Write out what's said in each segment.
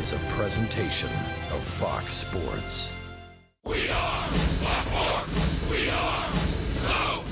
is a presentation of Fox Sports. We are the Fourth. We are so.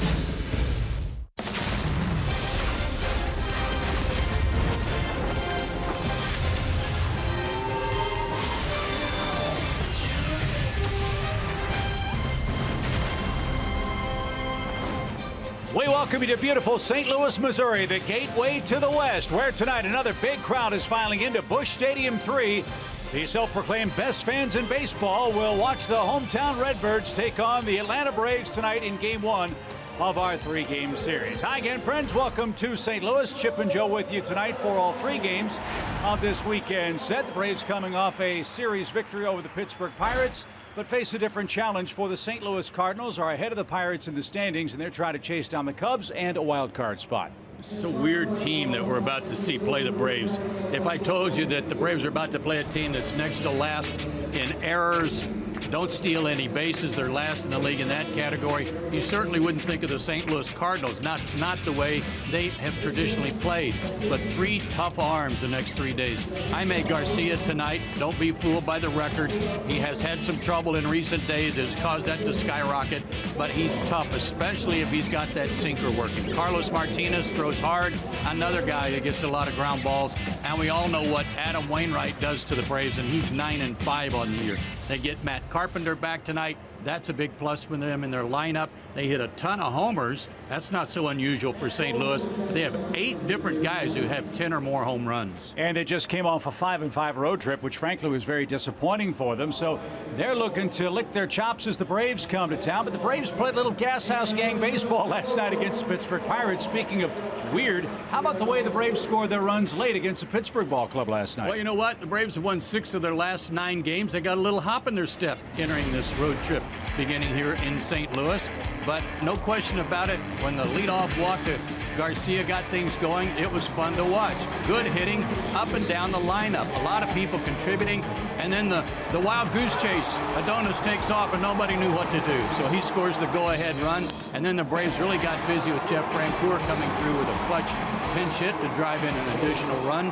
We welcome you to beautiful St. Louis, Missouri, the gateway to the West, where tonight another big crowd is filing into Busch Stadium 3. The self-proclaimed best fans in baseball will watch the hometown Redbirds take on the Atlanta Braves tonight in Game 1 of our three-game series. Hi again, friends. Welcome to St. Louis. Chip and Joe with you tonight for all three games of this weekend set. The Braves coming off a series victory over the Pittsburgh Pirates, but face a different challenge for the St. Louis Cardinals, are ahead of the Pirates in the standings, and they're trying to chase down the Cubs and a wild card spot. This is a weird team that we're about to see play the Braves. If I told you that the Braves are about to play a team that's next to last in errors, don't steal any bases, they're last in the league in that category, you certainly wouldn't think of the St. Louis Cardinals. That's not the way they have traditionally played. But three tough arms the next 3 days. Jaime Garcia tonight, don't be fooled by the record. He has had some trouble in recent days, has caused that to skyrocket, but he's tough, especially if he's got that sinker working. Carlos Martinez throws hard, another guy that gets a lot of ground balls, and we all know what Adam Wainwright does to the Braves, and he's 9-5 on the year. They get Matt Carpenter back tonight. That's a big plus for them in their lineup. They hit a ton of homers. That's not so unusual for St. Louis. They have 8 different guys who have 10 or more home runs. And they just came off a 5-5 road trip, which frankly was very disappointing for them. So they're looking to lick their chops as the Braves come to town. But the Braves played a little gas house gang baseball last night against the Pittsburgh Pirates. Speaking of weird, how about the way the Braves scored their runs late against the Pittsburgh Ball Club last night? Well, you know what? The Braves have won 6 of their last 9 games. They got a little hop in their step entering this road trip beginning here in St. Louis. But no question about it, when the leadoff walk to Garcia got things going, it was fun to watch. Good hitting up and down the lineup. A lot of people contributing. And then the wild goose chase. Adonis takes off and nobody knew what to do. So he scores the go-ahead run. And then the Braves really got busy with Jeff Francoeur coming through with a clutch pinch hit to drive in an additional run.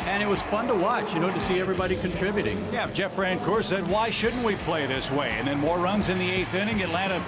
And it was fun to watch, you know, to see everybody contributing. Yeah, Jeff Francoeur said, why shouldn't we play this way? And then more runs in the 8th inning. Atlanta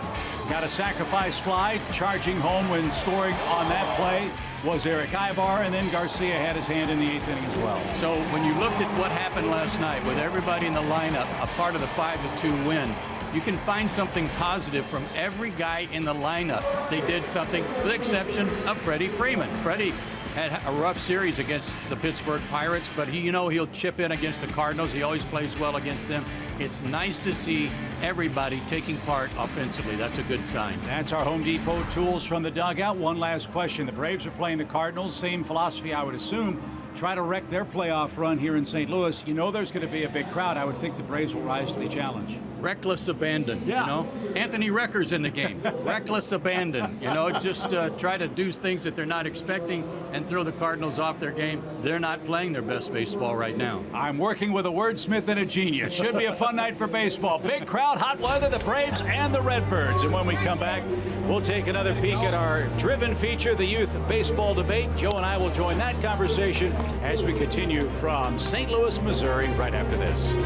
got a sacrifice fly, charging home when scoring on that play was Eric Aybar, and then Garcia had his hand in the 8th inning as well. So when you looked at what happened last night with everybody in the lineup, a part of the 5-2 win, you can find something positive from every guy in the lineup. They did something, with the exception of Freddie Freeman. Freddie had a rough series against the Pittsburgh Pirates, but he'll chip in against the Cardinals. He always plays well against them. It's nice to see everybody taking part offensively. That's a good sign. That's our Home Depot tools from the dugout. One last question. The Braves are playing the Cardinals. Same philosophy, I would assume. Try to wreck their playoff run here in St. Louis. You know there's going to be a big crowd. I would think the Braves will rise to the challenge. Reckless abandon, yeah. You know. Anthony Recker's in the game. Reckless abandon, you know, just try to do things that they're not expecting and throw the Cardinals off their game. They're not playing their best baseball right now. I'm working with a wordsmith and a genius. Should be a fun night for baseball. Big crowd, hot weather, the Braves and the Redbirds. And when we come back, we'll take another peek at our driven feature, the youth baseball debate. Joe and I will join that conversation as we continue from St. Louis, Missouri, right after this.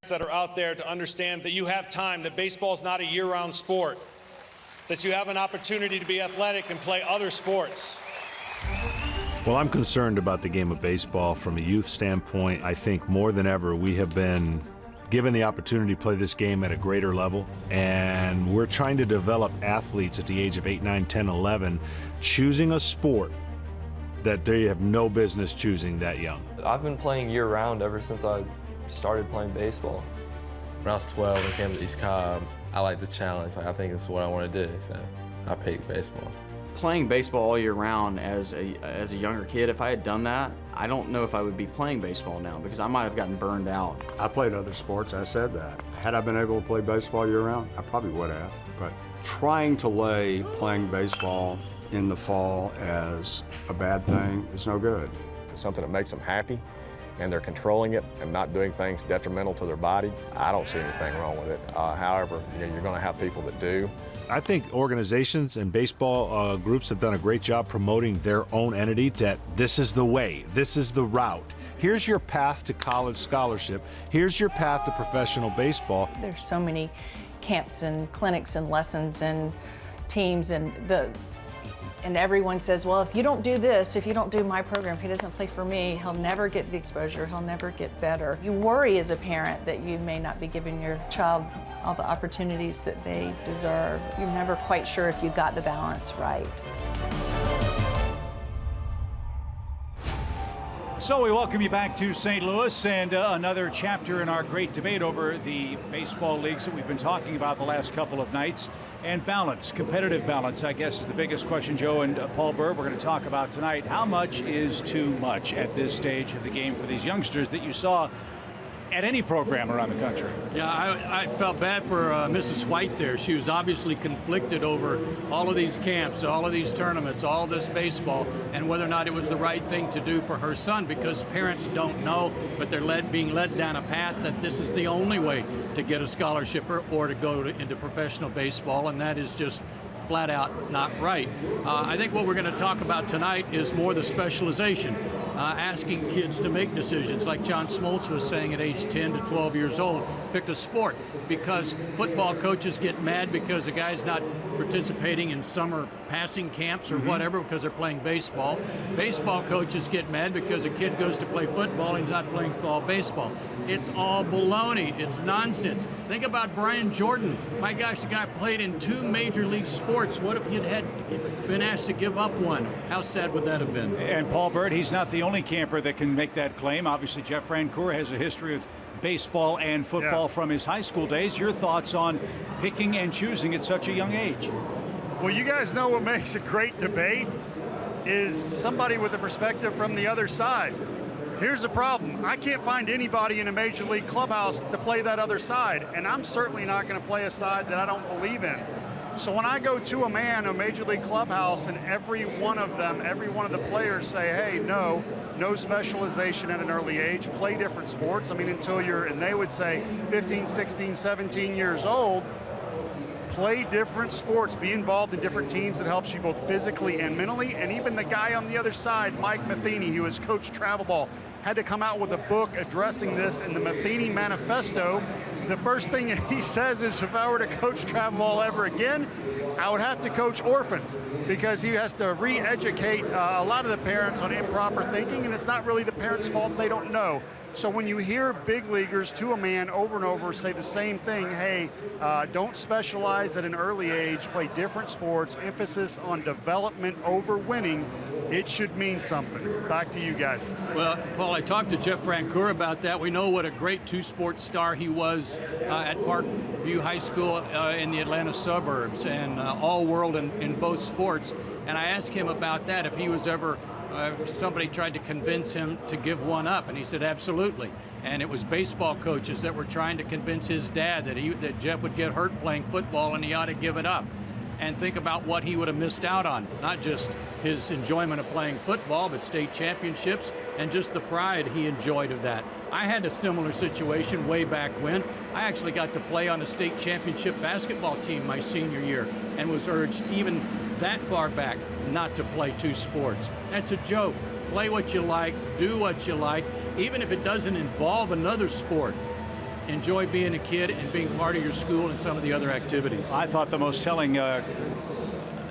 that are out there to understand that you have time, that baseball is not a year-round sport, that you have an opportunity to be athletic and play other sports. Well, I'm concerned about the game of baseball from a youth standpoint. I think more than ever we have been given the opportunity to play this game at a greater level, and we're trying to develop athletes at the age of 8, 9, 10, 11, choosing a sport that they have no business choosing that young. I've been playing year-round ever since I started playing baseball. When I was 12 and came to East Cobb, I like the challenge. I think it's what I want to do, so I picked baseball. Playing baseball all year round as a younger kid, if I had done that, I don't know if I would be playing baseball now because I might have gotten burned out. I played other sports, I said that. Had I been able to play baseball year round, I probably would have. But trying to lay playing baseball in the fall as a bad thing is no good. If it's something that makes them happy and they're controlling it and not doing things detrimental to their body, I don't see anything wrong with it. However, you're going to have people that do. I think organizations and baseball groups have done a great job promoting their own entity, that this is the way, this is the route. Here's your path to college scholarship. Here's your path to professional baseball. There's so many camps and clinics and lessons and teams, and everyone says, well, if you don't do this, if you don't do my program, if he doesn't play for me, he'll never get the exposure, he'll never get better. You worry as a parent that you may not be giving your child all the opportunities that they deserve. You're never quite sure if you got the balance right. So we welcome you back to St. Louis and another chapter in our great debate over the baseball leagues that we've been talking about the last couple of nights. And balance, competitive balance, I guess, is the biggest question, Joe and Paul Burr, we're going to talk about tonight. How much is too much at this stage of the game for these youngsters that you saw at any program around the country? Yeah, I felt bad for Mrs. White there. She was obviously conflicted over all of these camps, all of these tournaments, all of this baseball, and whether or not it was the right thing to do for her son, because parents don't know, but they're being led down a path that this is the only way to get a scholarship or to go into professional baseball, and that is just flat out not right. I think what we're going to talk about tonight is more the specialization. Asking kids to make decisions, like John Smoltz was saying at age 10 to 12 years old, pick a sport, because football coaches get mad because a guy's not participating in summer passing camps or whatever because they're playing baseball. Baseball coaches get mad because a kid goes to play football and he's not playing fall baseball. It's all baloney. It's nonsense. Think about Brian Jordan. My gosh, the guy played in 2 major league sports. What if he'd been asked to give up one? How sad would that have been? And Paul Bird, he's not the only camper that can make that claim. Obviously, Jeff Francoeur has a history of baseball and football from his high school days. Your thoughts on picking and choosing at such a young age? Well, you guys know what makes a great debate is somebody with a perspective from the other side. Here's the problem. I can't find anybody in a major league clubhouse to play that other side, and I'm certainly not going to play a side that I don't believe in. So when I go to a major league clubhouse, and every one of the players say, hey, no specialization at an early age, play different sports. I mean, until and they would say 15, 16, 17 years old, play different sports, be involved in different teams that helps you both physically and mentally. And even the guy on the other side, Mike Matheny, who has coached travel ball, had to come out with a book addressing this in the Matheny Manifesto. The first thing he says is, if I were to coach travel ball ever again, I would have to coach orphans, because he has to re-educate a lot of the parents on improper thinking, and it's not really the parents' fault, they don't know. So when you hear big leaguers to a man over and over say the same thing, hey, don't specialize at an early age, play different sports, emphasis on development over winning, it should mean something. Back to you guys. Well, Paul, I talked to Jeff Francoeur about that. We know what a great 2-sport star he was at Parkview High School in the Atlanta suburbs, and all-world in both sports. And I asked him about that, if he was ever somebody tried to convince him to give one up, and he said absolutely. And it was baseball coaches that were trying to convince his dad that Jeff would get hurt playing football and he ought to give it up. And think about what he would have missed out on, not just his enjoyment of playing football, but state championships and just the pride he enjoyed of that. I had a similar situation way back when. I actually got to play on a state championship basketball team my senior year and was urged even that far back not to play 2 sports. That's a joke. Play what you like, do what you like, even if it doesn't involve another sport. enjoy being a kid and being part of your school and some of the other activities. I thought the most telling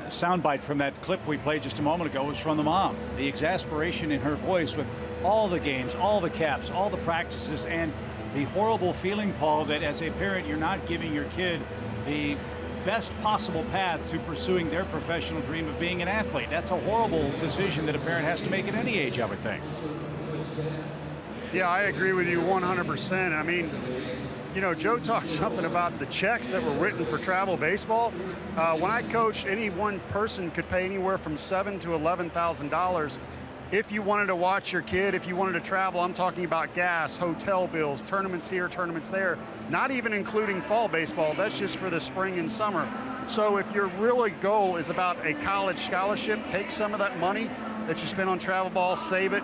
soundbite from that clip we played just a moment ago was from the mom. The exasperation in her voice with all the games, all the caps, all the practices, and the horrible feeling, Paul, that as a parent you're not giving your kid the best possible path to pursuing their professional dream of being an athlete. That's a horrible decision that a parent has to make at any age, I would think. Yeah, I agree with you 100%. I mean, you know, Joe talked something about the checks that were written for travel baseball. When I coached, any one person could pay anywhere from $7,000 to $11,000. If you wanted to watch your kid, if you wanted to travel, I'm talking about gas, hotel bills, tournaments here, tournaments there, not even including fall baseball. That's just for the spring and summer. So if your really goal is about a college scholarship, take some of that money that you spend on travel ball, save it,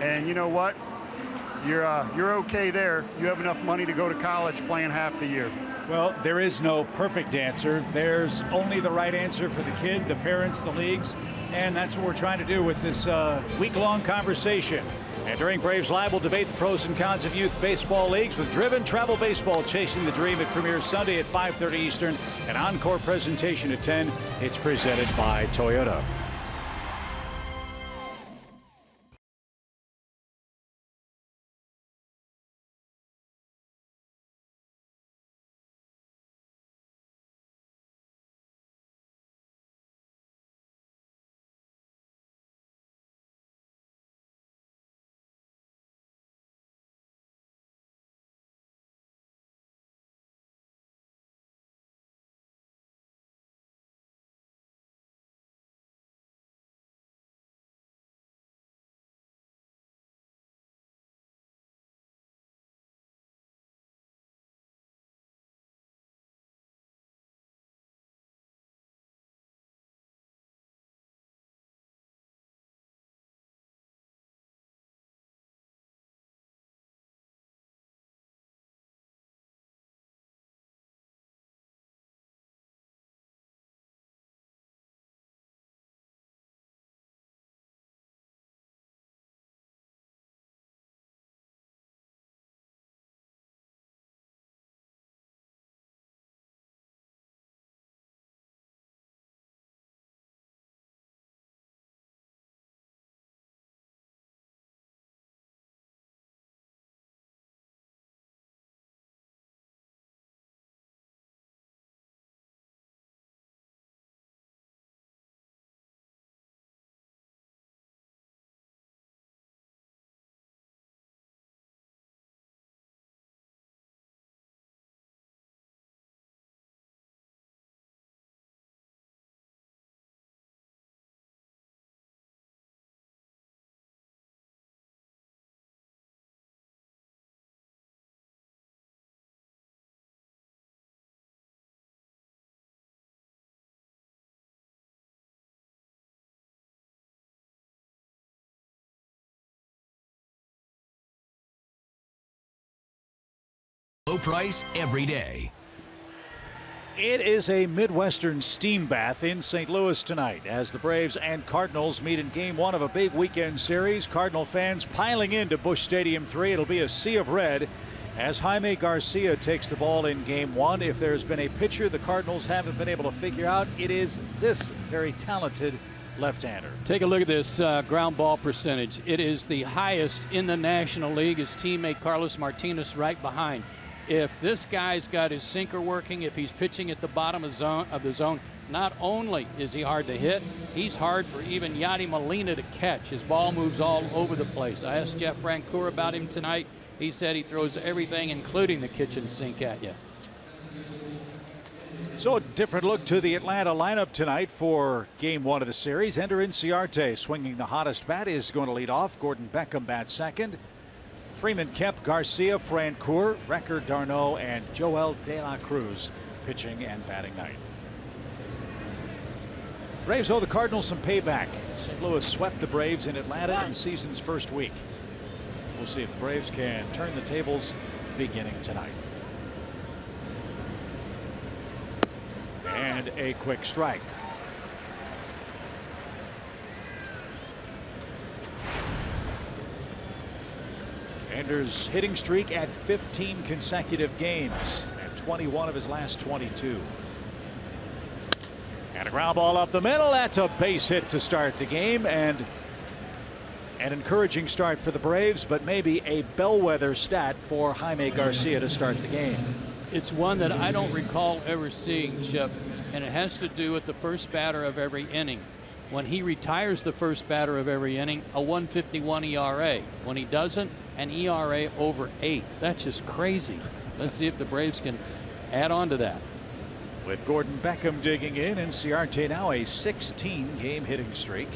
and you know what? You're okay there. You have enough money to go to college playing half the year. Well, there is no perfect answer. There's only the right answer for the kid, the parents, the leagues, and that's what we're trying to do with this week-long conversation. And during Braves Live, we'll debate the pros and cons of youth baseball leagues with Driven Travel Baseball Chasing the Dream. It premieres Sunday at 5:30 Eastern. An encore presentation at 10. It's presented by Toyota. Low price every day. It is a Midwestern steam bath in St. Louis tonight as the Braves and Cardinals meet in Game 1 of a big weekend series. Cardinal fans piling into Busch Stadium 3. It'll be a sea of red as Jaime Garcia takes the ball in Game 1. If there's been a pitcher the Cardinals haven't been able to figure out, it is this very talented left-hander. Take a look at this ground ball percentage. It is the highest in the National League. His teammate Carlos Martinez right behind. If this guy's got his sinker working, if he's pitching at the bottom of the zone, not only is he hard to hit, he's hard for even Yadi Molina to catch. His ball moves all over the place. I asked Jeff Francoeur about him tonight. He said he throws everything, including the kitchen sink, at you. So a different look to the Atlanta lineup tonight for Game 1 of the series. Ender Inciarte swinging the hottest bat is going to lead off. Gordon Beckham bats second. Freeman, Kemp, Garcia, Francoeur, Recker, d'Arnaud, and Joel De La Cruz pitching and batting ninth. Braves owe the Cardinals some payback. St. Louis swept the Braves in Atlanta in the season's first week. We'll see if the Braves can turn the tables beginning tonight. And a quick strike. Anders' hitting streak at 15 consecutive games and 21 of his last 22. And a ground ball up the middle. That's a base hit to start the game, and an encouraging start for the Braves, but maybe a bellwether stat for Jaime Garcia to start the game. It's one that I don't recall ever seeing, Chip, and it has to do with the first batter of every inning. When he retires the first batter of every inning, a 1.51 ERA. When he doesn't, an ERA over 8. That's just crazy. Let's see if the Braves can add on to that. With Gordon Beckham digging in, and Ciarte now a 16-game hitting streak.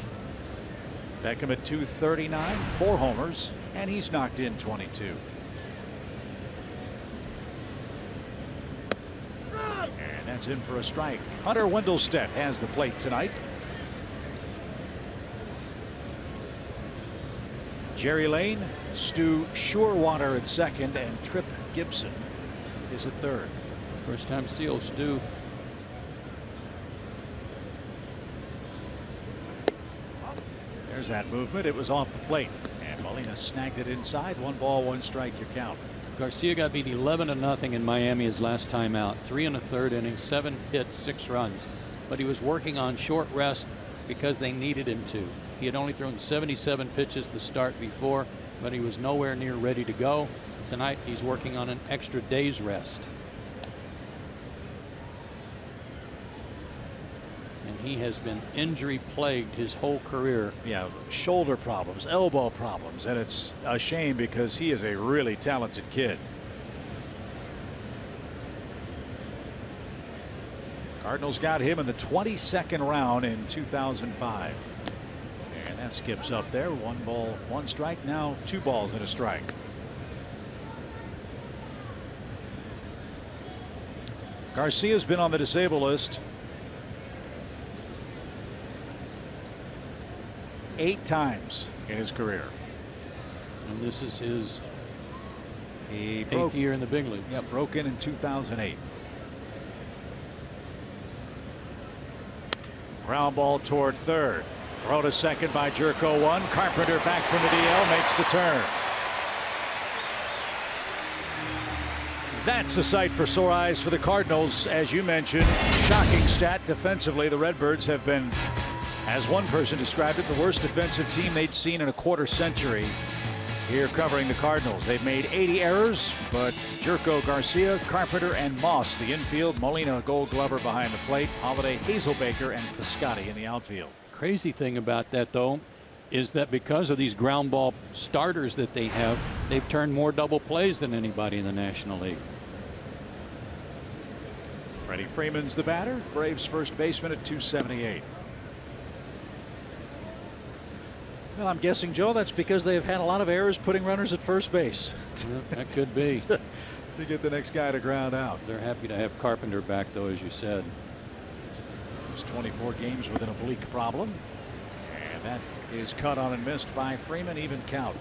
Beckham at 239, 4 homers, and he's knocked in 22. And that's in for a strike. Hunter Wendelstedt has the plate tonight. Jerry Lane, Stu Surewater at second, and Trip Gibson is at third. First time seal, Stu. There's that movement. It was off the plate, and Molina snagged it inside. 1 ball, 1 strike, your count. Garcia got beat 11-0 in Miami his last time out. 3 1/3 innings, 7 hits, 6 runs. But he was working on short rest because they needed him to. He had only thrown 77 pitches the start before, but he was nowhere near ready to go. Tonight he's working on an extra day's rest. And he has been injury plagued his whole career. Yeah, shoulder problems, elbow problems, and it's a shame because he is a really talented kid. Cardinals got him in the 22nd round in 2005. And that skips up there. 1 ball, 1 strike. Now 2 balls and a strike. Garcia's been on the disabled list 8 times in his career. And this is his He 8th year in the big leagues. Yeah, broke in 2008. Ground ball toward third. Throw to second by Jerko 1. Carpenter back from the DL makes the turn. That's a sight for sore eyes for the Cardinals. As you mentioned, shocking stat defensively. The Redbirds have been, as one person described it, the worst defensive team they'd seen in a quarter century. Here covering the Cardinals. They've made 80 errors, but Jerko, Garcia, Carpenter, and Moss the infield. Molina, Gold Glover behind the plate. Holiday, Hazelbaker, and Piscotti in the outfield. Crazy thing about that, though, is that because of these ground ball starters that they have, they've turned more double plays than anybody in the National League. Freddie Freeman's the batter. Braves first baseman at 278. Well, I'm guessing, Joe, that's because they've had a lot of errors putting runners at first base. Yeah, that could be. To get the next guy to ground out. They're happy to have Carpenter back, though, as you said. It's 24 games with an oblique problem. And that is cut on and missed by Freeman. Even count.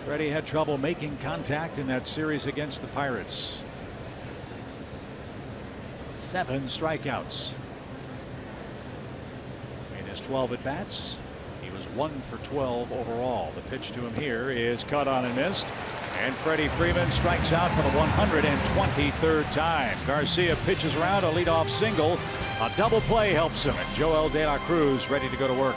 Freddie had trouble making contact in that series against the Pirates. 7 strikeouts. In his 12 at bats, he was 1 for 12 overall. The pitch to him here is cut on and missed. And Freddie Freeman strikes out for the 123rd time. Garcia pitches around a leadoff single. A double play helps him, and Joel De La Cruz ready to go to work.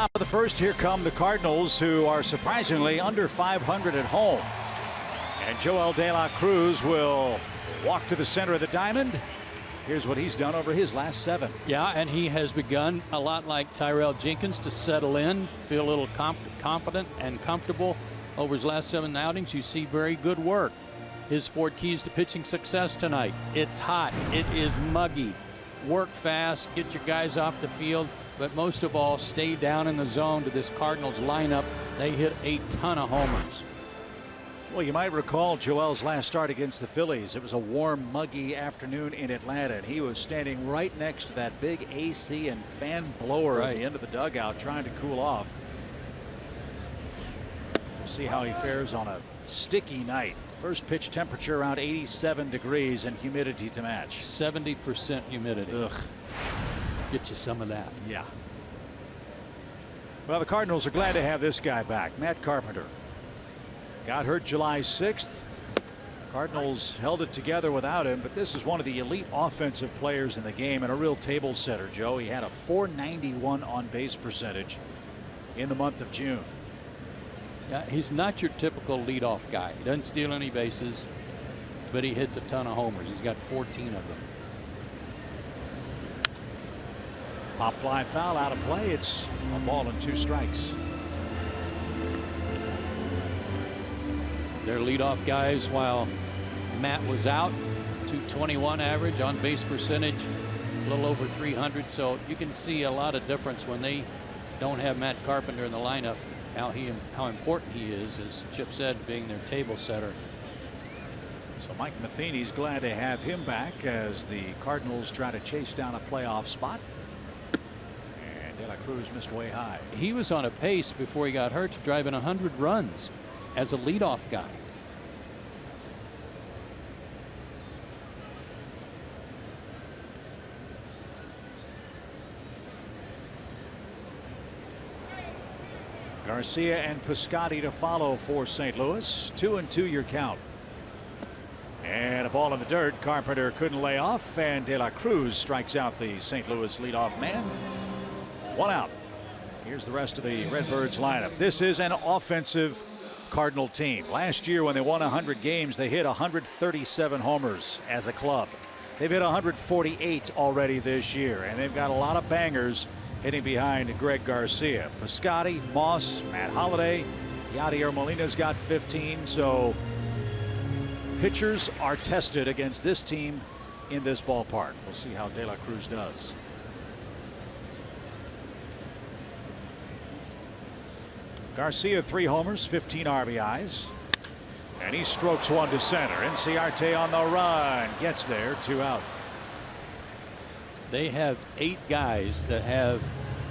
Top of the first, here come the Cardinals, who are surprisingly under 500 at home. And Joel De La Cruz will walk to the center of the diamond. Here's what he's done over his last 7. Yeah, and he has begun a lot like Tyrell Jenkins to settle in, feel a little confident and comfortable over his last 7 outings. You see very good work. His 4 keys to pitching success tonight. It's hot. It is muggy. Work fast. Get your guys off the field. But most of all, stay down in the zone to this Cardinals lineup. They hit a ton of homers. Well, you might recall Joel's last start against the Phillies. It was a warm, muggy afternoon in Atlanta, and he was standing right next to that big AC and fan blower at the end of the dugout trying to cool off. We'll see how he fares on a sticky night. First pitch temperature around 87 degrees and humidity to match. 70% humidity. Ugh. Get you some of that. Yeah. Well, the Cardinals are glad to have this guy back, Matt Carpenter. Got hurt July 6th. Cardinals held it together without him, but this is one of the elite offensive players in the game and a real table setter, Joe. He had a .491 on base percentage in the month of June. Yeah, he's not your typical leadoff guy. He doesn't steal any bases, but he hits a ton of homers. He's got 14 of them. Pop fly foul out of play. It's a ball and 2 strikes. Their leadoff guys, while Matt was out, .221 average on base percentage, a little over 300. So you can see a lot of difference when they don't have Matt Carpenter in the lineup. How important he is, as Chip said, being their table setter. So Mike Matheny's glad to have him back as the Cardinals try to chase down a playoff spot. And De La Cruz missed way high. He was on a pace before he got hurt to drive in 100 runs as a leadoff guy. Garcia and Piscotty to follow for St. Louis. 2-2 your count. And a ball in the dirt. Carpenter couldn't lay off, and De La Cruz strikes out the St. Louis leadoff man. 1 out. Here's the rest of the Redbirds lineup. This is an offensive Cardinal team. Last year when they won 100 games, they hit 137 homers as a club. They've hit 148 already this year, and they've got a lot of bangers hitting behind Greg Garcia. Piscotty, Moss, Matt Holliday, Yadier Molina's got 15. So pitchers are tested against this team in this ballpark. We'll see how De La Cruz does. Garcia 3 homers, 15 RBIs, and he strokes one to center. Inciarte on the run, gets there, 2 out. They have 8 guys that have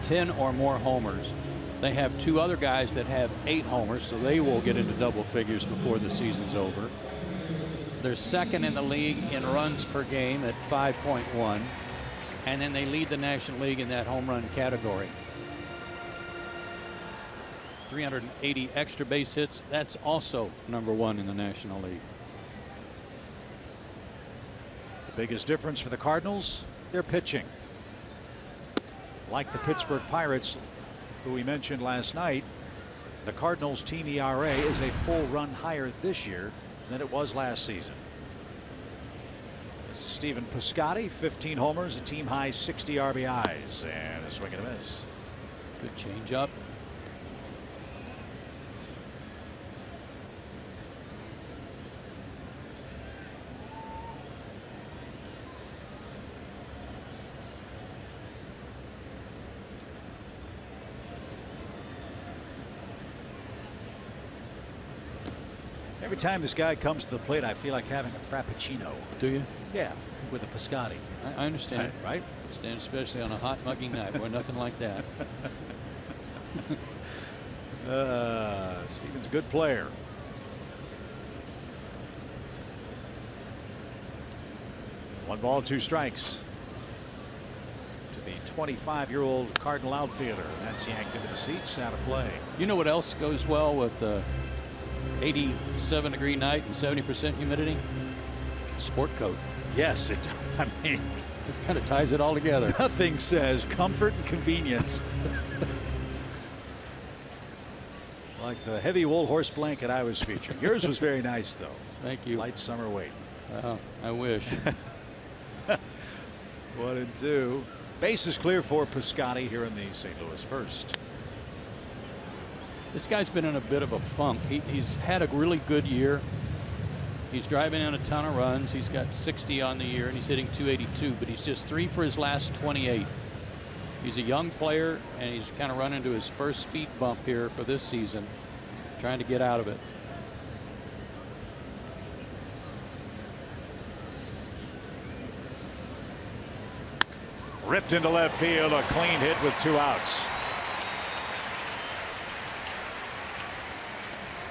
10 or more homers. They have 2 other guys that have 8 homers, so they will get into double figures before the season's over. They're second in the league in runs per game at 5.1, and then they lead the National League in that home run category. 380 extra base hits. That's also #1 in the National League. The biggest difference for the Cardinals, their pitching. Like the Pittsburgh Pirates, who we mentioned last night, the Cardinals team ERA is a full run higher this year than it was last season. This is Stephen Piscotty, 15 homers, a team high 60 RBIs, and a swing and a miss. Good change up. Every time this guy comes to the plate, I feel like having a Frappuccino. Do you? Yeah, with a Piscotty. I understand. Right? And especially on a hot, muggy night. Boy, nothing like that. Stephen's a good player. One ball, 2 strikes to the 25-year-old Cardinal outfielder. That's yanked into the seats, out of play. You know what else goes well with 87-degree night and 70% humidity? Sport coat. Yes, I mean, it kind of ties it all together. Nothing says comfort and convenience Like the heavy wool horse blanket I was featuring. Yours was very nice, though. Thank you. Light summer weight. Well, I wish. 1-2. Base is clear for Piscotty here in the St. Louis first. This guy's been in a bit of a funk. He's had a really good year. He's driving in a ton of runs. He's got 60 on the year, and he's hitting .282, but he's just 3 for his last 28. He's a young player, and he's kind of run into his first speed bump here for this season, trying to get out of it. Ripped into left field, a clean hit with 2 outs.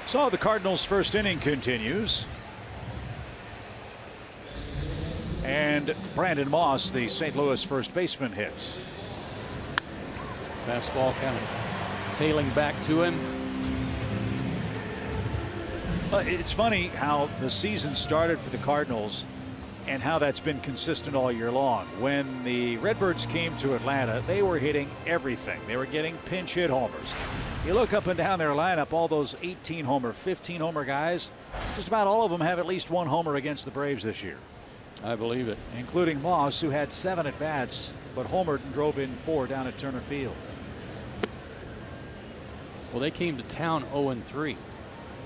So the Cardinals' first inning continues. And Brandon Moss, the St. Louis first baseman, hits. Fastball kind of tailing back to him. It's funny how the season started for the Cardinals and how that's been consistent all year long. When the Redbirds came to Atlanta, they were hitting everything. They were getting pinch hit homers. You look up and down their lineup, all those 18 homer, 15 homer guys, just about all of them have at least 1 homer against the Braves this year. I believe it. Including Moss, who had 7 at bats, but homered and drove in 4 down at Turner Field. Well, they came to town 0-3.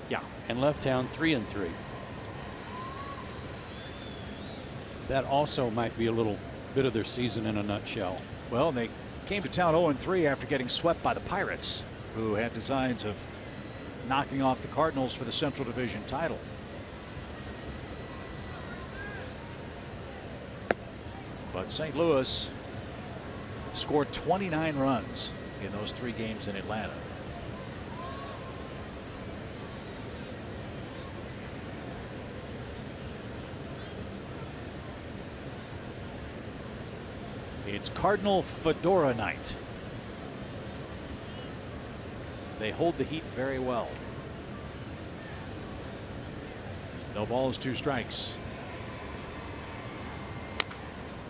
Yeah. And left town 3-3. That also might be a little bit of their season in a nutshell. Well, they came to town 0-3 after getting swept by the Pirates, who had designs of knocking off the Cardinals for the Central Division title. But St. Louis scored 29 runs in those 3 games in Atlanta. It's Cardinal Fedora night. They hold the heat very well. No balls, 2 strikes.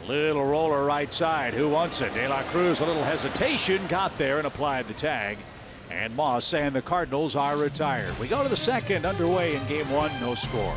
Little roller right side. Who wants it? De La Cruz, a little hesitation, got there and applied the tag. And Moss and the Cardinals are retired. We go to the second, underway in game 1, no score.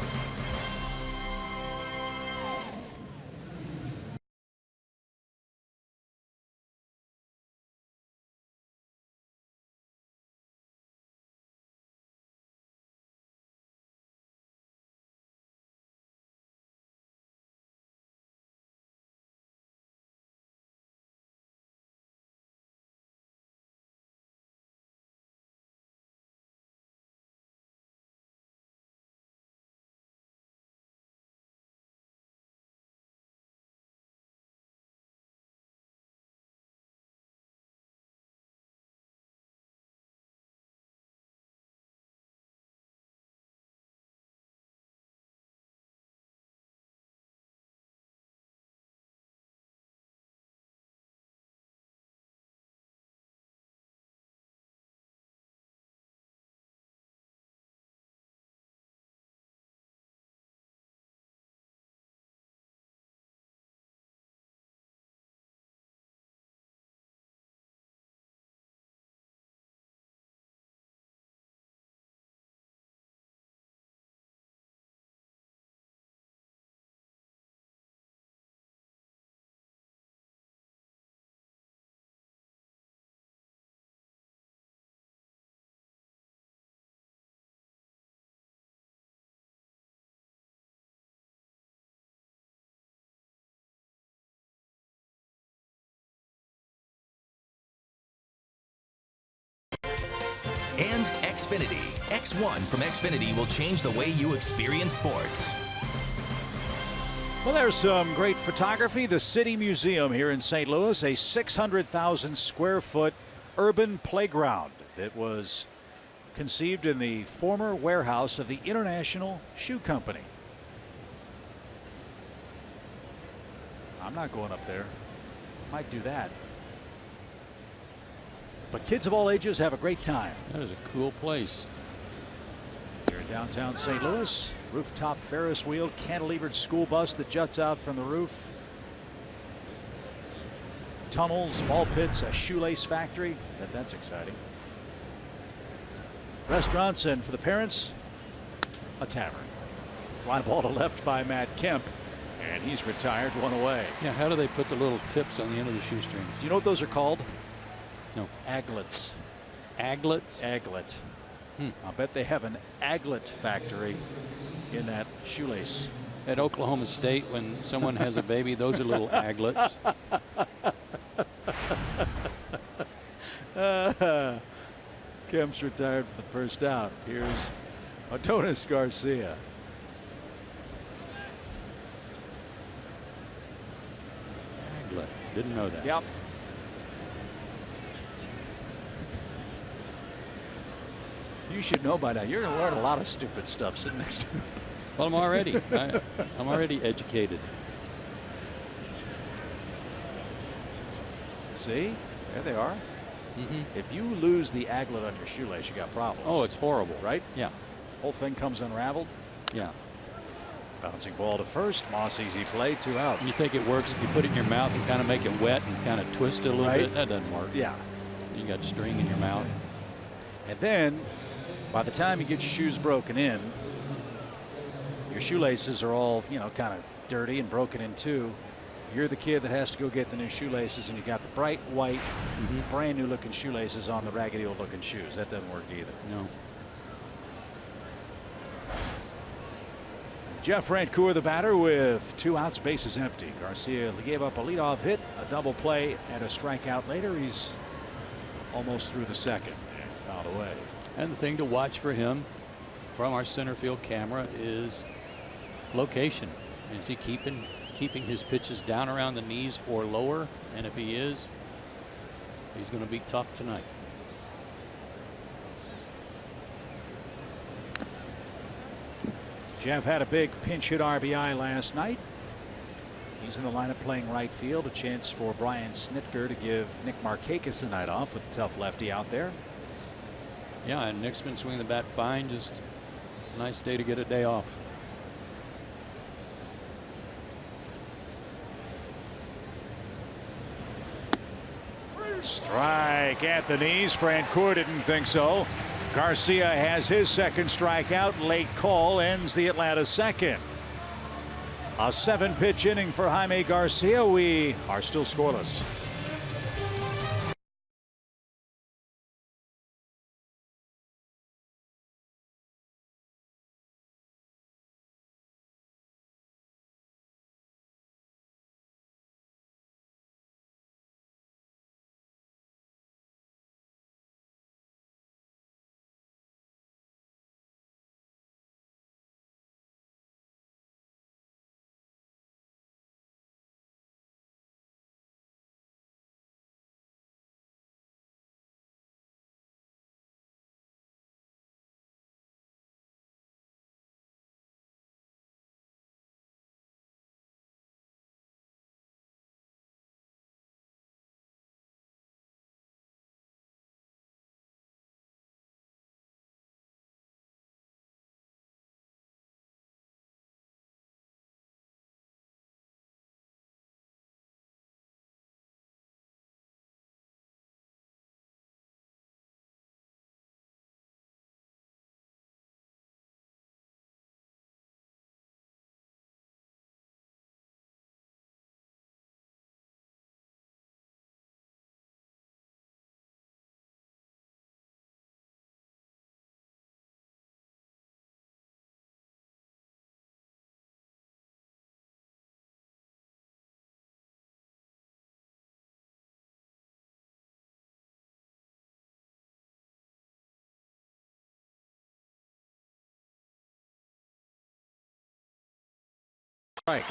And Xfinity. X1 from Xfinity will change the way you experience sports. Well, there's some great photography. The City Museum here in St. Louis, a 600,000 square foot urban playground that was conceived in the former warehouse of the International Shoe Company. I'm not going up there. Might do that. But kids of all ages have a great time. That is a cool place. Here in downtown St. Louis, rooftop Ferris wheel, cantilevered school bus that juts out from the roof. Tunnels, ball pits, a shoelace factory. That's exciting. restaurants, and for the parents, a tavern. Fly ball to left by Matt Kemp, and he's retired, 1 away. Yeah, how do they put the little tips on the end of the shoestring? Do you know what those are called? No. Aglets. Aglets? Aglet. I bet they have an aglet factory in that shoelace. At Oklahoma State, when someone has a baby, those are little aglets. Kemp's retired for the first out. Here's Adonis Garcia. Aglet. Didn't know that. Yep. You should know by now. You're going to learn a lot of stupid stuff sitting next to me. Well, I'm already educated. See? There they are. If you lose the aglet on your shoelace, you got problems. Oh, it's horrible. Right? Yeah. Whole thing comes unraveled. Yeah. Bouncing ball to first. Moss easy play, 2 out. You think it works if you put it in your mouth and kind of make it wet and kind of twist it a little bit? That doesn't work. Yeah. You got string in your mouth. And then by the time you get your shoes broken in, your shoelaces are all, you know, kind of dirty and broken in two. You're the kid that has to go get the new shoelaces, and you got the bright white, brand new looking shoelaces on the raggedy old looking shoes. That doesn't work either. No. Jeff Rancourt, the batter, with 2 outs, bases empty. Garcia gave up a leadoff hit, a double play, and a strikeout later. He's almost through the second and fouled away. And the thing to watch for him from our center field camera is location. Is he keeping his pitches down around the knees or lower? And if he is, he's going to be tough tonight. Jeff had a big pinch hit RBI last night. He's in the lineup playing right field. A chance for Brian Snitker to give Nick Markakis the night off with a tough lefty out there. Yeah, and Nick's been swinging the bat fine. Just a nice day to get a day off. Strike at the knees. Francoeur didn't think so. Garcia has his second strikeout. Late call ends the Atlanta second. A 7-pitch inning for Jaime Garcia. We are still scoreless.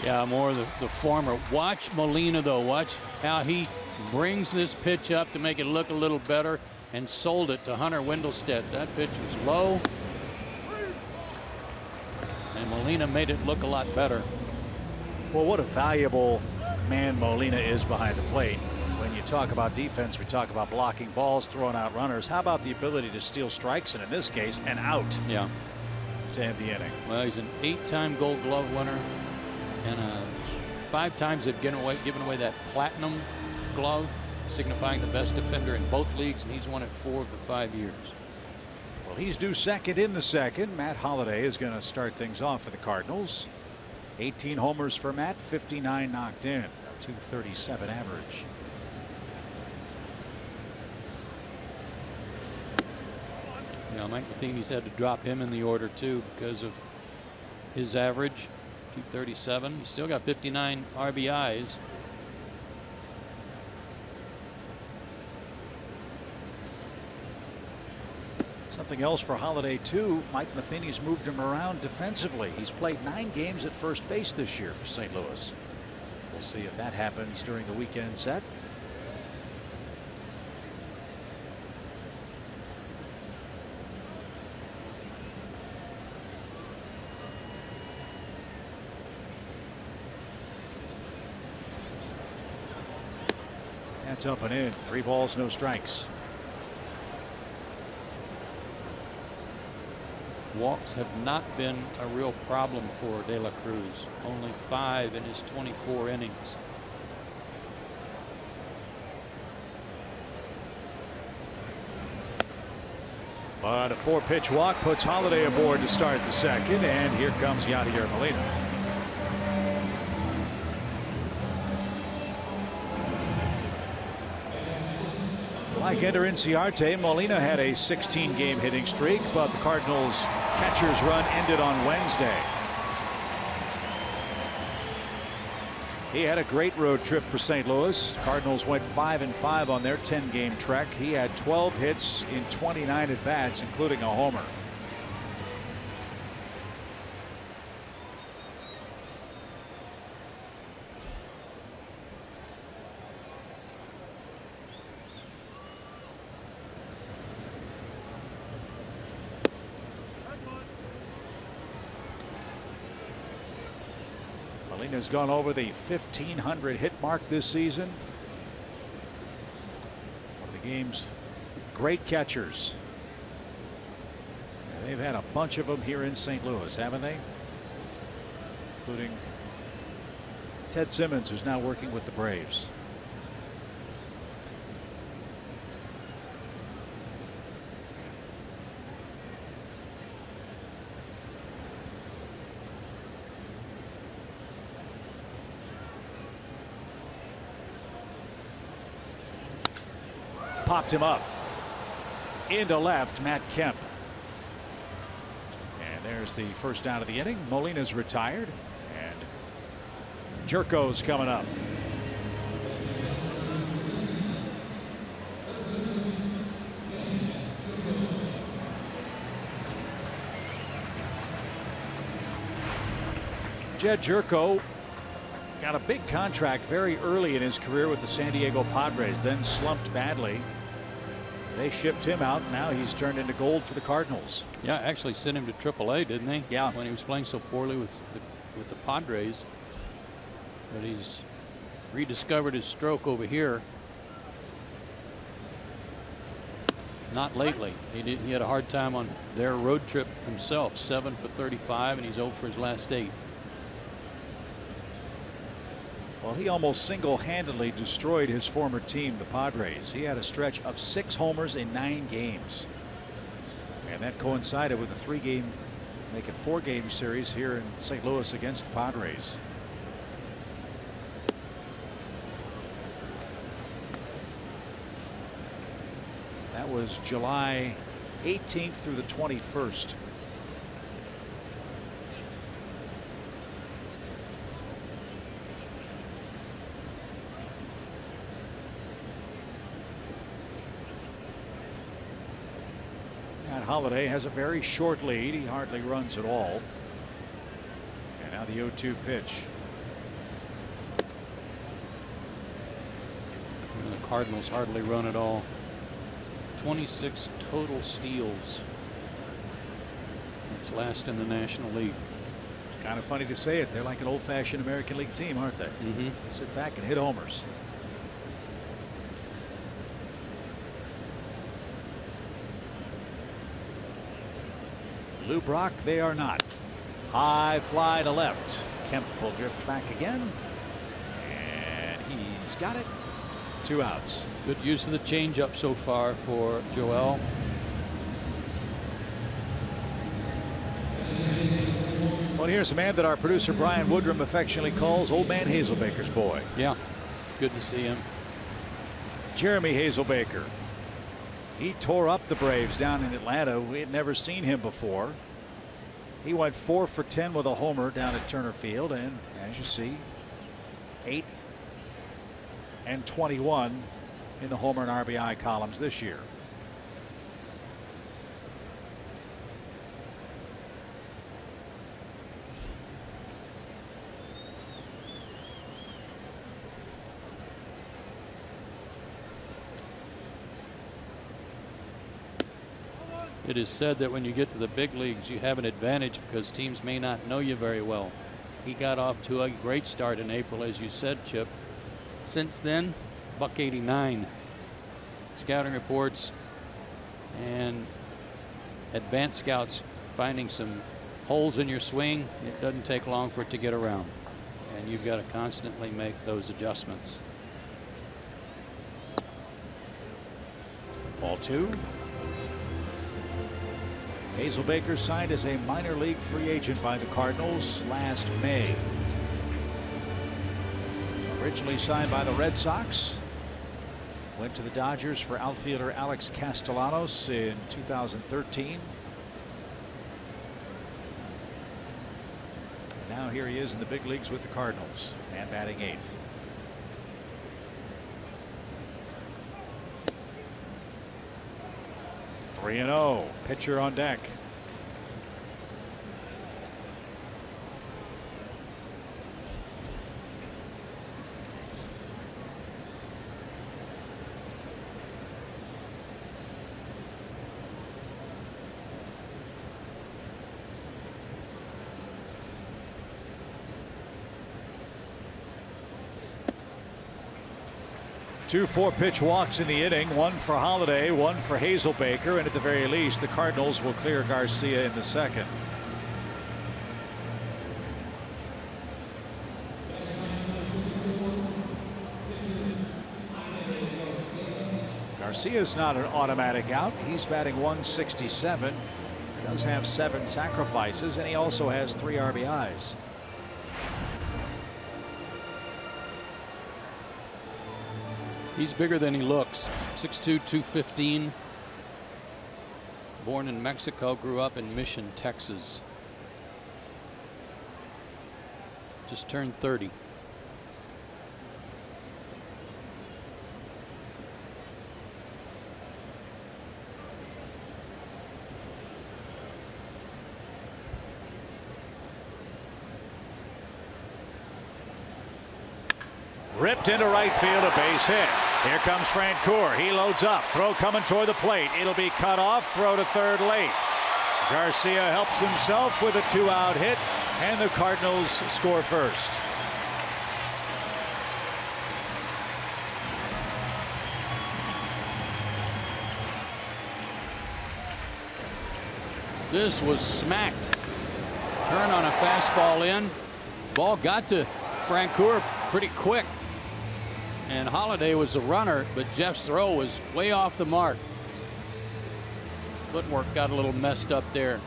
Yeah, more the former. Watch Molina, though. Watch how he brings this pitch up to make it look a little better and sold it to Hunter Wendelstedt. That pitch was low, and Molina made it look a lot better. Well, what a valuable man Molina is behind the plate. When you talk about defense, we talk about blocking balls, throwing out runners. How about the ability to steal strikes, and in this case, an out? Yeah. To end the inning. Well, he's an 8-time Gold Glove winner, and 5 times they've given away that platinum glove, signifying the best defender in both leagues, and he's won it 4 of the 5 years. Well, Well, he's due second in the second. Matt Holliday is going to start things off for the Cardinals. 18 homers for Matt, 59 knocked in, 237 average. Now, Mike Matheny's had to drop him in the order too because of his average, 237. He's still got 59 RBIs. Something else for Holliday too. Mike Matheny's moved him around defensively. He's played 9 games at first base this year for St. Louis. We'll see if that happens during the weekend set. That's up and in. 3 balls, no strikes. Walks have not been a real problem for De La Cruz. Only 5 in his 24 innings. But a 4-pitch walk puts Holliday aboard to start the second, and here comes Yadier Molina. Like Ender Inciarte, Molina had a 16-game hitting streak, but the Cardinals' catcher's run ended on Wednesday. He had a great road trip for St. Louis. Cardinals went 5-5 on their 10-game trek. He had 12 hits in 29 at-bats, including a homer. Molina's gone over the 1,500 hit mark this season. One of the game's great catchers. And they've had a bunch of them here in St. Louis, haven't they? Including Ted Simmons, who's now working with the Braves. Popped him up into left. Matt Kemp, and there's the first out of the inning. Molina's retired, and Jerko's coming up. Jedd Gyorko got a big contract very early in his career with the San Diego Padres, then slumped badly. They shipped him out. Now he's turned into gold for the Cardinals. Yeah, actually sent him to AAA, didn't they? Yeah. When he was playing so poorly with the Padres. But he's rediscovered his stroke over here. Not lately. He had a hard time on their road trip himself. 7 for 35, and he's 0 for his last 8. Well, he almost single-handedly destroyed his former team, the Padres. He had a stretch of 6 homers in 9 games. And that coincided with a 3-game, make it 4-game series here in St. Louis against the Padres. That was July 18th through the 21st. Holliday has a very short lead. He hardly runs at all. And now the 0-2 pitch. And the Cardinals hardly run at all. 26 total steals. That's last in the National League. Kind of funny to say it. They're like an old-fashioned American League team, aren't they? Mm-hmm. They sit back and hit homers. Lou Brock, they are not. High fly to left. Kemp will drift back again. And he's got it. 2 outs. Good use of the changeup so far for Joel. Well, here's a man that our producer Brian Woodrum affectionately calls Old Man Hazelbaker's boy. Yeah, good to see him. Jeremy Hazelbaker. He tore up the Braves down in Atlanta. We had never seen him before. He went 4 for 10 with a homer down at Turner Field, and as you see, 8 and 21 in the homer and RBI columns this year. It is said that when you get to the big leagues, you have an advantage because teams may not know you very well. He got off to a great start in April, as you said, Chip. Since then, $189. Scouting reports and advanced scouts finding some holes in your swing. It doesn't take long for it to get around, and you've got to constantly make those adjustments. Ball 2. Hazelbaker signed as a minor league free agent by the Cardinals last May. Originally signed by the Red Sox. Went to the Dodgers for outfielder Alex Castellanos in 2013. Now here he is in the big leagues with the Cardinals and batting 8th. Three and 0. Pitcher on deck. Two 4-pitch walks in the inning, one for Holiday, one for Hazelbaker, and at the very least the Cardinals will clear Garcia in the second. Garcia's not an automatic out. He's batting 167. Does have 7 sacrifices, and he also has 3 RBIs. He's bigger than he looks. 6'2", 215. Born in Mexico, grew up in Mission, Texas. Just turned 30. Ripped into right field, a base hit. Here comes Francoeur. He loads up. Throw coming toward the plate. It'll be cut off. Throw to third late. Garcia helps himself with a 2-out hit, and the Cardinals score first. This was smacked. Turn on a fastball in. Ball got to Francoeur pretty quick. And Holiday was the runner, but Jeff's throw was way off the mark. Footwork got a little messed up there.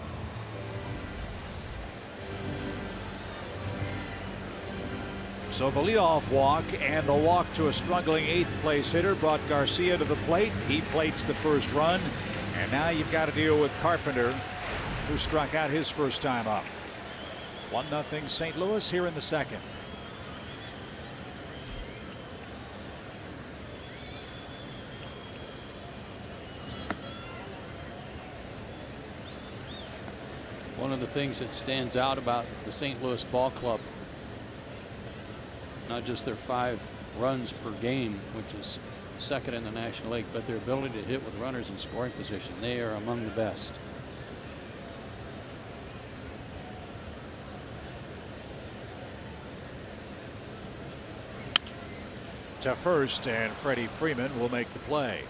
So the leadoff walk and the walk to a struggling 8th place hitter brought Garcia to the plate. He plates the first run, and now you've got to deal with Carpenter, who struck out his first time up. 1-0 St. Louis here in the second. One of the things that stands out about the St. Louis Ball Club, not just their 5 runs per game, which is second in the National League, but their ability to hit with runners in scoring position. They are among the best. To first, and Freddie Freeman will make the play.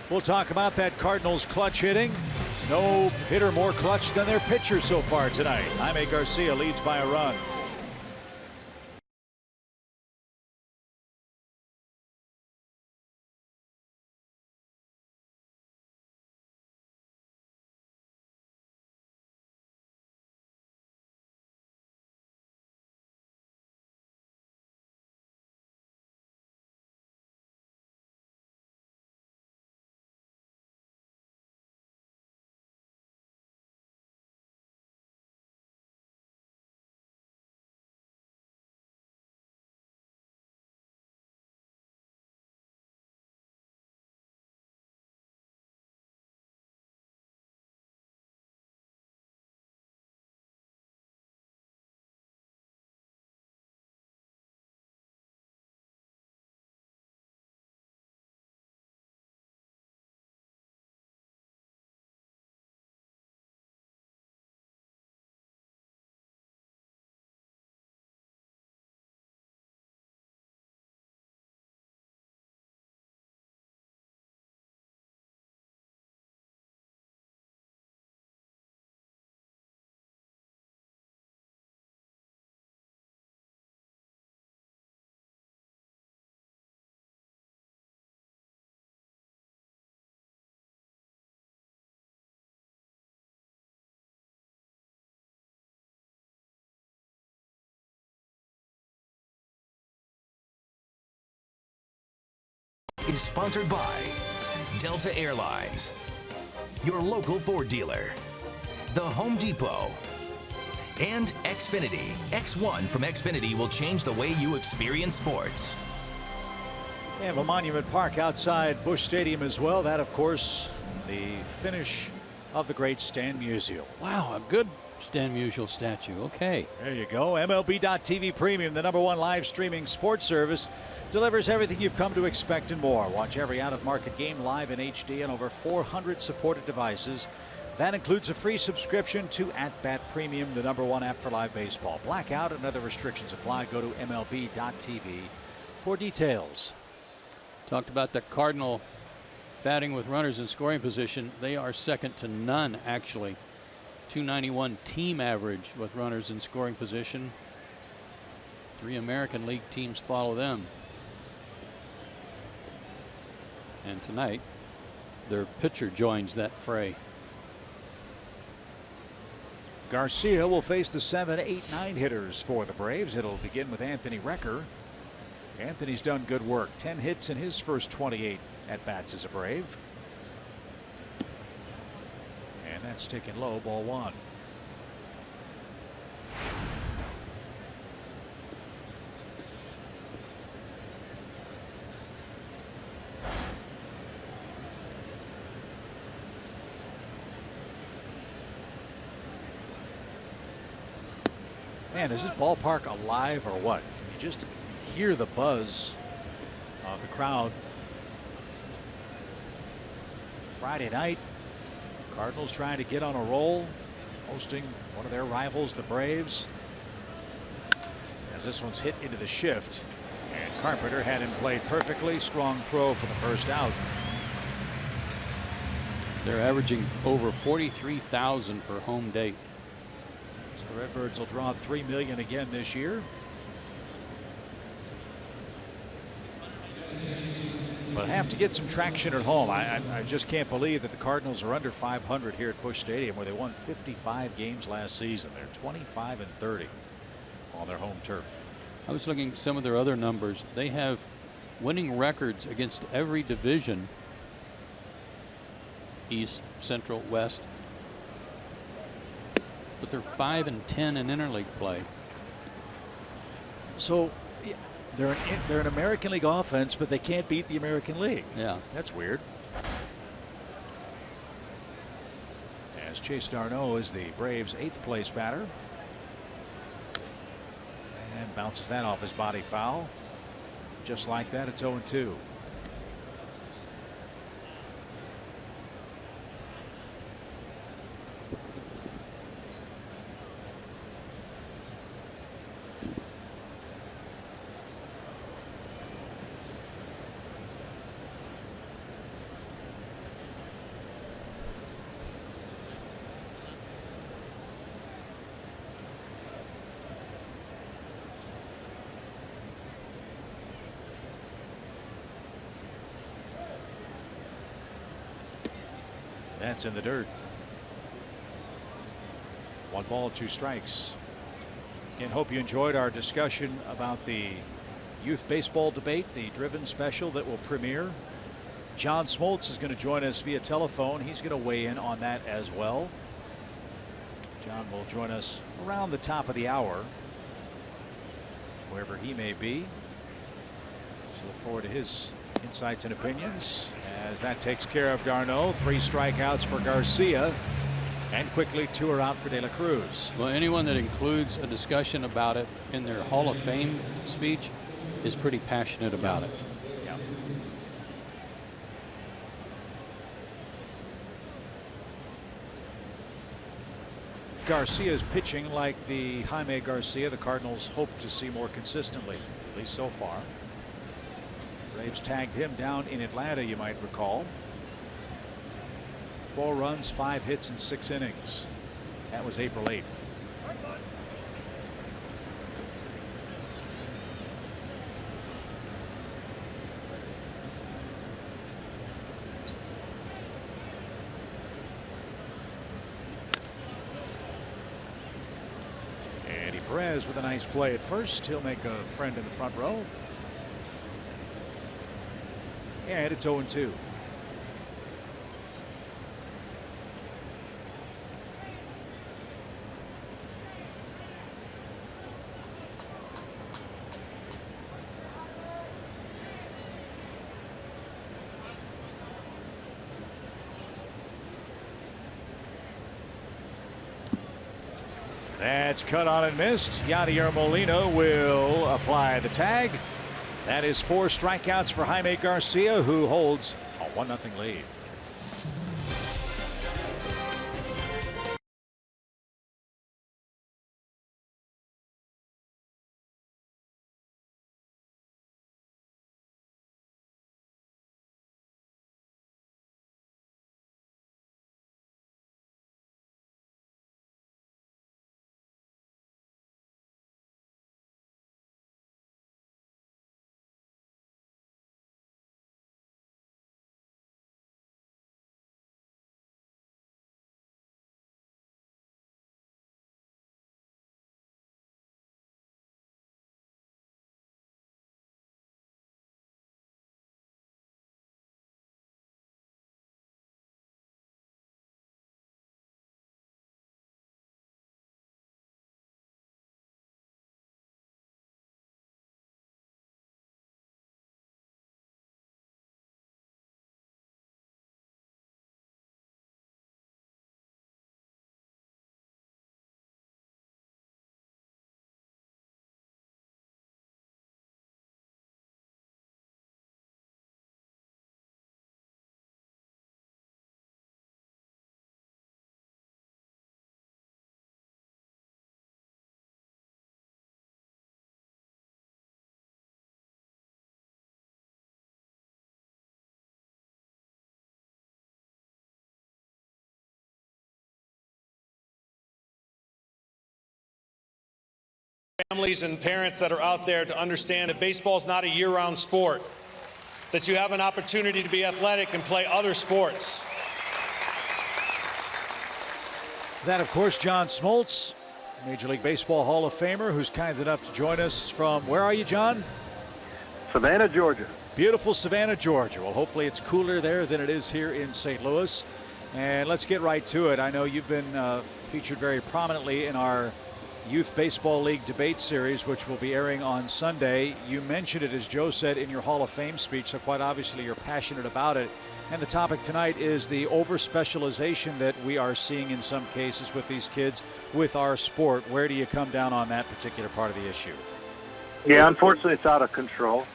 We'll talk about that Cardinals clutch hitting. No hitter more clutch than their pitcher so far tonight. Jaime Garcia leads by a run. is sponsored by Delta Airlines, your local Ford dealer, The Home Depot, and Xfinity. X1 from Xfinity will change the way you experience sports. They have a monument park outside Busch Stadium as well. That, of course, the finish of the great Stan Musial. Wow, a good Stan Musial statue. Okay. There you go. MLB.TV Premium, the #1 live streaming sports service, delivers everything you've come to expect and more. Watch every out-of-market game live in HD on over 400 supported devices. That includes a free subscription to @Bat Premium, the #1 app for live baseball. Blackout and other restrictions apply. Go to MLB.TV for details. Talked about the Cardinal batting with runners in scoring position. They are second to none, actually. 291 team average with runners in scoring position. 3 American League teams follow them. And tonight, their pitcher joins that fray. Garcia will face the 7, 8, 9 hitters for the Braves. It'll begin with Anthony Recker. Anthony's done good work. 10 hits in his first 28 at-bats as a Brave. And that's taken low, ball 1. Man, is this ballpark alive or what? Can you just hear the buzz of the crowd? Friday night, Cardinals trying to get on a roll, hosting one of their rivals, the Braves. As this one's hit into the shift, and Carpenter had him played perfectly. Strong throw for the first out. They're averaging over 43,000 per home date. So the Redbirds will draw $3 million again this year. But have to get some traction at home. I just can't believe that the Cardinals are under 500 here at Busch Stadium, where they won 55 games last season. They're 25-30 on their home turf. I was looking at some of their other numbers. They have winning records against every division, East, Central, West. But they're 5-10 in interleague play. So they're an American League offense, but they can't beat the American League. Yeah, that's weird. As Chase d'Arnaud is the Braves' 8th place batter, and bounces that off his body foul. Just like that, it's 0-2. That's in the dirt. 1 ball, 2 strikes. Again, hope you enjoyed our discussion about the youth baseball debate, the Driven special that will premiere. John Smoltz is going to join us via telephone. He's going to weigh in on that as well. John will join us around the top of the hour, wherever he may be. So look forward to his insights and opinions as that takes care of d'Arnaud. 3 strikeouts for Garcia, and quickly 2 are out for De La Cruz. Well, anyone that includes a discussion about it in their Hall of Fame speech is pretty passionate about it. Yeah. Garcia's pitching like the Jaime Garcia the Cardinals hope to see more consistently, at least so far. Braves tagged him down in Atlanta, you might recall. 4 runs, 5 hits in 6 innings. That was April 8th. Eddie Perez with a nice play at first. He'll make a friend in the front row. And it's 0-2. That's cut on and missed. Yadier Molina will apply the tag. That is 4 strikeouts for Jaime Garcia, who holds a 1-0 lead. Families and parents that are out there to understand that baseball is not a year-round sport, that you have an opportunity to be athletic and play other sports. That, of course, John Smoltz, Major League Baseball Hall of Famer, who's kind enough to join us from, where are you, John? Savannah, Georgia. Beautiful Savannah, Georgia. Well, hopefully it's cooler there than it is here in St. Louis. And let's get right to it. I know you've been featured very prominently in our Youth Baseball League debate series, which will be airing on Sunday. You mentioned it, as Joe said, in your Hall of Fame speech, so quite obviously you're passionate about it. And the topic tonight is the over-specialization that we are seeing in some cases with these kids with our sport. Where do you come down on that particular part of the issue? Yeah, unfortunately it's out of control,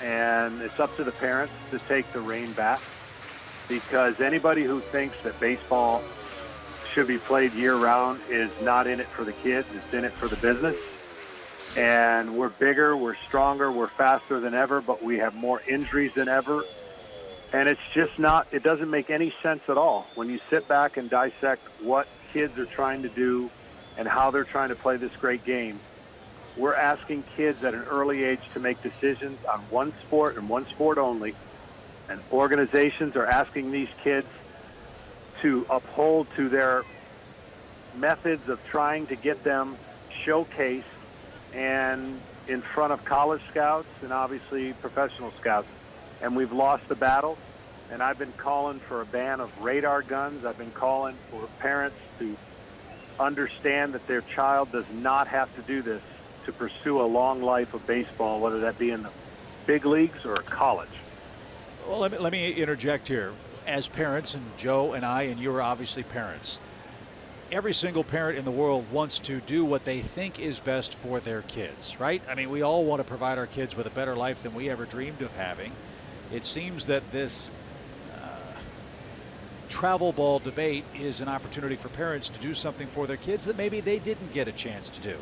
and it's up to the parents to take the rein back, because anybody who thinks that baseball should be played year-round is not in it for the kids, it's in it for the business. And we're bigger, we're stronger, we're faster than ever, but we have more injuries than ever. And it's just not, it doesn't make any sense at all when you sit back and dissect what kids are trying to do and how they're trying to play this great game. We're asking kids at an early age to make decisions on one sport and one sport only. And organizations are asking these kids to uphold to their methods of trying to get them showcased and in front of college scouts and obviously professional scouts. And we've lost the battle. And I've been calling for a ban of radar guns. I've been calling for parents to understand that their child does not have to do this to pursue a long life of baseball, whether that be in the big leagues or college. Well, let me interject here. As parents, and Joe and I, and you're obviously parents, every single parent in the world wants to do what they think is best for their kids, right? I mean, we all want to provide our kids with a better life than we ever dreamed of having. It seems that this travel ball debate is an opportunity for parents to do something for their kids that maybe they didn't get a chance to do,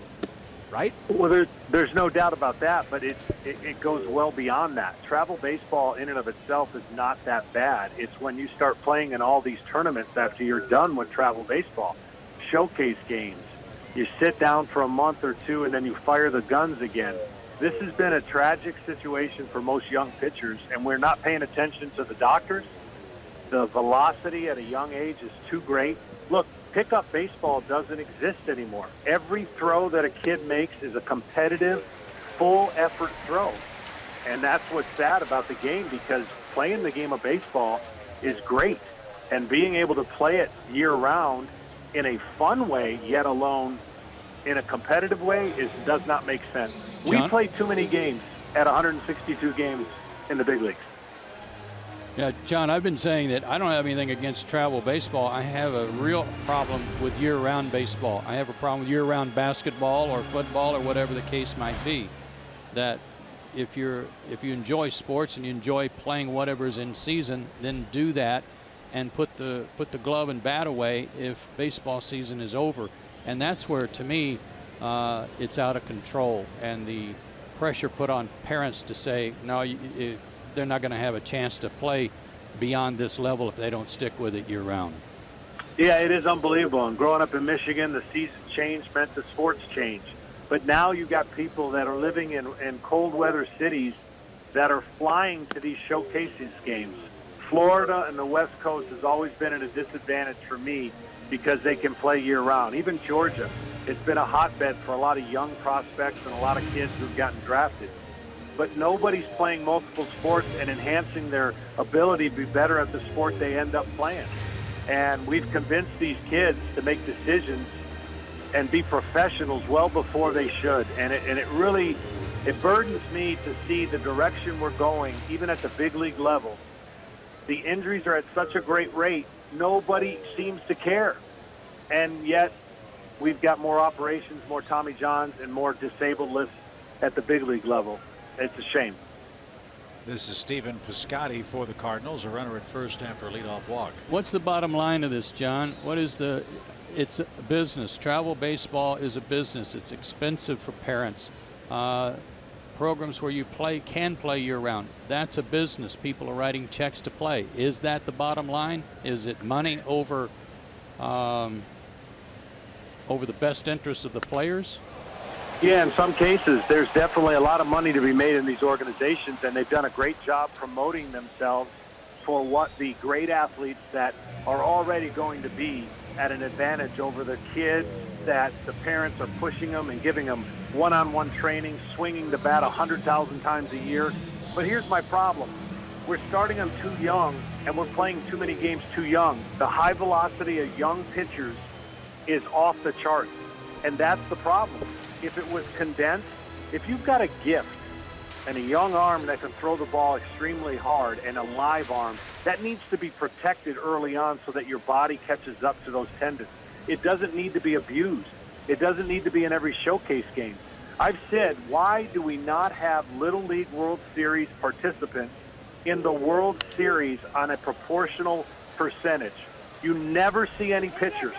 right? Well, there's no doubt about that, but it goes well beyond that. Travel baseball in and of itself is not that bad. It's when you start playing in all these tournaments after you're done with travel baseball, showcase games. You sit down for a month or two and then you fire the guns again. This has been a tragic situation for most young pitchers, and we're not paying attention to the doctors. The velocity at a young age is too great. Look, pickup baseball doesn't exist anymore. Every throw that a kid makes is a competitive, full-effort throw. And that's what's sad about the game, because playing the game of baseball is great. And being able to play it year-round in a fun way, yet alone in a competitive way, does not make sense. John? We play too many games at 162 games in the big leagues. Yeah, John, I've been saying that I don't have anything against travel baseball. I have a real problem with year-round baseball. I have a problem with year-round basketball or football or whatever the case might be. That if you enjoy sports and you enjoy playing whatever's in season, then do that and put the glove and bat away if baseball season is over. And that's where, to me, it's out of control, and the pressure put on parents to say, no, they're not going to have a chance to play beyond this level if they don't stick with it year-round. Yeah, it is unbelievable. And growing up in Michigan, the season change meant the sports change. But now you've got people that are living in cold weather cities that are flying to these showcases games. Florida and the West Coast has always been at a disadvantage for me because they can play year-round. Even Georgia, it's been a hotbed for a lot of young prospects and a lot of kids who've gotten drafted. But nobody's playing multiple sports and enhancing their ability to be better at the sport they end up playing. And we've convinced these kids to make decisions and be professionals well before they should. And it really burdens me to see the direction we're going, even at the big league level. The injuries are at such a great rate, nobody seems to care. And yet we've got more operations, more Tommy Johns, and more disabled lists at the big league level. It's a shame. This is Stephen Piscotty for the Cardinals, a runner at first after a leadoff walk. What's the bottom line of this, John? It's a business. Travel baseball is a business. It's expensive for parents. Programs where you can play year-round, that's a business. People are writing checks to play. Is that the bottom line? Is it money over the best interests of the players? Yeah, in some cases, there's definitely a lot of money to be made in these organizations, and they've done a great job promoting themselves for what the great athletes that are already going to be at an advantage over the kids that the parents are pushing them and giving them one-on-one training, swinging the bat 100,000 times a year. But here's my problem. We're starting them too young, and we're playing too many games too young. The high velocity of young pitchers is off the charts, and that's the problem. If it was condensed, if you've got a gift and a young arm that can throw the ball extremely hard and a live arm, that needs to be protected early on so that your body catches up to those tendons. It doesn't need to be abused. It doesn't need to be in every showcase game. I've said, why do we not have Little League World Series participants in the World Series on a proportional percentage? You never see any pitchers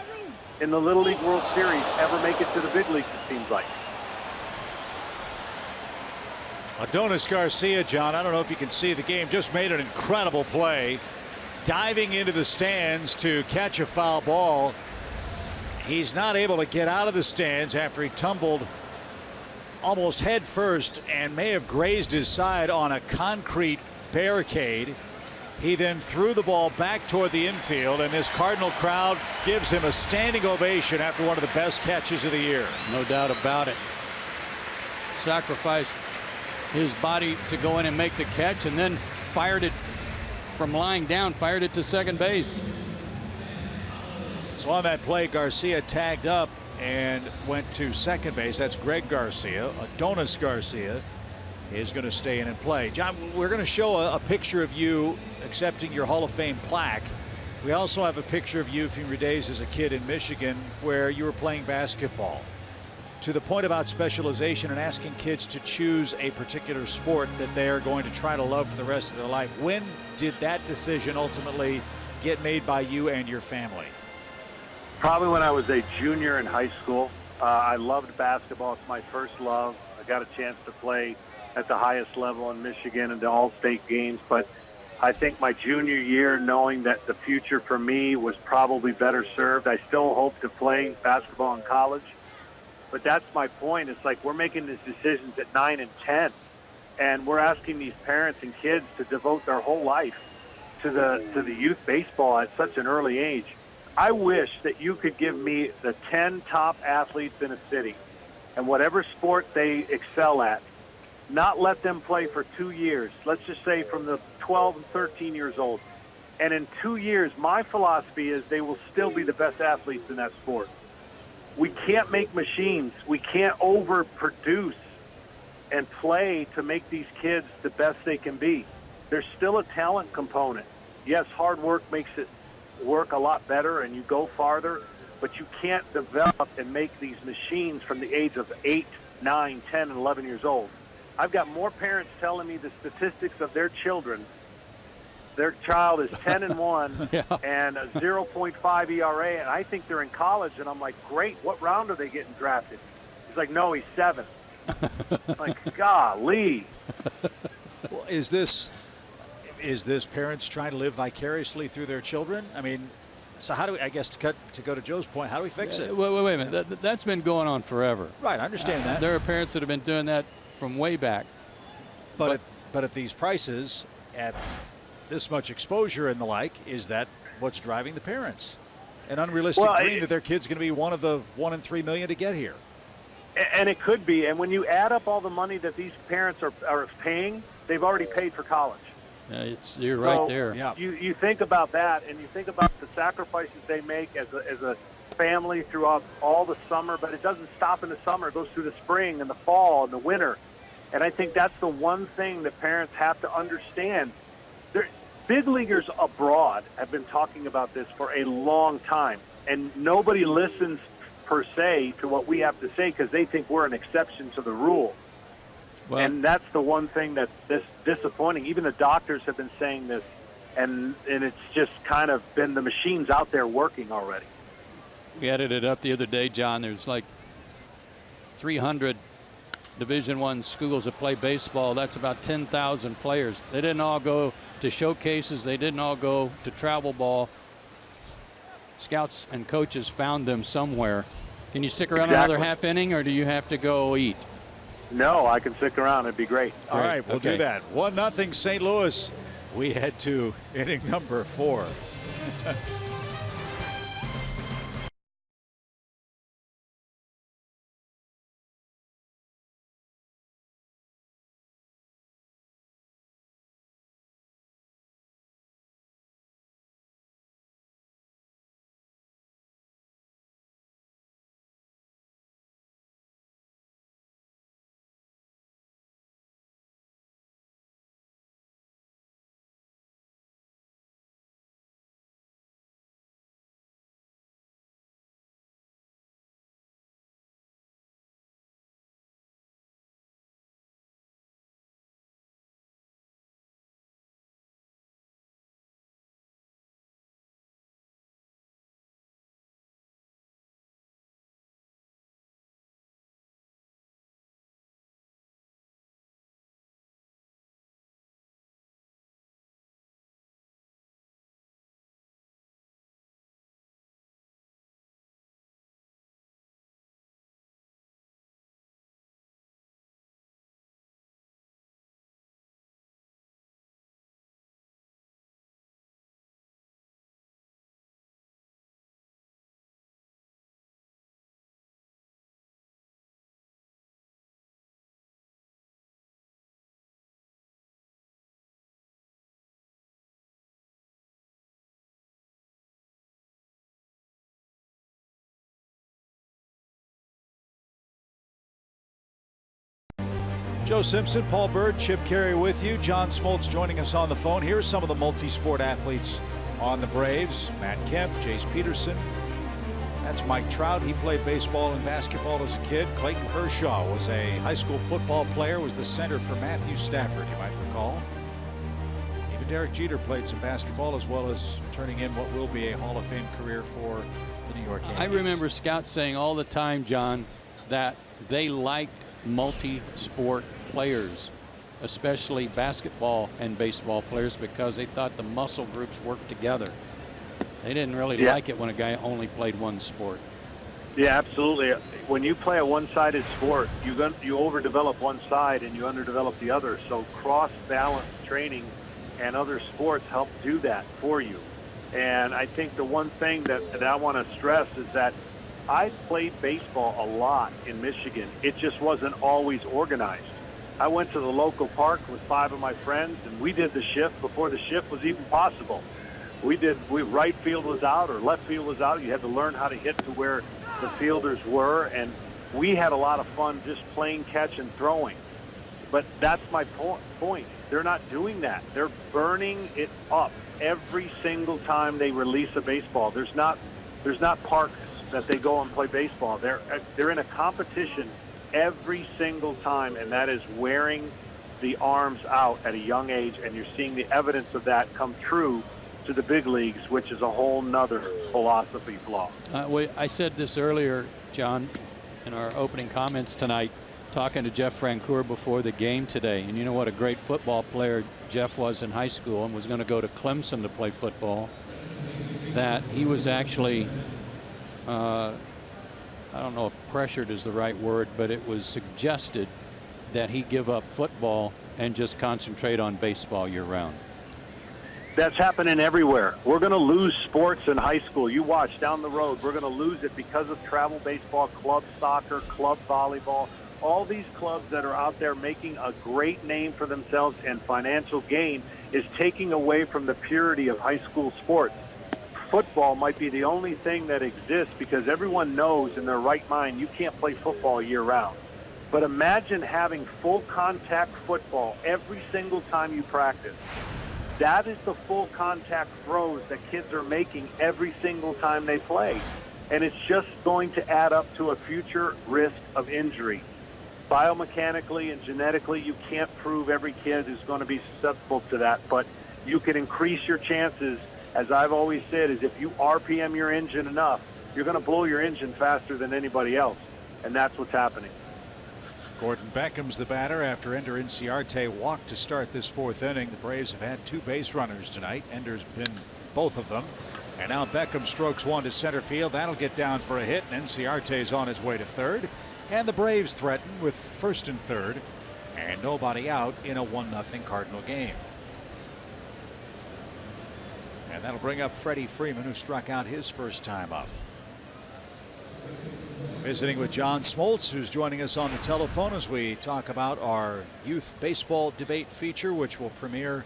in the Little League World Series ever make it to the big leagues, it seems like. Adonis Garcia, John, I don't know if you can see the game, just made an incredible play, diving into the stands to catch a foul ball. He's not able to get out of the stands after he tumbled almost head first and may have grazed his side on a concrete barricade. He then threw the ball back toward the infield, and this Cardinal crowd gives him a standing ovation after one of the best catches of the year. No doubt about it. Sacrificed his body to go in and make the catch, and then fired it from lying down, fired it to second base. So on that play, Garcia tagged up and went to second base. That's Greg Garcia. Adonis Garcia is going to stay in and play. John, we're going to show a picture of you accepting your Hall of Fame plaque. We also have a picture of you from your days as a kid in Michigan where you were playing basketball. To the point about specialization and asking kids to choose a particular sport that they are going to try to love for the rest of their life, when did that decision ultimately get made by you and your family? Probably when I was a junior in high school. I loved basketball. It's my first love. I got a chance to play at the highest level in Michigan and the all-state games. But I think my junior year, knowing that the future for me was probably better served, I still hope to play basketball in college. But that's my point. It's like we're making these decisions at 9 and 10, and we're asking these parents and kids to devote their whole life to the youth baseball at such an early age. I wish that you could give me the 10 top athletes in a city, and whatever sport they excel at, not let them play for 2 years. Let's just say from the 12 and 13 years old. And in 2 years, my philosophy is they will still be the best athletes in that sport. We can't make machines. We can't overproduce and play to make these kids the best they can be. There's still a talent component. Yes, hard work makes it work a lot better and you go farther, but you can't develop and make these machines from the age of 8, 9, 10, and 11 years old. I've got more parents telling me the statistics of their children. Their child is 10-1 Yeah. and a 0.5 ERA, and I think they're in college. And I'm like, great, what round are they getting drafted? He's like, no, he's 7. Like, golly. Well, is this parents trying to live vicariously through their children? I mean, so how do we, I guess to go to Joe's point, how do we fix it? Wait a minute. That's been going on forever. Right, I understand that. There are parents that have been doing that from way back. But at these prices, at this much exposure and the like, is that what's driving the parents? An unrealistic dream that their kid's going to be one of the 1 in 3 million to get here. And it could be. And when you add up all the money that these parents are paying, they've already paid for college. You're right there. Yeah. You think about that, and you think about the sacrifices they make as a family throughout all the summer, but it doesn't stop in the summer. It goes through the spring and the fall and the winter. And I think that's the one thing that parents have to understand. Big leaguers abroad have been talking about this for a long time, and nobody listens per se to what we have to say because they think we're an exception to the rule. Well, and that's the one thing that's disappointing. Even the doctors have been saying this, and it's just kind of been the machines out there working already. We added it up the other day, John. There's like 300 Division I schools that play baseball. That's about 10,000 players. They didn't all go to showcases. They didn't all go to travel ball. Scouts and coaches found them somewhere. Can you stick around another half inning, or do you have to go eat? No, I can stick around. It'd be great. All right, we'll do that. 1-0 St. Louis. We head to inning number 4. Joe Simpson, Paul Bird, Chip Carey with you. John Smoltz joining us on the phone. Here's some of the multi-sport athletes on the Braves. Matt Kemp, Jace Peterson. That's Mike Trout. He played baseball and basketball as a kid. Clayton Kershaw was a high school football player, was the center for Matthew Stafford, you might recall. Even Derek Jeter played some basketball, as well as turning in what will be a Hall of Fame career for the New York Yankees. I remember scouts saying all the time, John, that they liked multi-sport players, especially basketball and baseball players, because they thought the muscle groups worked together. They didn't really like it when a guy only played one sport. Yeah, absolutely. When you play a one-sided sport, you overdevelop one side and you underdevelop the other. So cross-balance training and other sports help do that for you. And I think the one thing that I want to stress is that I played baseball a lot in Michigan. It just wasn't always organized. I went to the local park with 5 of my friends, and we did the shift before the shift was even possible. Right field was out or left field was out. You had to learn how to hit to where the fielders were, and we had a lot of fun just playing catch and throwing. But that's my point. They're not doing that. They're burning it up every single time they release a baseball. There's not parks that they go and play baseball. They're in a competition every single time, and that is wearing the arms out at a young age, and you're seeing the evidence of that come true to the big leagues, which is a whole nother philosophy flaw. I said this earlier, John, in our opening comments tonight, talking to Jeff Francoeur before the game today, and you know what a great football player Jeff was in high school and was going to go to Clemson to play football, that he was actually I don't know if pressured is the right word, but it was suggested that he give up football and just concentrate on baseball year-round. That's happening everywhere. We're going to lose sports in high school. You watch down the road. We're going to lose it because of travel baseball, club soccer, club volleyball. All these clubs that are out there making a great name for themselves and financial gain is taking away from the purity of high school sports. Football might be the only thing that exists because everyone knows in their right mind you can't play football year-round. But imagine having full contact football every single time you practice. That is the full contact throws that kids are making every single time they play. And it's just going to add up to a future risk of injury. Biomechanically and genetically, you can't prove every kid is going to be susceptible to that, but you can increase your chances. As I've always said, is if you RPM your engine enough, you're going to blow your engine faster than anybody else. And that's what's happening. Gordon Beckham's the batter after Ender Inciarte walked to start this 4th inning. The Braves have had 2 base runners tonight. Ender's been both of them. And now Beckham strokes one to center field. That'll get down for a hit. And Inciarte's on his way to third. And the Braves threaten with first and third. And nobody out in a 1-0 Cardinal game. And that'll bring up Freddie Freeman, who struck out his first time up. Visiting with John Smoltz, who's joining us on the telephone as we talk about our youth baseball debate feature, which will premiere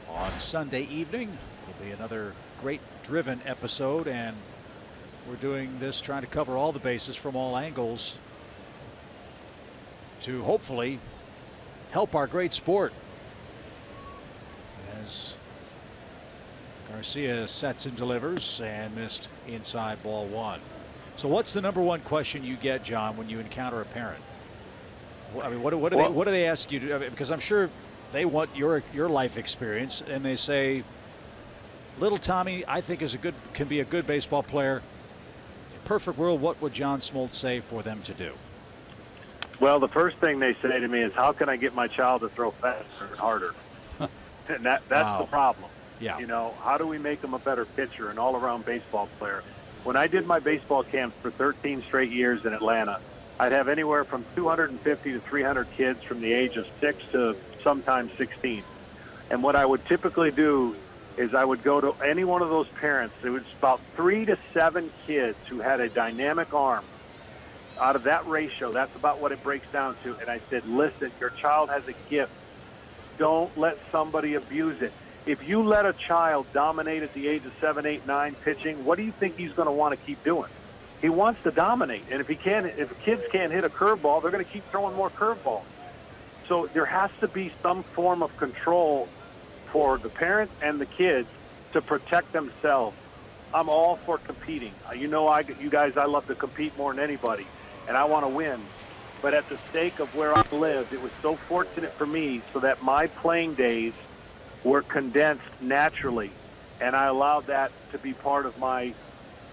on Sunday evening. It'll be another great driven episode, and we're doing this trying to cover all the bases from all angles to hopefully help our great sport. As Garcia sets and delivers and missed inside ball 1. So what's the number one question you get, John, when you encounter a parent? I mean, what do they ask you to? I mean, because I'm sure they want your life experience, and they say, "Little Tommy, I think can be a good baseball player. In a perfect world, what would John Smoltz say for them to do?" Well, the first thing they say to me is, "How can I get my child to throw faster and harder?" And that's the problem. Yeah. You know, how do we make them a better pitcher, an all-around baseball player? When I did my baseball camps for 13 straight years in Atlanta, I'd have anywhere from 250 to 300 kids from the age of 6 to sometimes 16. And what I would typically do is I would go to any one of those parents. It was about 3 to 7 kids who had a dynamic arm. Out of that ratio, that's about what it breaks down to. And I said, listen, your child has a gift. Don't let somebody abuse it. If you let a child dominate at the age of 7, 8, 9 pitching, what do you think he's going to want to keep doing? He wants to dominate. And if kids can't hit a curveball, they're going to keep throwing more curveballs. So there has to be some form of control for the parents and the kids to protect themselves. I'm all for competing. You know, you guys, I love to compete more than anybody, and I want to win. But at the sake of where I lived, it was so fortunate for me so that my playing days were condensed naturally, and I allowed that to be part of my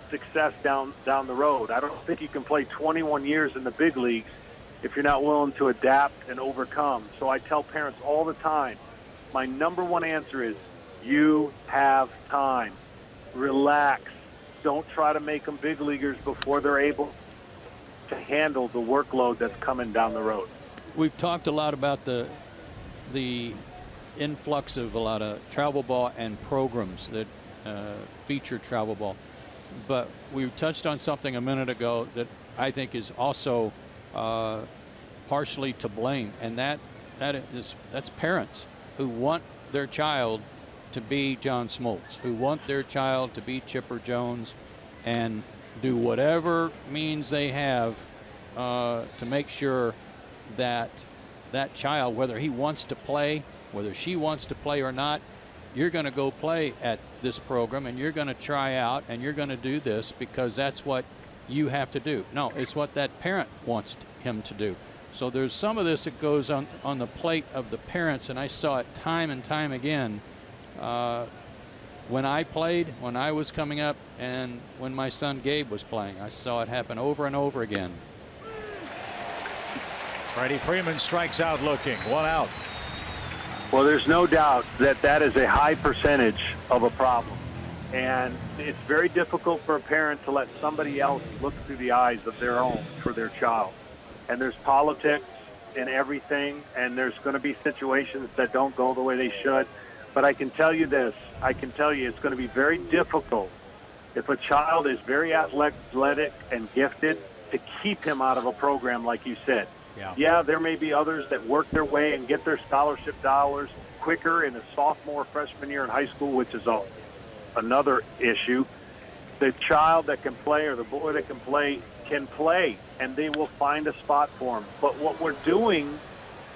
success down the road. I don't think you can play 21 years in the big leagues if you're not willing to adapt and overcome. So I tell parents all the time, my number one answer is, you have time. Relax. Don't try to make them big leaguers before they're able to handle the workload that's coming down the road. We've talked a lot about the influx of a lot of travel ball and programs that feature travel ball, but we touched on something a minute ago that I think is also partially to blame, and that that's parents who want their child to be John Smoltz, who want their child to be Chipper Jones, and do whatever means they have to make sure that that child, whether he wants to play, whether she wants to play or not, you're going to go play at this program and you're going to try out and you're going to do this because that's what you have to do. No, it's what that parent wants him to do. So there's some of this that goes on the plate of the parents, and I saw it time and time again when I played, when I was coming up, and when my son Gabe was playing. I saw it happen over and over again. Freddie Freeman strikes out looking. 1 out. Well, there's no doubt that that is a high percentage of a problem. And it's very difficult for a parent to let somebody else look through the eyes of their own for their child. And there's politics in everything, and there's going to be situations that don't go the way they should. But I can tell you this. I can tell you it's going to be very difficult if a child is very athletic and gifted to keep him out of a program like you said. Yeah, there may be others that work their way and get their scholarship dollars quicker in a sophomore, freshman year in high school, which is another issue. The child that can play or the boy that can play, and they will find a spot for him. But what we're doing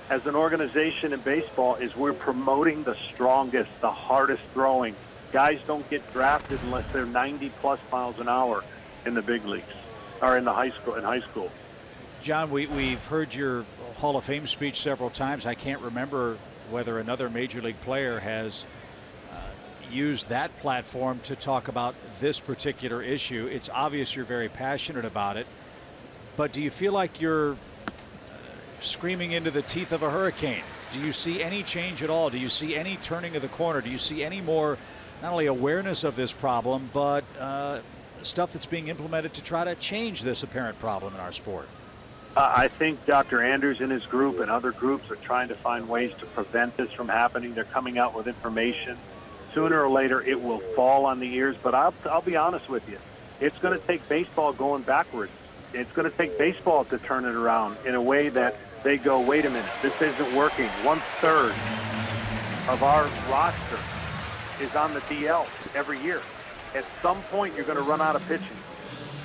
as an organization in baseball is we're promoting the strongest, the hardest throwing. Guys don't get drafted unless they're 90-plus miles an hour in the big leagues or in high school. John, we've heard your Hall of Fame speech several times. I can't remember whether another major league player has used that platform to talk about this particular issue. It's obvious you're very passionate about it, but do you feel like you're screaming into the teeth of a hurricane? Do you see any change at all? Do you see any turning of the corner? Do you see any more, not only awareness of this problem, but stuff that's being implemented to try to change this apparent problem in our sport? I think Dr. Andrews and his group and other groups are trying to find ways to prevent this from happening. They're coming out with information. Sooner or later, it will fall on the ears. But I'll be honest with you. It's going to take baseball going backwards. It's going to take baseball to turn it around in a way that they go, wait a minute, this isn't working. 1/3 of our roster is on the DL every year. At some point, you're going to run out of pitching.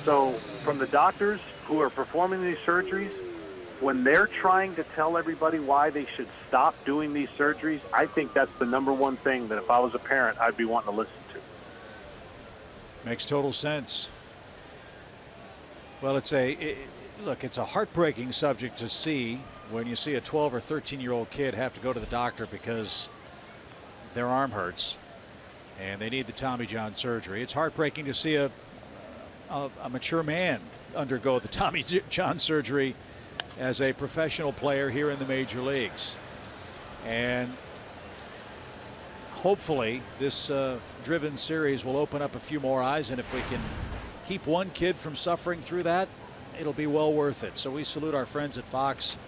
So from the doctors who are performing these surgeries, when they're trying to tell everybody why they should stop doing these surgeries, I think that's the #1 thing that if I was a parent, I'd be wanting to listen to. Makes total sense. Well, it's a heartbreaking subject to see when you see a 12 or 13-year-old kid have to go to the doctor because their arm hurts and they need the Tommy John surgery. It's heartbreaking to see a mature man undergo the Tommy John surgery as a professional player here in the major leagues. And hopefully this Driven series will open up a few more eyes, and if we can keep one kid from suffering through that, it'll be well worth it. So we salute our friends at Fox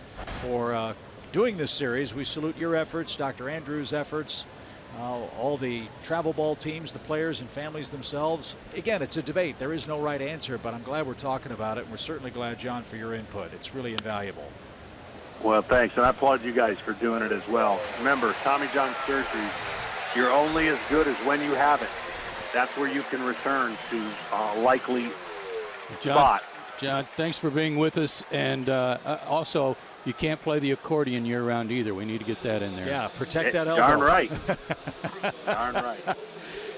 for doing this series. We salute your efforts, Dr. Andrews' efforts, all the travel ball teams, the players and families themselves. Again, it's a debate. There is no right answer, but I'm glad we're talking about it. And we're certainly glad, John, for your input. It's really invaluable. Well, thanks, and I applaud you guys for doing it as well. Remember, Tommy John surgery, you're only as good as when you have it. That's where you can return to a likely spot. John, thanks for being with us. And also, you can't play the accordion year-round either. We need to get that in there. Yeah, protect that elbow. Darn right. Darn right.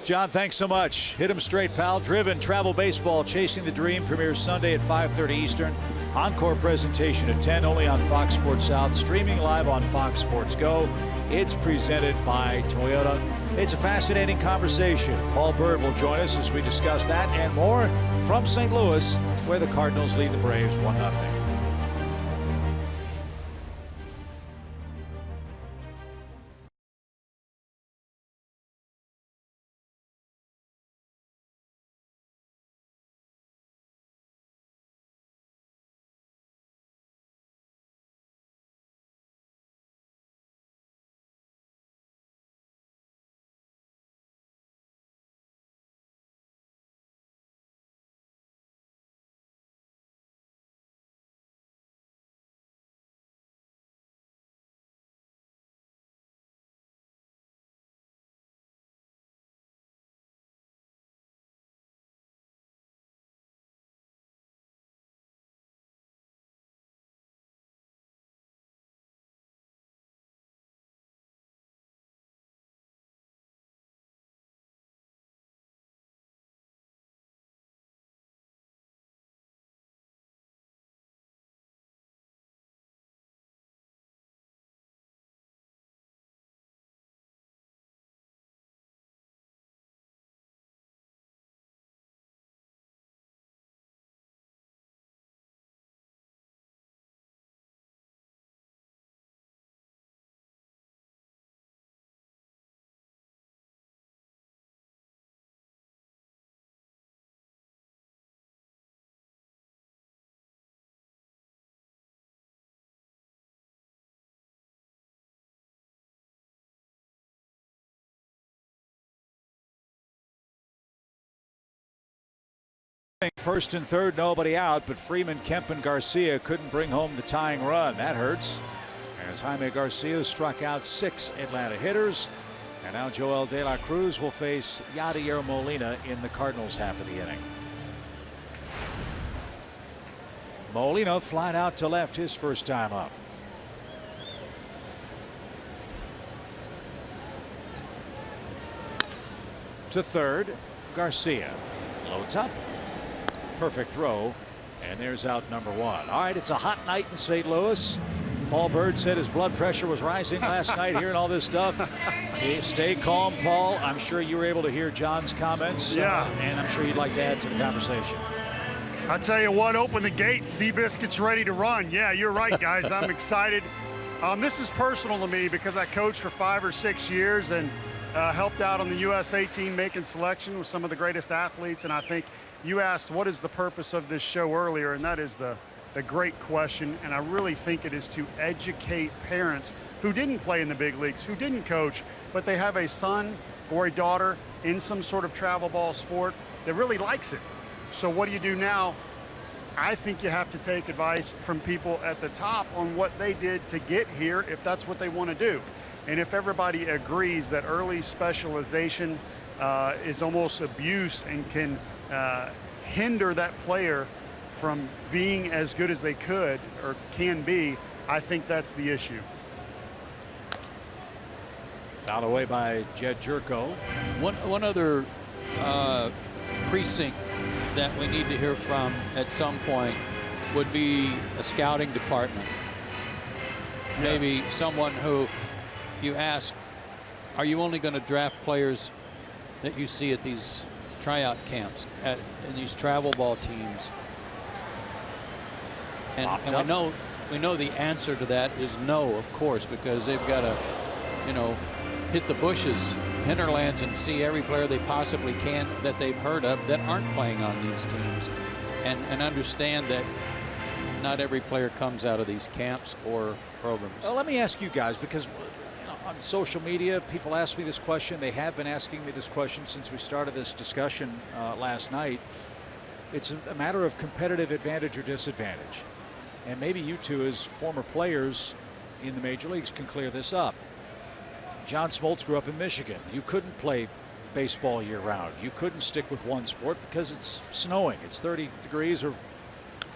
John, thanks so much. Hit 'em straight, pal. Driven Travel Baseball, Chasing the Dream, premieres Sunday at 5:30 Eastern. Encore presentation at 10, only on Fox Sports South. Streaming live on Fox Sports Go. It's presented by Toyota. It's a fascinating conversation. Paul Byrd will join us as we discuss that and more from St. Louis, where the Cardinals lead the Braves 1-0. First and third, nobody out, but Freeman, Kemp, and Garcia couldn't bring home the tying run. That hurts, as Jaime Garcia struck out 6 Atlanta hitters. And now Joel De La Cruz will face Yadier Molina in the Cardinals' half of the inning. Molina flied out to left his first time up. To third, Garcia loads up. Perfect throw, and there's out number 1. All right, it's a hot night in St. Louis. Paul Bird said his blood pressure was rising last night hearing all this stuff. Okay, stay calm, Paul. I'm sure you were able to hear John's comments. Yeah. And I'm sure you'd like to add to the conversation. I tell you what, open the gate. Seabiscuit's ready to run. Yeah, you're right, guys. I'm excited. This is personal to me because I coached for 5 or 6 years and helped out on the USA team making selection with some of the greatest athletes. And I think you asked what is the purpose of this show earlier, and that is the great question. And I really think it is to educate parents who didn't play in the big leagues, who didn't coach, but they have a son or a daughter in some sort of travel ball sport that really likes it. So what do you do now? I think you have to take advice from people at the top on what they did to get here if that's what they want to do. And if everybody agrees that early specialization is almost abuse and can hinder that player from being as good as they could or can be, I think that's the issue. Fouled away by Jed Jerko. One other precinct that we need to hear from at some point would be a scouting department. Maybe someone who you ask, are you only going to draft players that you see at these tryout camps, in these travel ball teams? And we know the answer to that is no, of course, because they've got to, hit the bushes, hinterlands, and see every player they possibly can that they've heard of that aren't playing on these teams, and understand that not every player comes out of these camps or programs. Well, let me ask you guys, because on social media, people ask me this question. They have been asking me this question since we started this discussion last night. It's a matter of competitive advantage or disadvantage. And maybe you two, as former players in the major leagues, can clear this up. John Smoltz grew up in Michigan. You couldn't play baseball year-round. You couldn't stick with one sport because it's snowing. It's 30 degrees or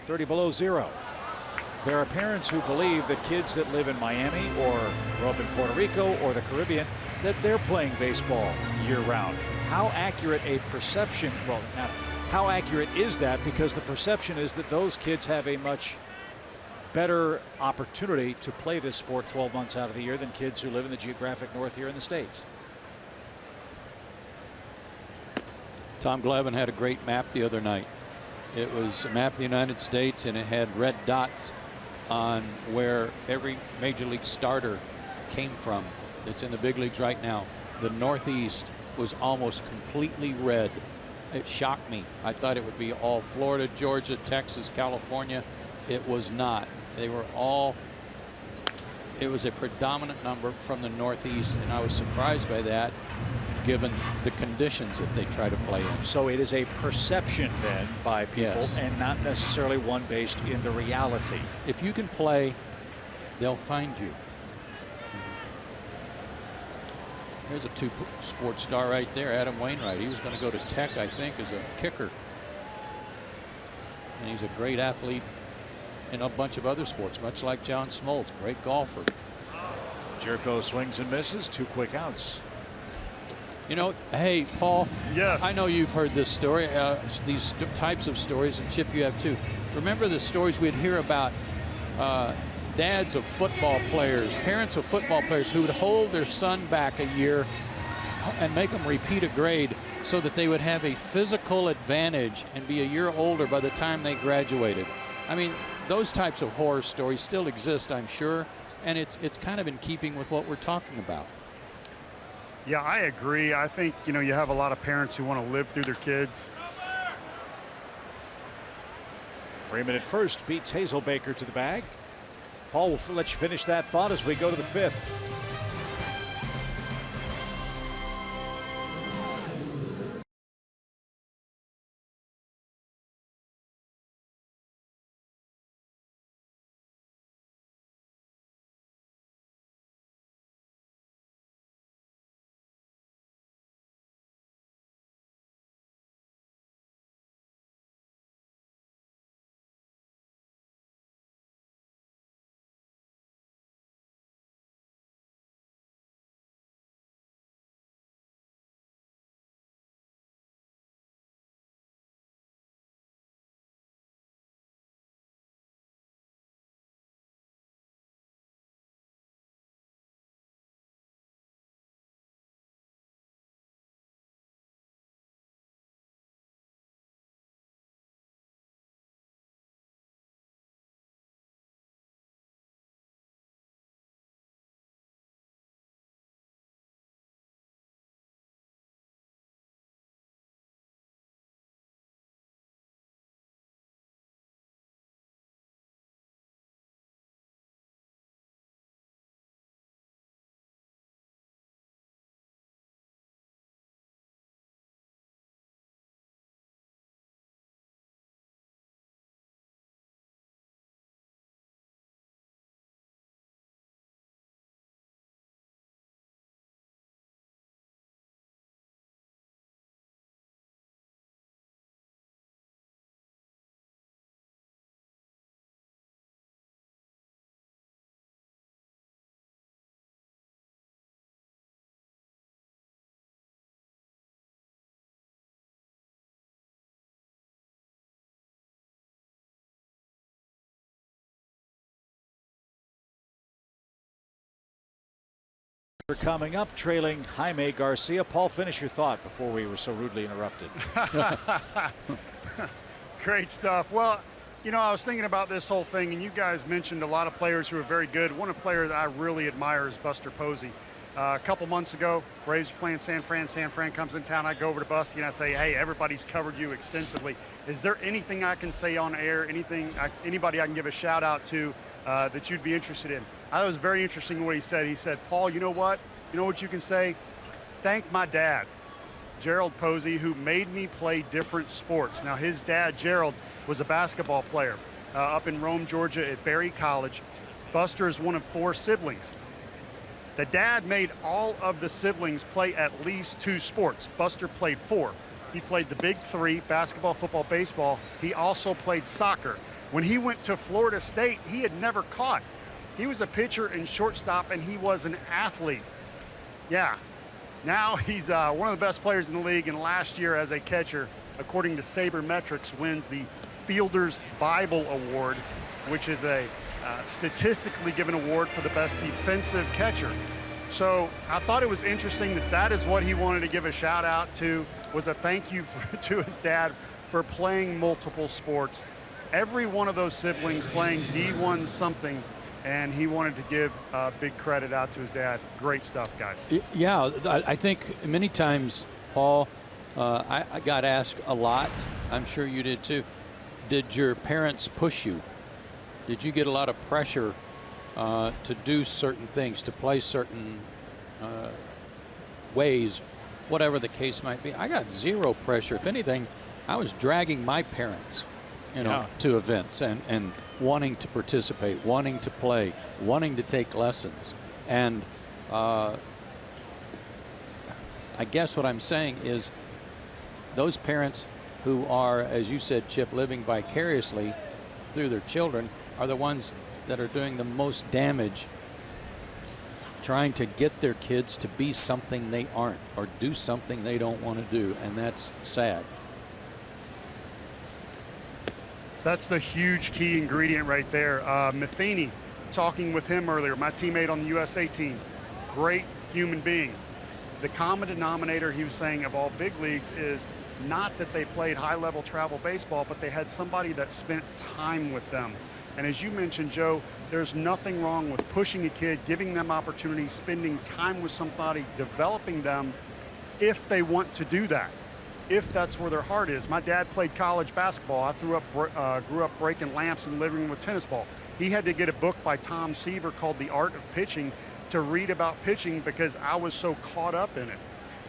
30 below zero. There are parents who believe that kids that live in Miami or grow up in Puerto Rico or the Caribbean, that they're playing baseball year-round. How accurate a perception, well, not how accurate is that? Because the perception is that those kids have a much better opportunity to play this sport 12 months out of the year than kids who live in the geographic north here in the States. Tom Glavine had a great map the other night. It was a map of the United States, and it had red dots on where every major league starter came from that's in the big leagues right now. The Northeast was almost completely red. It shocked me. I thought it would be all Florida, Georgia, Texas, California. It was not. They were all, it was a predominant number from the Northeast, and I was surprised by that given the conditions that they try to play in. So it is a perception then by people, Yes. and not necessarily one based in the reality. If you can play, they'll find you. There's a two-sport star right there, Adam Wainwright. He was going to go to Tech, I think, as a kicker. And he's a great athlete in a bunch of other sports, much like John Smoltz, great golfer. Jerko swings and misses, 2 quick outs. Hey, Paul. Yes. I know you've heard this story, these types of stories, and Chip, you have too. Remember the stories we'd hear about dads of football players, parents of football players who would hold their son back a year and make them repeat a grade so that they would have a physical advantage and be a year older by the time they graduated. I mean, those types of horror stories still exist, I'm sure, and it's kind of in keeping with what we're talking about. Yeah, I agree. I think, you have a lot of parents who want to live through their kids. Freeman at first beats Hazelbaker to the bag. Paul will let you finish that thought as we go to the 5th. Coming up, trailing Jaime Garcia. Paul, finish your thought before we were so rudely interrupted. Great stuff. Well, you know, I was thinking about this whole thing, and you guys mentioned a lot of players who are very good. One player that I really admire is Buster Posey. A couple months ago, Braves were playing San Fran. San Fran comes in town. I go over to Busty and I say, hey, everybody's covered you extensively. Is there anything I can say on air, anybody I can give a shout out to that you'd be interested in? I thought it was very interesting what he said. He said, Paul, you know what? You know what you can say? Thank my dad, Gerald Posey, who made me play different sports. Now, his dad, Gerald, was a basketball player up in Rome, Georgia at Berry College. Buster is one of 4 siblings. The dad made all of the siblings play at least 2 sports. Buster played 4. He played the big 3, basketball, football, baseball. He also played soccer. When he went to Florida State, he had never caught. He was a pitcher and shortstop, and he was an athlete. Yeah, now he's one of the best players in the league, and last year as a catcher, according to Sabermetrics, wins the Fielder's Bible Award, which is a statistically given award for the best defensive catcher. So I thought it was interesting that that is what he wanted to give a shout out to, was a thank you to his dad for playing multiple sports. Every one of those siblings playing D1 something, and he wanted to give big credit out to his dad. Great stuff, guys. Yeah, I think many times, Paul, I got asked a lot, I'm sure you did too, did your parents push you? Did you get a lot of pressure to do certain things, to play certain ways, whatever the case might be? I got zero pressure. If anything, I was dragging my parents, you know, to events and wanting to participate, wanting to play, wanting to take lessons. And I guess what I'm saying is those parents who are, as you said, Chip, living vicariously through their children are the ones that are doing the most damage, trying to get their kids to be something they aren't or do something they don't want to do, and that's sad. That's the huge key ingredient right there. Matheny, talking with him earlier, my teammate on the USA team, great human being. The common denominator, he was saying, of all big leagues is not that they played high-level travel baseball, but they had somebody that spent time with them. And as you mentioned, Joe, there's nothing wrong with pushing a kid, giving them opportunities, spending time with somebody, developing them if they want to do that, if that's where their heart is. My dad played college basketball. I grew up breaking lamps in the living room with tennis ball. He had to get a book by Tom Seaver called The Art of Pitching to read about pitching because I was so caught up in it.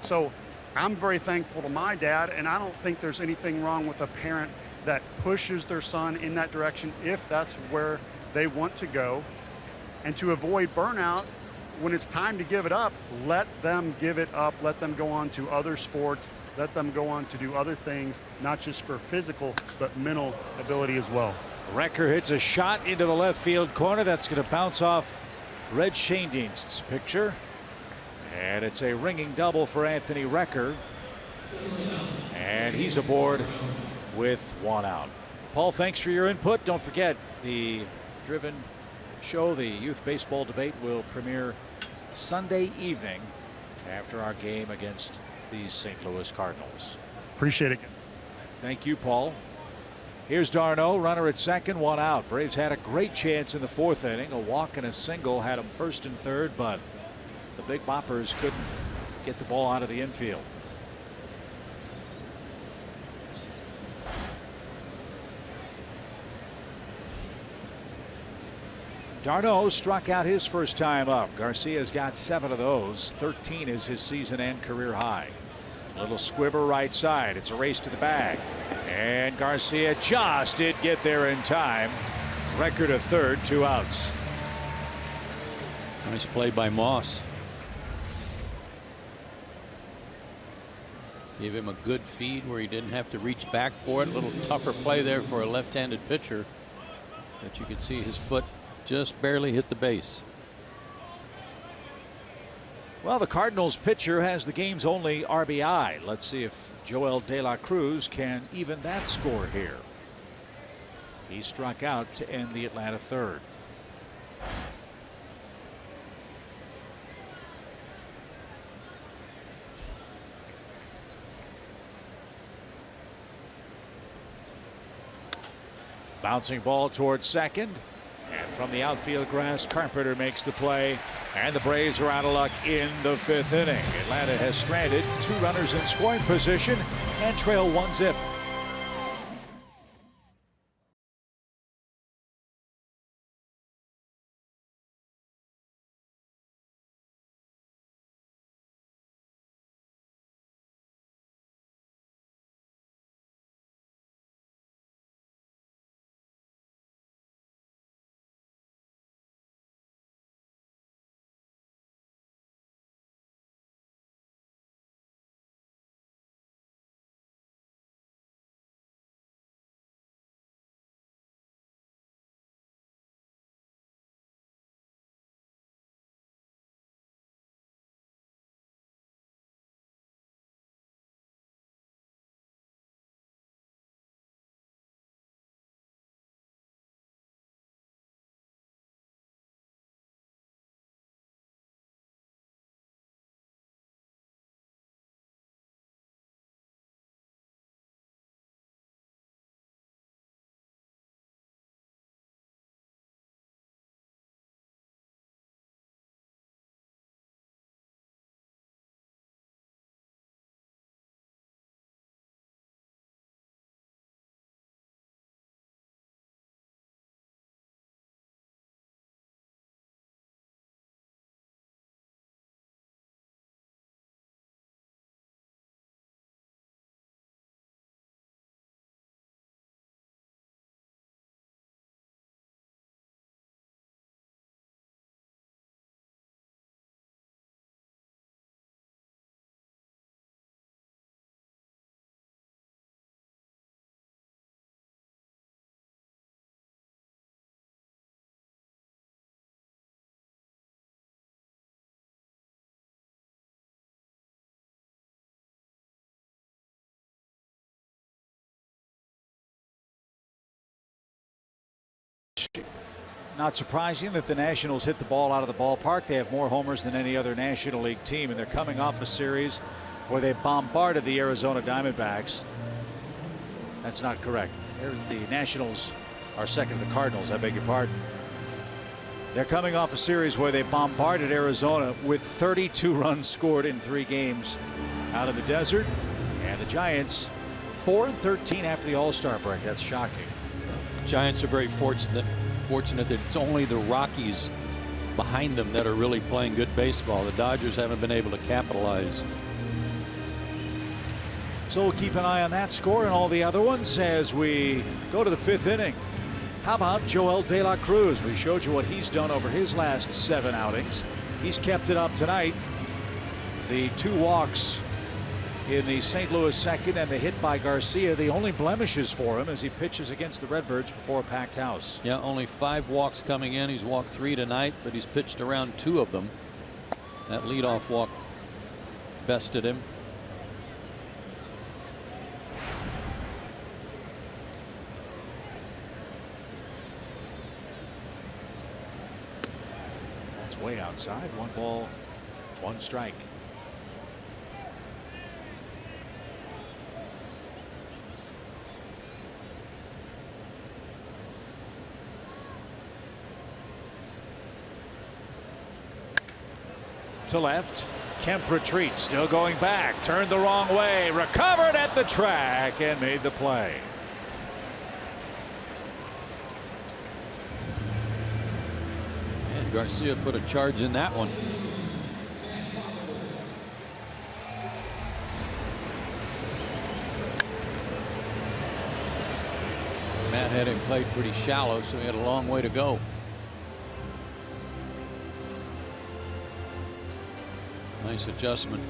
So I'm very thankful to my dad, and I don't think there's anything wrong with a parent that pushes their son in that direction if that's where they want to go. And to avoid burnout, when it's time to give it up, let them give it up. Let them go on to other sports. Let them go on to do other things, not just for physical, but mental ability as well. Recker hits a shot into the left field corner. That's going to bounce off Red Schoendienst's picture. And it's a ringing double for Anthony Recker. And he's aboard with 1 out. Paul, thanks for your input. Don't forget, the Driven show, the Youth Baseball Debate, will premiere Sunday evening after our game against the St. Louis Cardinals. Appreciate it. Thank you, Paul. Here's d'Arnaud, runner at second, 1 out. Braves had a great chance in the 4th inning. A walk and a single had them first and third, but the Big Boppers couldn't get the ball out of the infield. d'Arnaud struck out his first time up. Garcia's got 7 of those. 13 is his season and career high. A little squibber right side. It's a race to the bag. And Garcia just did get there in time. Record of third, 2 outs. Nice play by Moss. Gave him a good feed where he didn't have to reach back for it. A little tougher play there for a left-handed pitcher. But you could see his foot just barely hit the base. Well, the Cardinals pitcher has the game's only RBI. Let's see if Joel De La Cruz can even that score here. He struck out to end the Atlanta third. Bouncing ball towards second. And from the outfield grass, Carpenter makes the play. And the Braves are out of luck in the 5th inning. Atlanta has stranded 2 runners in scoring position and trail 1-0. Not surprising that the Nationals hit the ball out of the ballpark. They have more homers than any other National League team, and they're coming off a series where they bombarded the Arizona Diamondbacks. That's not correct. The Nationals are second to the Cardinals. I beg your pardon. They're coming off a series where they bombarded Arizona with 32 runs scored in 3 games out of the desert. And the Giants 4-13 after the All-Star break. That's shocking. Giants are very fortunate that it's only the Rockies behind them that are really playing good baseball. The Dodgers haven't been able to capitalize. So we'll keep an eye on that score and all the other ones as we go to the 5th inning. How about Joel De La Cruz? We showed you what he's done over his last 7 outings. He's kept it up tonight. The 2 walks in the St. Louis second and the hit by Garcia, the only blemishes for him as he pitches against the Redbirds before a packed house. Yeah, only 5 walks coming in. He's walked 3 tonight, but he's pitched around 2 of them. That leadoff walk bested him. That's way outside. 1 ball, 1 strike. To left. Kemp retreats, still going back, turned the wrong way, recovered at the track and made the play. And Garcia put a charge in that one. Matt had him played pretty shallow, so he had a long way to go. Nice adjustment.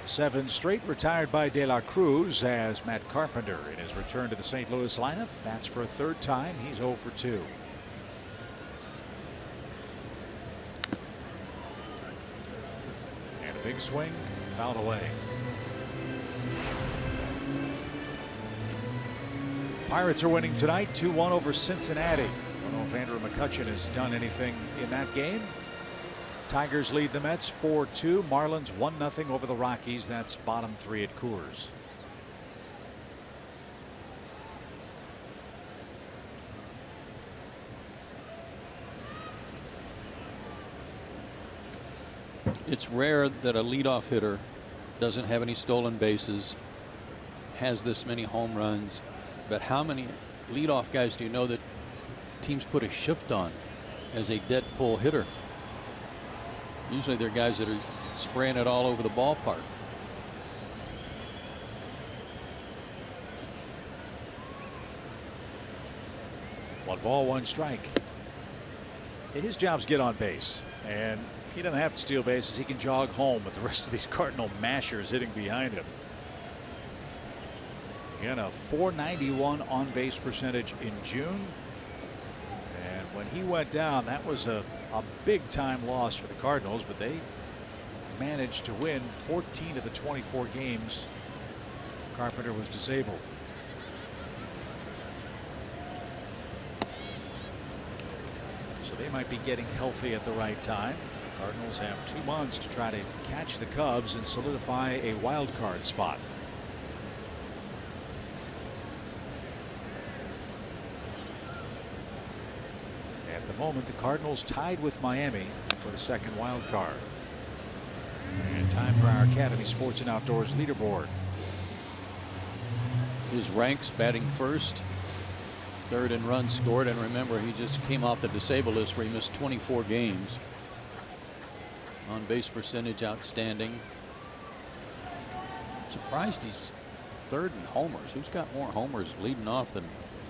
7 straight retired by De La Cruz as Matt Carpenter in his return to the St. Louis lineup bats for a 3rd time. He's 0 for 2. And a big swing fouled away. Pirates are winning tonight 2-1 over Cincinnati. I don't know if Andrew McCutchen has done anything in that game. Tigers lead the Mets 4-2. Marlins 1-0 over the Rockies. That's bottom 3 at Coors. It's rare that a leadoff hitter doesn't have any stolen bases, has this many home runs, but how many leadoff guys do you know that teams put a shift on as a dead pull hitter? Usually they're guys that are spraying it all over the ballpark. One ball, one strike. His job's get on base, and he doesn't have to steal bases. He can jog home with the rest of these Cardinal mashers hitting behind him. Again, a .491 on base percentage in June. And when he went down, that was a big time loss for the Cardinals, but they managed to win 14 of the 24 games Carpenter was disabled. So they might be getting healthy at the right time. Cardinals have 2 months to try to catch the Cubs and solidify a wild card spot. At the moment, the Cardinals tied with Miami for the second wild card. And time for our Academy Sports and Outdoors leaderboard. His ranks: batting first, third in runs scored, and remember, he just came off the disabled list where he missed 24 games. On base percentage, outstanding. I'm surprised he's third in homers. Who's got more homers leading off than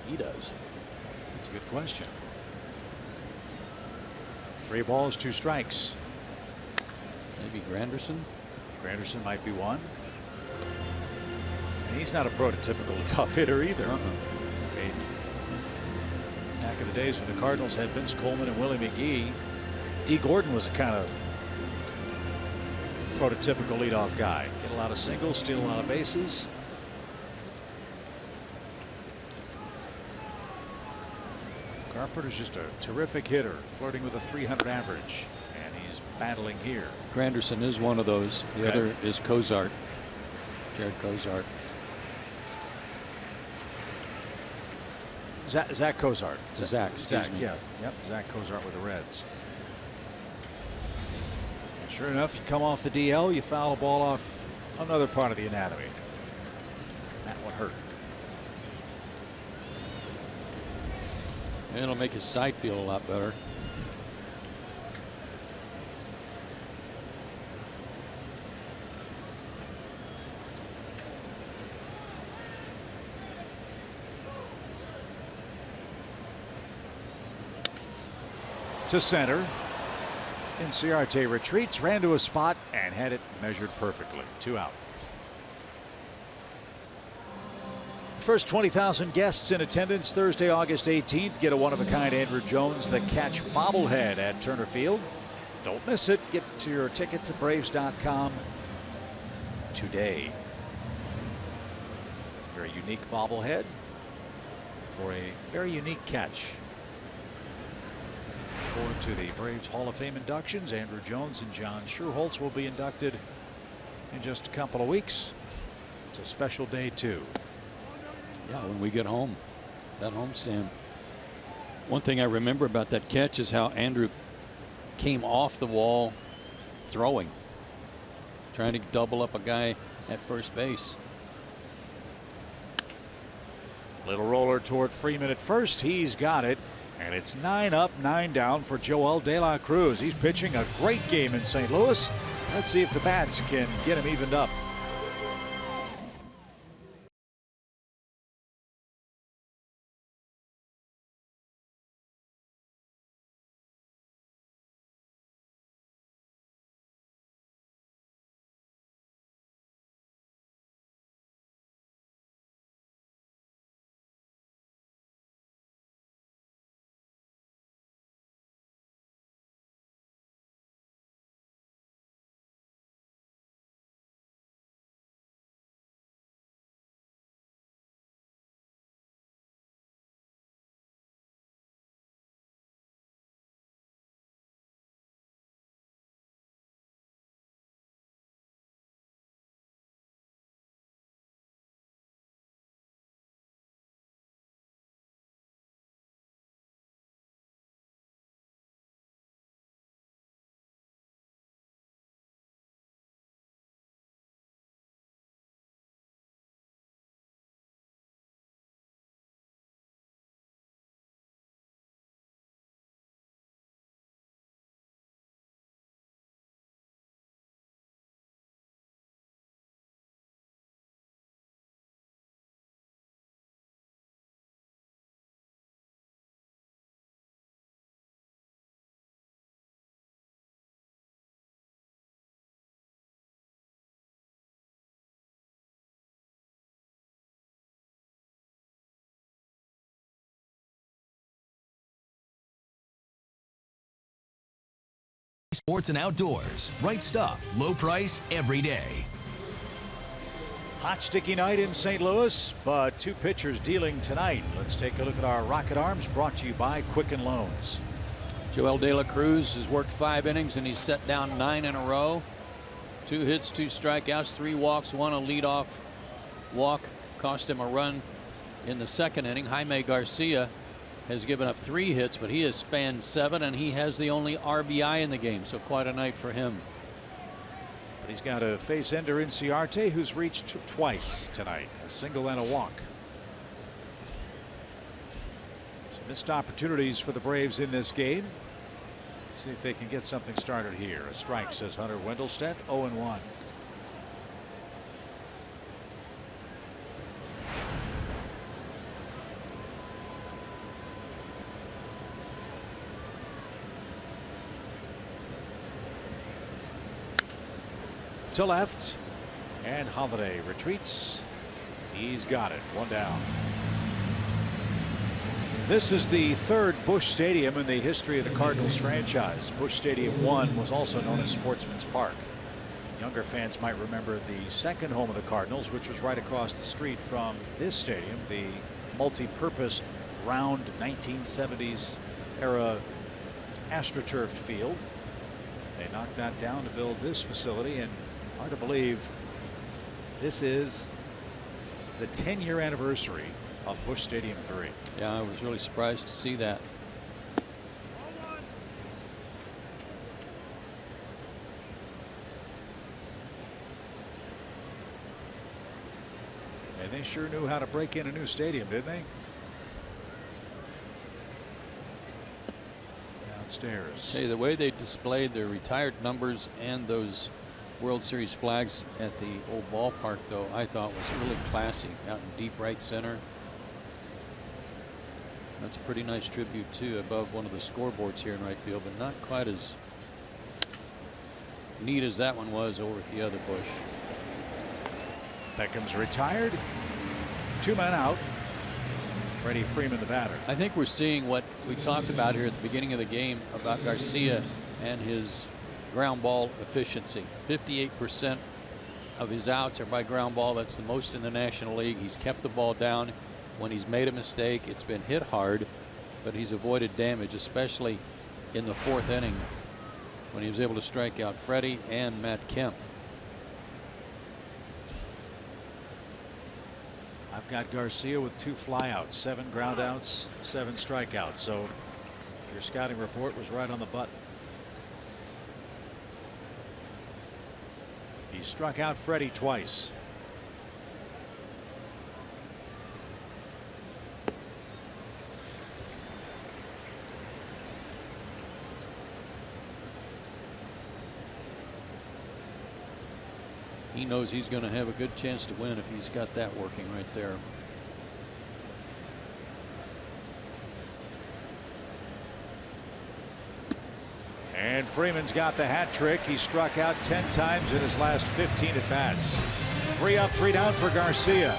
he does? That's a good question. 3 balls, 2 strikes. Maybe Granderson. Granderson might be one. And he's not a prototypical leadoff hitter either. Back in the days when the Cardinals had Vince Coleman and Willie McGee, Dee Gordon was a kind of prototypical leadoff guy. Get a lot of singles, steal a lot of bases. Carpenter's just a terrific hitter, flirting with a .300 average, and he's battling here. Granderson is one of those. The other is Cozart, Jared Cozart. Zach Cozart. Zach, yeah. Yep, Zach Cozart with the Reds. And sure enough, you come off the DL, you foul a ball off another part of the anatomy. That one hurt. And it'll make his side feel a lot better. To center. Inciarte retreats, ran to a spot, and had it measured perfectly. 2 out. First 20,000 guests in attendance Thursday, August 18th. Get a one-of-a-kind Andrew Jones The Catch bobblehead at Turner Field. Don't miss it. Get to your tickets at Braves.com today. It's a very unique bobblehead for a very unique catch. Forward to the Braves Hall of Fame inductions. Andrew Jones and John Schuerholz will be inducted in just a couple of weeks. It's a special day too. Yeah, when we get home, that homestand. One thing I remember about that catch is how Andrew came off the wall throwing, trying to double up a guy at first base. Little roller toward Freeman at first. He's got it. And it's 9 up, 9 down for Joel De La Cruz. He's pitching a great game in St. Louis. Let's see if the bats can get him evened up. Sports and outdoors. Right stuff, low price, every day. Hot, sticky night in St. Louis, but 2 pitchers dealing tonight. Let's take a look at our Rocket Arms, brought to you by Quicken Loans. Joel De La Cruz has worked 5 innings and he's set down 9 in a row. 2 hits, 2 strikeouts, 3 walks, 1 a leadoff walk. Cost him a run in the 2nd inning. Jaime Garcia has given up 3 hits, but he has fanned 7, and he has the only RBI in the game, so quite a night for him. But he's got to face Ender Inciarte, who's reached twice tonight, a single and a walk. Some missed opportunities for the Braves in this game. Let's see if they can get something started here. A strike, says Hunter Wendelstedt, 0-1. To left, and Holiday retreats. He's got it. 1 down. This is the 3rd Busch Stadium in the history of the Cardinals franchise. Busch Stadium 1 was also known as Sportsman's Park. Younger fans might remember the 2nd home of the Cardinals, which was right across the street from this stadium, the multi-purpose round 1970s era AstroTurfed field. They knocked that down to build this facility, and hard to believe this is the 10-year anniversary of Busch Stadium 3. Yeah, I was really surprised to see that. And they sure knew how to break in a new stadium, didn't they? Downstairs. Hey, the way they displayed their retired numbers and those World Series flags at the old ballpark, though, I thought was really classy, out in deep right center. That's a pretty nice tribute too, above one of the scoreboards here in right field, but not quite as neat as that one was over at the other Busch. Beckham's retired. 2 men out. Freddie Freeman, the batter. I think we're seeing what we talked about here at the beginning of the game about Garcia and his ground ball efficiency. 58% of his outs are by ground ball. That's the most in the National League. He's kept the ball down. When he's made a mistake, it's been hit hard, but he's avoided damage, especially in the 4th inning when he was able to strike out Freddie and Matt Kemp. I've got Garcia with 2 flyouts, 7 groundouts, 7 strikeouts. So your scouting report was right on the button. He struck out Freddie twice. He knows he's going to have a good chance to win if he's got that working right there. And Freeman's got the hat trick. He struck out 10 times in his last 15 at bats. 3 up, 3 down for Garcia.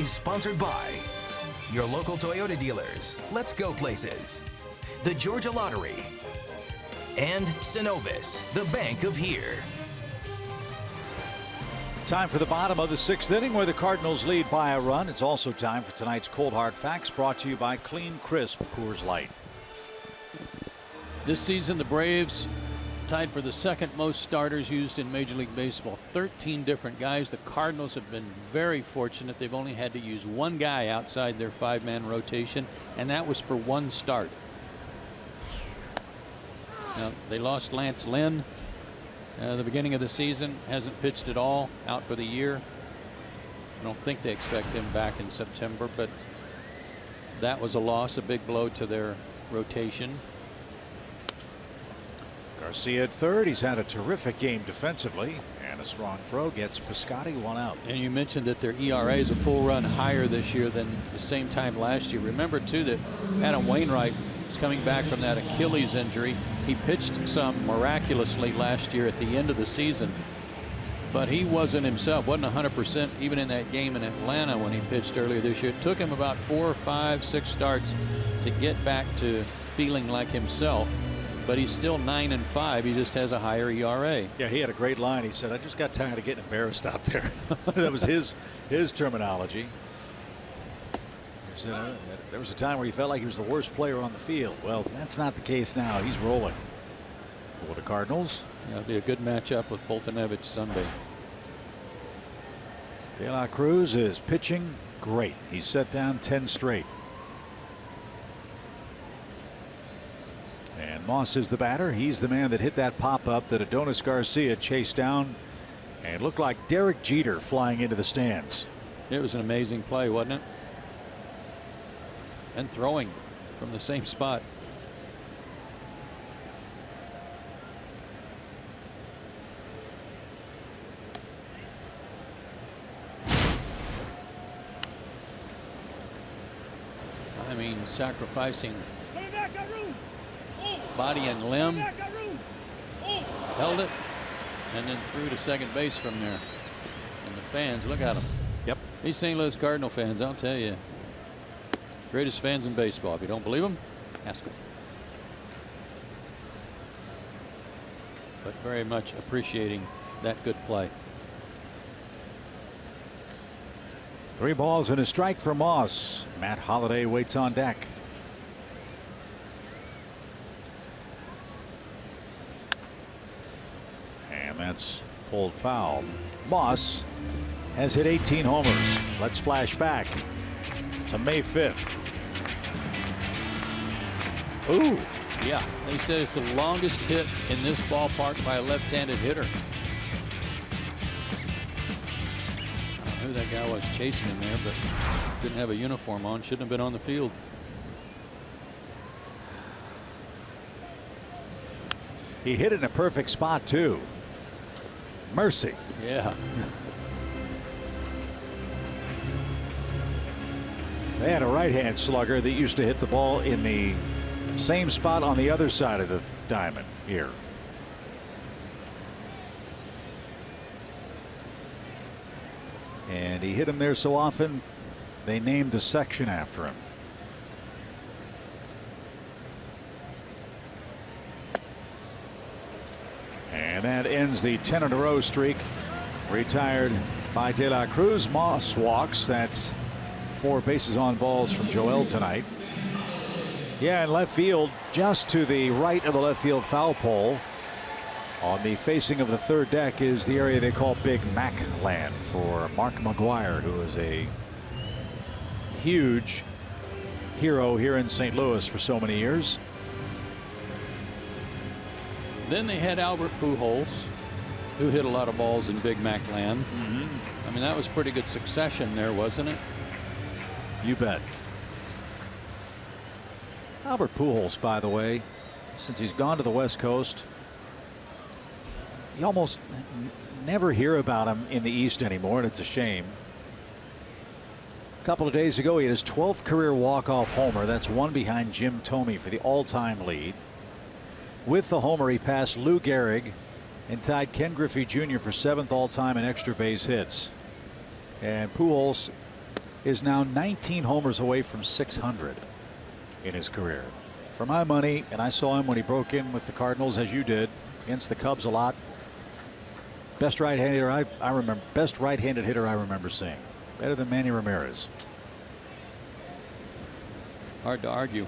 is sponsored by your local Toyota dealers, Let's Go Places, the Georgia Lottery, and Synovus, the bank of here. Time for the bottom of the 6th inning where the Cardinals lead by a run. It's also time for tonight's Cold Hard Facts, brought to you by Clean Crisp Coors Light. This season, the Braves tied for the second most starters used in Major League Baseball. 13 different guys. The Cardinals have been very fortunate. They've only had to use one guy outside their 5-man rotation, and that was for one start. Now, they lost Lance Lynn the beginning of the season. Hasn't pitched at all, out for the year. I don't think they expect him back in September, but that was a loss, a big blow to their rotation. Garcia at third. He's had a terrific game defensively, and a strong throw gets Piscotty one out. And you mentioned that their ERA is a full run higher this year than the same time last year. Remember too that Adam Wainwright is coming back from that Achilles injury. He pitched some miraculously last year at the end of the season, but he wasn't himself, wasn't 100% even in that game in Atlanta when he pitched earlier this year. It took him about 4, 5, 6 starts to get back to feeling like himself. But he's still 9-5. He just has a higher ERA. Yeah, he had a great line. He said, "I just got tired of getting embarrassed out there." That was his terminology. He said, there was a time where he felt like he was the worst player on the field. Well, that's not the case now. He's rolling. For the Cardinals, it'll be a good matchup with Foltynewicz Sunday. De La Cruz is pitching great. He's set down 10 straight. And Moss is the batter. He's the man that hit that pop-up that Adonis Garcia chased down and looked like Derek Jeter flying into the stands. It was an amazing play, wasn't it? And throwing from the same spot. I mean, sacrificing body and limb, held it, and then threw to second base from there. And the fans, look at them. Yep. These St. Louis Cardinal fans, I'll tell you, greatest fans in baseball. If you don't believe them, ask them. But very much appreciating that good play. 3 balls and a strike for Moss. Matt Holliday waits on deck. And that's pulled foul. Moss has hit 18 homers. Let's flash back to May 5th. Ooh. Yeah, they said it's the longest hit in this ballpark by a left-handed hitter. I don't know who that guy was chasing him there, but didn't have a uniform on. Shouldn't have been on the field. He hit it in a perfect spot too. Mercy. Yeah. They had a right-hand slugger that used to hit the ball in the same spot on the other side of the diamond here. And he hit him there so often they named the section after him. And that ends the 10-in-a-row streak retired by De La Cruz. Moss walks. That's 4 bases on balls from Joel tonight. Yeah, in left field, just to the right of the left field foul pole, on the facing of the third deck, is the area they call Big Mac land for Mark McGwire, who is a huge hero here in St. Louis for so many years. Then they had Albert Pujols, who hit a lot of balls in Big Mac land. I mean, that was pretty good succession there, wasn't it? You bet. Albert Pujols, by the way, since he's gone to the West Coast, you almost never hear about him in the East anymore, and it's a shame. A couple of days ago, he had his 12th career walk-off homer. That's one behind Jim Thome for the all-time lead. With the homer, he passed Lou Gehrig and tied Ken Griffey Jr. for 7th all-time in extra base hits. And Pujols is now 19 homers away from 600 in his career. For my money, and I saw him when he broke in with the Cardinals, as you did, against the Cubs a lot. Best right-handed hitter I remember. Best right-handed hitter I remember seeing. Better than Manny Ramirez. Hard to argue.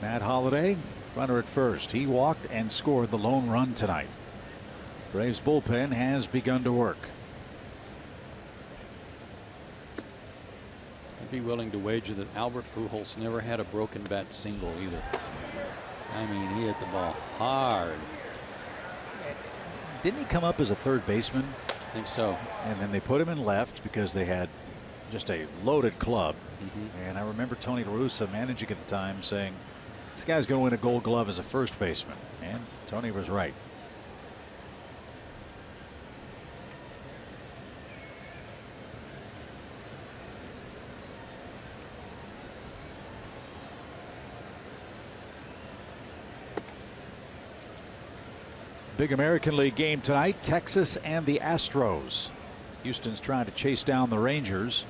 Matt Holliday, runner at first. He walked and scored the lone run tonight. Braves bullpen has begun to work. I'd be willing to wager that Albert Pujols never had a broken bat single either. I mean, he hit the ball hard. Didn't he come up as a third baseman? I think so. And then they put him in left because they had just a loaded club. And I remember Tony La Russa, managing at the time, saying, this guy's going to win a Gold Glove as a first baseman. And Tony was right. Big American League game tonight. Texas and the Astros. Houston's trying to chase down the Rangers.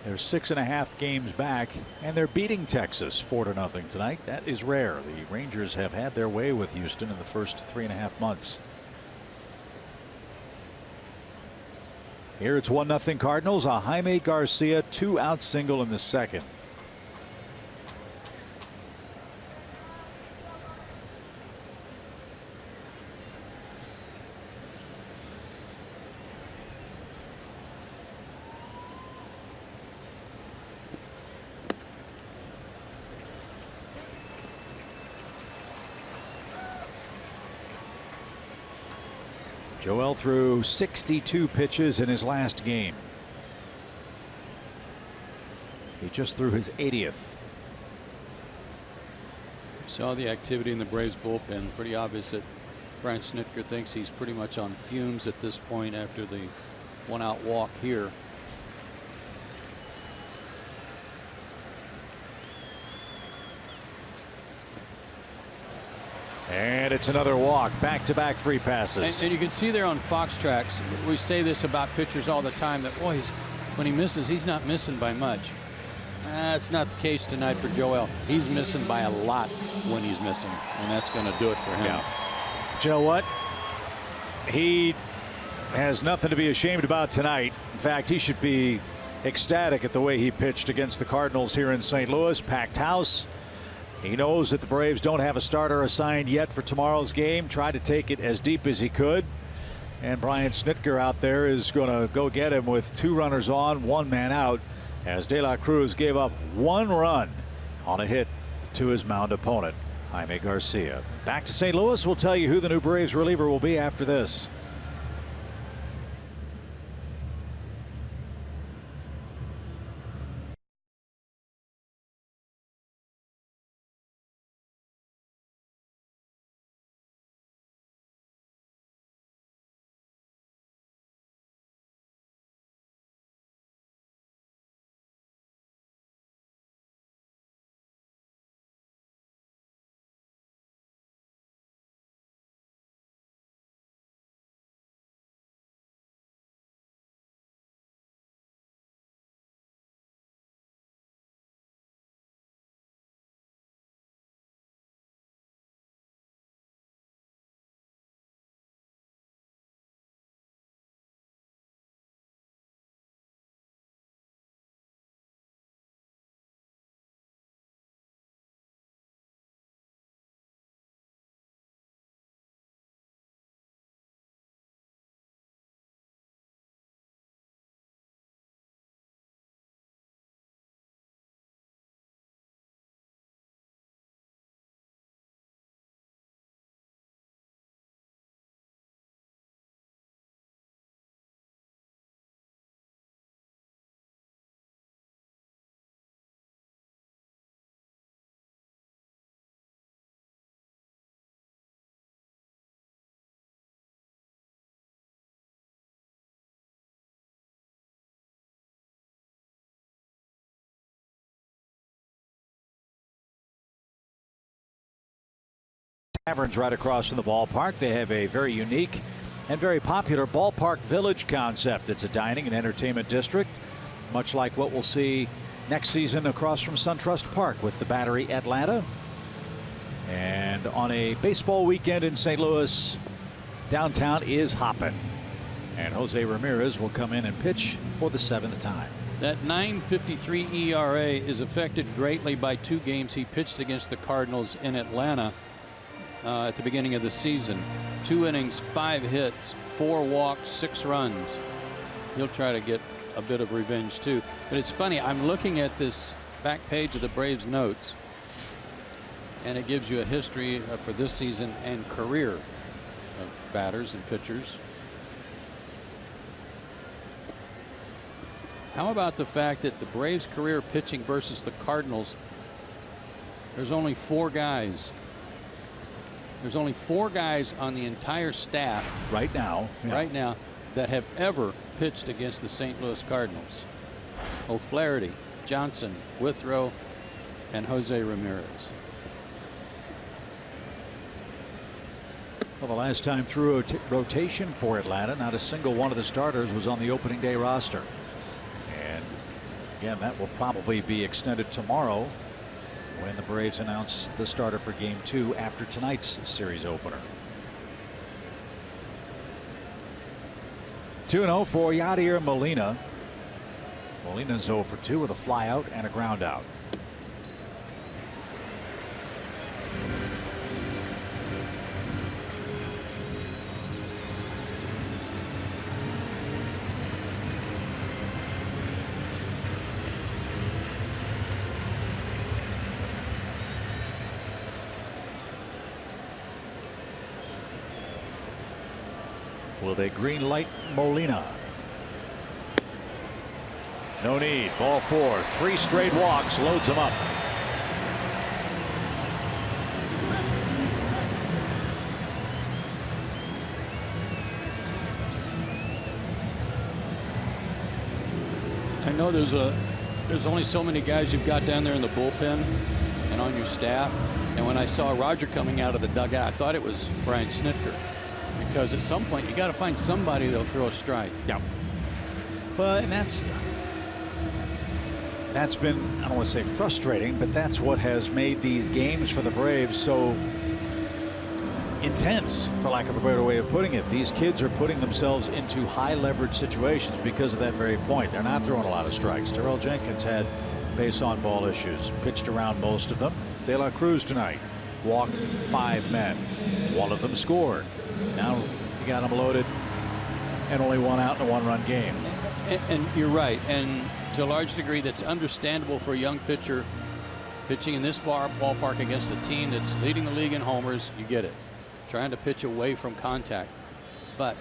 They're 6.5 games back, and they're beating Texas 4-0 tonight. That is rare. The Rangers have had their way with Houston in the first 3.5 months. Here it's 1-0 Cardinals. A Jaime Garcia 2-out single in the second. Joel threw 62 pitches in his last game. He just threw his 80th. Saw the activity in the Braves bullpen. Pretty obvious that Brian Snitker thinks he's pretty much on fumes at this point after the 1-out walk here. And it's another walk. Back-to-back free passes. And you can see there on Fox Tracks, we say this about pitchers all the time, that boy, when he misses, he's not missing by much. That's not the case tonight for Joel. He's missing by a lot when he's missing, and that's going to do it for him. Yeah. You know what? He has nothing to be ashamed about tonight. In fact, he should be ecstatic at the way he pitched against the Cardinals here in St. Louis. Packed house. He knows that the Braves don't have a starter assigned yet for tomorrow's game. Tried to take it as deep as he could. And Brian Snitker out there is going to go get him with 2 runners on, 1 man out, as De La Cruz gave up 1 run on a hit to his mound opponent, Jaime Garcia. Back to St. Louis. We'll tell you who the new Braves reliever will be after this. Taverns right across from the ballpark. They have a very unique and very popular Ballpark Village concept. It's a dining and entertainment district, much like what we'll see next season across from SunTrust Park with the Battery Atlanta. And on a baseball weekend in St. Louis, downtown is hopping. And Jose Ramirez will come in and pitch for the 7th time. That .953 ERA is affected greatly by 2 games he pitched against the Cardinals in Atlanta at the beginning of the season. 2 innings, 5 hits, 4 walks, 6 runs. He'll try to get a bit of revenge too. But it's funny, I'm looking at this back page of the Braves notes, and it gives you a history for this season and career of batters and pitchers. How about the fact that the Braves career pitching versus the Cardinals, there's only 4 guys. There's only 4 guys on the entire staff right now that have ever pitched against the St. Louis Cardinals. O'Flaherty, Johnson, Withrow, and Jose Ramirez. Well, the last time through rotation for Atlanta, not a single one of the starters was on the opening day roster. And again, that will probably be extended tomorrow when the Braves announce the starter for Game 2 after tonight's series opener. 2-0 for Yadier Molina. Molina's 0 for 2 with a flyout and a ground out. Will they green light Molina? No need. Ball 4. 3 straight walks. Loads him up. I know there's only so many guys you've got down there in the bullpen and on your staff. And when I saw Roger coming out of the dugout, I thought it was Brian Snitker. Because at some point you got to find somebody that'll throw a strike. Yeah. Well, and that's been, I don't want to say frustrating, but that's what has made these games for the Braves so intense, for lack of a better way of putting it. These kids are putting themselves into high leverage situations because of that very point. They're not throwing a lot of strikes. Terrell Jenkins had base on ball issues, pitched around most of them. De La Cruz tonight walked 5 men. 1 of them scored. Now you got them loaded and only 1 out in a 1-run game. And you're right. And to a large degree, that's understandable for a young pitcher pitching in this ballpark against a team that's leading the league in homers. You get it. Trying to pitch away from contact. But,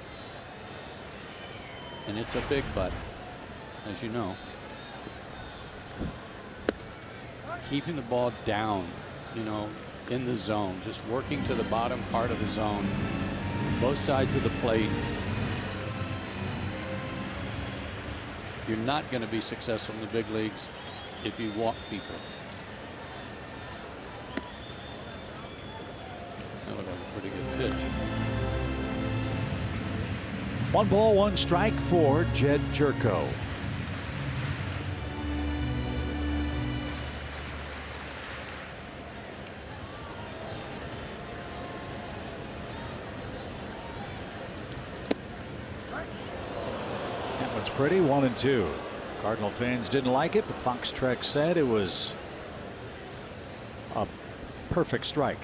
and it's a big but, as you know, keeping the ball down, you know, in the zone, just working to the bottom part of the zone, both sides of the plate. You're not going to be successful in the big leagues if you walk people. That looked like a pretty good pitch. 1 ball, 1 strike for Jed Jerko. Pretty 1-2. Cardinal fans didn't like it, but Fox Trek said it was a perfect strike.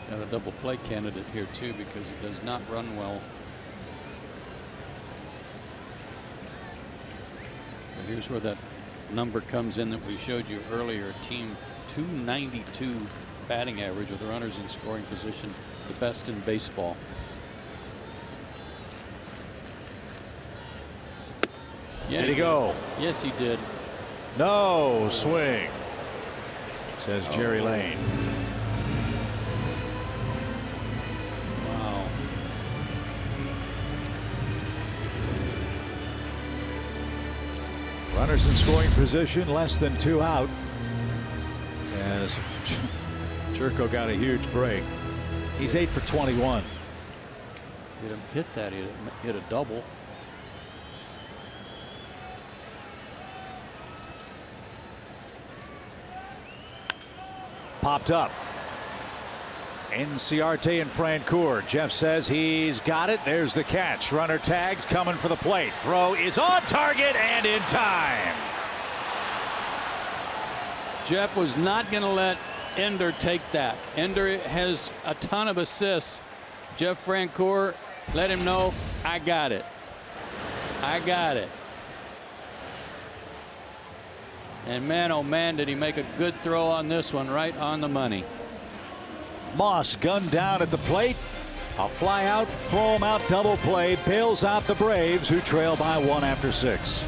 Got a double play candidate here too, because it does not run well. But here's where that number comes in that we showed you earlier. Team .292 batting average with runners in scoring position, the best in baseball. Yeah, did he go? Yes, he did. No swing, says Jerry Lane. Wow. Runners in scoring position, less than 2 out. As Jerko got a huge break. He's 8 for 21. He'd have hit that, he'd hit a double. Popped up. Inciarte and Francoeur. Jeff says he's got it. There's the catch. Runner tagged, coming for the plate. Throw is on target and in time. Jeff was not going to let Ender take that. Ender has a ton of assists. Jeff Francoeur let him know, I got it. I got it. And man, oh man, did he make a good throw on this one, right on the money. Moss gunned down at the plate. A fly out, throw him out, double play, bails out the Braves, who trail by 1 after 6.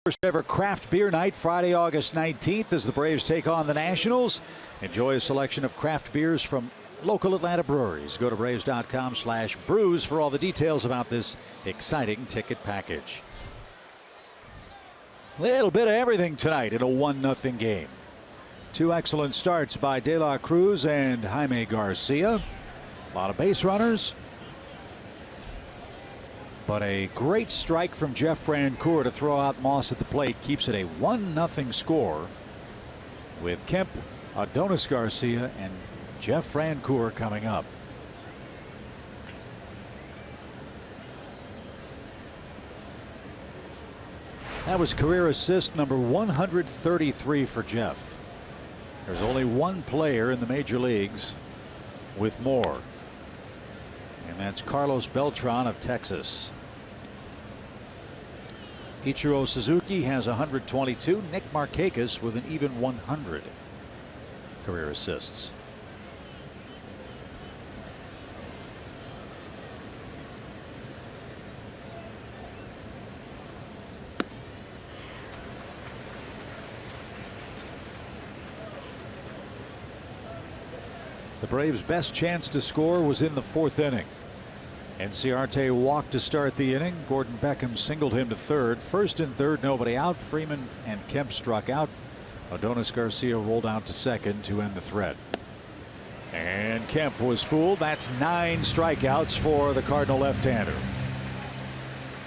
First ever craft beer night, Friday, August 19th, as the Braves take on the Nationals. Enjoy a selection of craft beers from local Atlanta breweries. Go to braves.com/brews for all the details about this exciting ticket package. Little bit of everything tonight in a 1-0 game. 2 excellent starts by De La Cruz and Jaime Garcia. A lot of base runners. But a great strike from Jeff Francoeur to throw out Moss at the plate keeps it a 1-0 score, with Kemp, Adonis Garcia, and Jeff Francoeur coming up. That was career assist number 133 for Jeff. There's only one player in the major leagues with more, and that's Carlos Beltran of Texas. Ichiro Suzuki has 122. Nick Markakis with an even 100 career assists. The Braves' best chance to score was in the 4th inning. Inciarte walked to start the inning. Gordon Beckham singled him to third. First and third, nobody out. Freeman and Kemp struck out. Adonis Garcia rolled out to second to end the threat. And Kemp was fooled. That's 9 strikeouts for the Cardinal left-hander.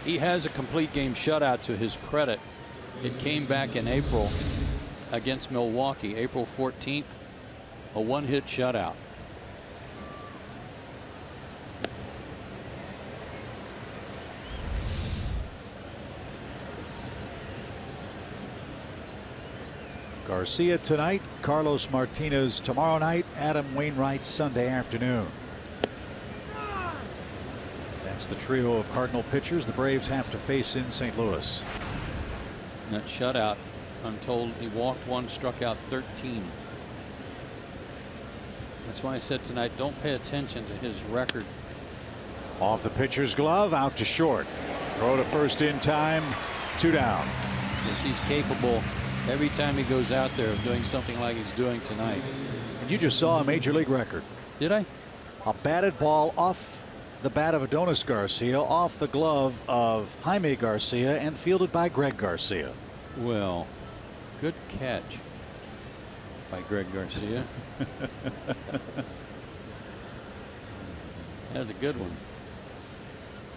He has a complete game shutout to his credit. It came back in April against Milwaukee, April 14th, a 1-hit shutout. Garcia tonight, Carlos Martinez tomorrow night, Adam Wainwright Sunday afternoon. That's the trio of Cardinal pitchers the Braves have to face in St. Louis. That shutout, I'm told he walked 1, struck out 13. That's why I said tonight, don't pay attention to his record. Off the pitcher's glove, out to short. Throw to first in time, 2 down. Yes, he's capable every time he goes out there of doing something like he's doing tonight. And you just saw a major league record. Did I? A batted ball off the bat of Adonis Garcia, off the glove of Jaime Garcia, and fielded by Greg Garcia. Well, good catch by Greg Garcia. That's a good one.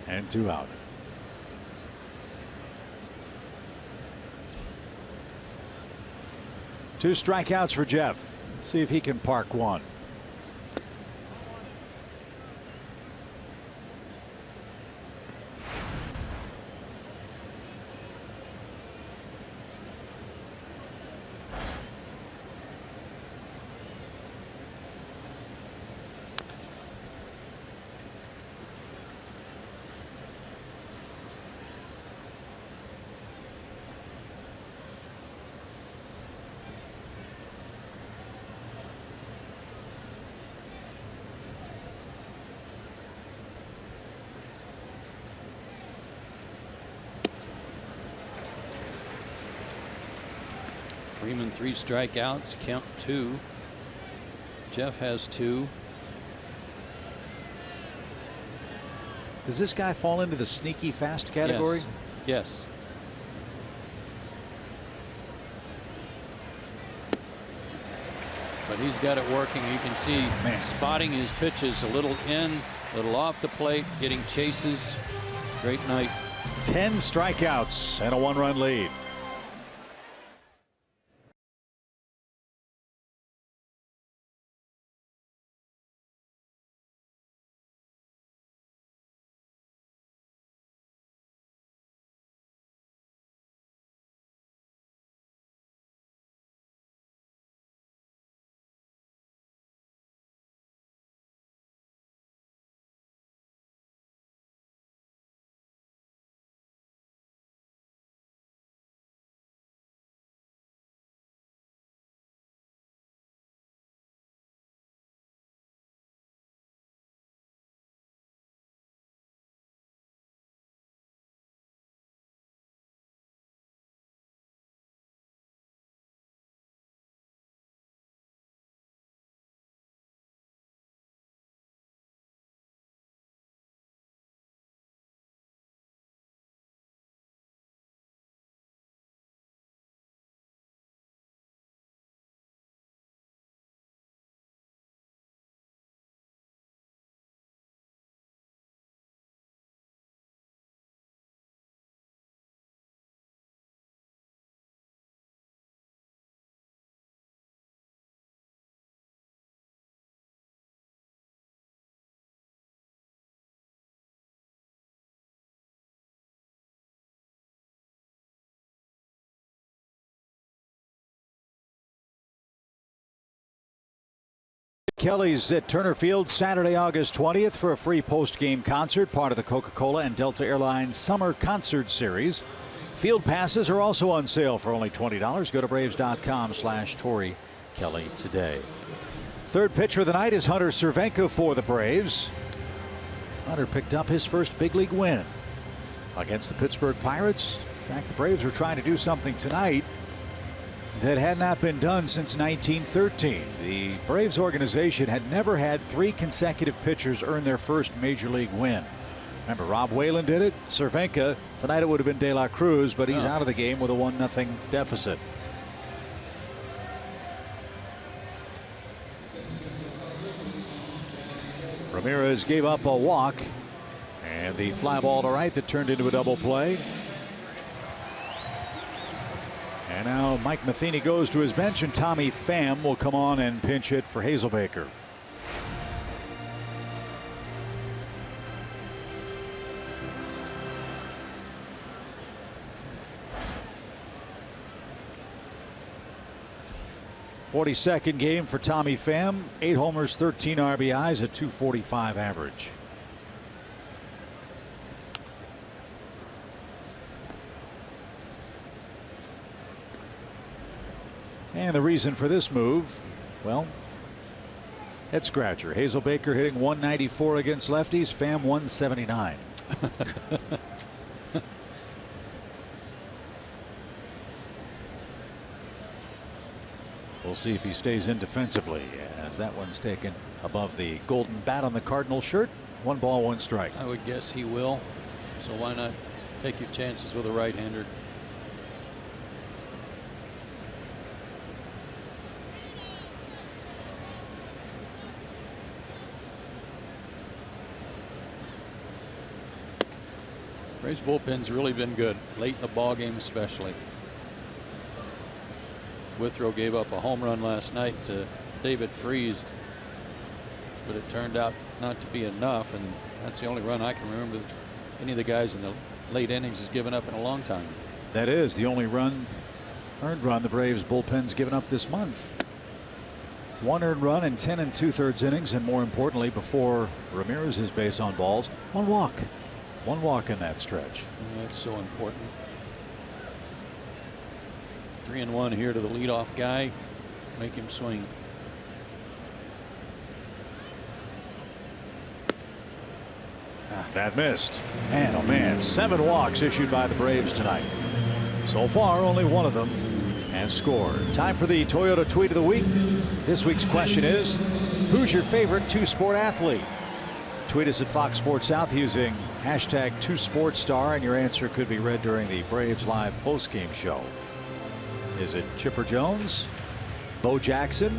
And 2 out. Two strikeouts for Jeff. Let's see if he can park one. Freeman 3 strikeouts, Kemp 2. Jeff has 2. Does this guy fall into the sneaky fast category? Yes. But he's got it working. You can see spotting his pitches a little in, a little off the plate, getting chases. Great night. 10 strikeouts and a 1-run lead. Kelly's at Turner Field Saturday, August 20th for a free post-game concert, part of the Coca-Cola and Delta Airlines Summer Concert Series. Field passes are also on sale for only $20. Go to Braves.com/Tori Kelly today. Third pitcher of the night is Hunter Cervenka for the Braves. Hunter picked up his first big league win against the Pittsburgh Pirates. In fact, the Braves were trying to do something tonight that had not been done since 1913. The Braves organization had never had 3 consecutive pitchers earn their first major league win. Remember, Rob Whalen did it. Cervenka, tonight it would have been De La Cruz, but he's out of the game with a 1-0 deficit. Ramirez gave up a walk, and the fly ball to right that turned into a double play. And now Mike Matheny goes to his bench, and Tommy Pham will come on and pinch hit for Hazelbaker. '42nd game for Tommy Pham. 8 homers, 13 RBIs, a .245 average. And the reason for this move, well, Head scratcher. Hazel Baker hitting 194 against lefties. Pham 179. We'll see if he stays in defensively, as that one's taken above the golden bat on the Cardinal shirt. 1 ball, 1 strike. I would guess he will. So why not take your chances with a right-hander? Braves bullpen's really been good late in the ball game, especially. Withrow gave up a home run last night to David Freese, but it turned out not to be enough, and that's the only run I can remember that any of the guys in the late innings has given up in a long time. That is the only earned run the Braves bullpen's given up this month. 1 earned run in 10 2/3 innings, and more importantly, before Ramirez's base on balls, 1 walk. 1 walk in that stretch. That's so important. 3-1 here to the leadoff guy. Make him swing. That missed. Man, oh man, 7 walks issued by the Braves tonight. So far, only 1 of them has scored. Time for the Toyota Tweet of the Week. This week's question is, who's your favorite 2-sport athlete? Tweet us at Fox Sports South using hashtag 2SportsStar, and your answer could be read during the Braves Live postgame show. Is it Chipper Jones, Bo Jackson,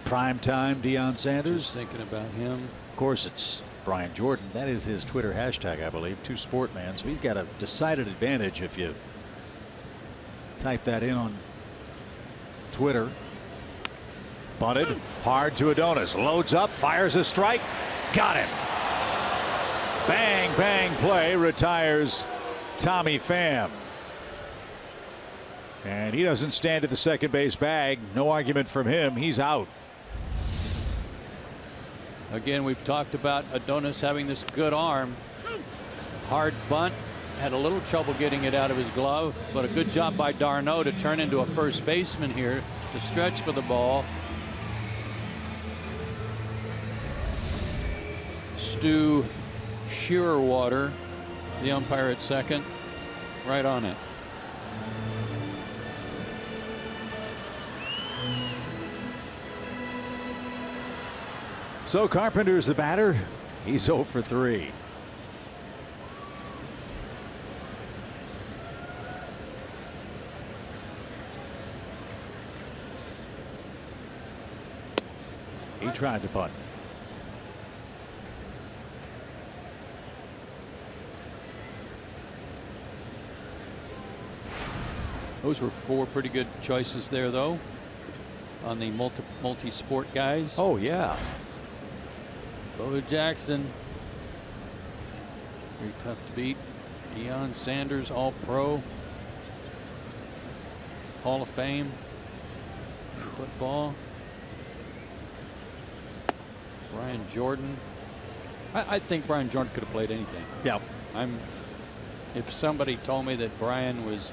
primetime Deion Sanders? Just thinking about him. Of course, it's Brian Jordan. That is his Twitter hashtag, I believe, 2Sportman. So he's got a decided advantage if you type that in on Twitter. Bunted hard to Adonis. Loads up, fires a strike. Got him. Bang, bang play. Retires Tommy Pham. And he doesn't stand at the second base bag. No argument from him. He's out. Again, we've talked about Adonis having this good arm. Hard bunt. Had a little trouble getting it out of his glove, but a good job by d'Arnaud to turn into a first baseman here to stretch for the ball. Stu Shearwater, the umpire at second, right on it. So Carpenter's the batter. He's 0 for 3. He tried to bunt. Those were 4 pretty good choices there, though, on the multi-sport guys. Oh, yeah. Bo Jackson, very tough to beat. Deion Sanders, All-Pro, Hall of Fame, football. Brian Jordan. I think Brian Jordan could have played anything. Yeah. If somebody told me that Brian was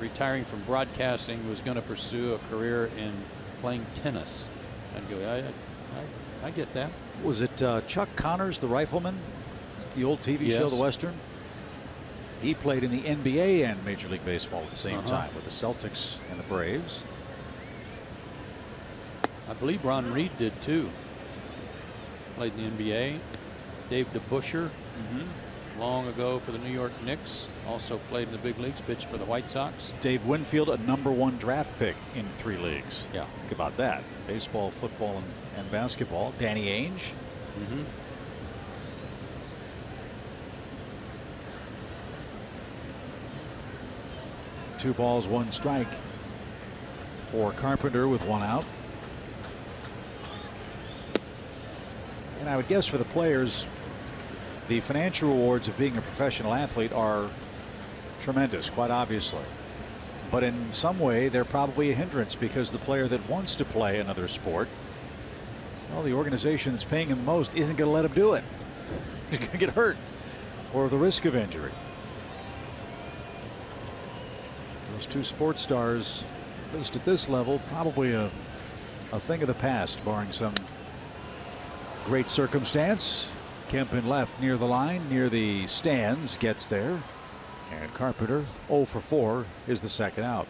retiring from broadcasting, was going to pursue a career in playing tennis, I'd go, I get that. Was it Chuck Connors, the rifleman, the old TV show, The Western? He played in the NBA and Major League Baseball at the same time with the Celtics and the Braves. I believe Ron Reed did too. Played in the NBA. Dave DeBusschere, long ago for the New York Knicks, also played in the big leagues, pitched for the White Sox. Dave Winfield, a #1 draft pick in 3 leagues. Yeah. Think about that. Baseball, football, and basketball. Danny Ainge. 2 balls, 1 strike for Carpenter with 1 out. And I would guess for the players, the financial rewards of being a professional athlete are tremendous, quite obviously. But in some way, they're probably a hindrance, because the player that wants to play another sport, well, the organization that's paying him the most isn't going to let him do it. He's going to get hurt or the risk of injury. Those 2 sports stars, at least at this level, probably a a thing of the past, barring some great circumstance. Kemp left near the line, near the stands, gets there. And Carpenter 0 for 4 is the second out.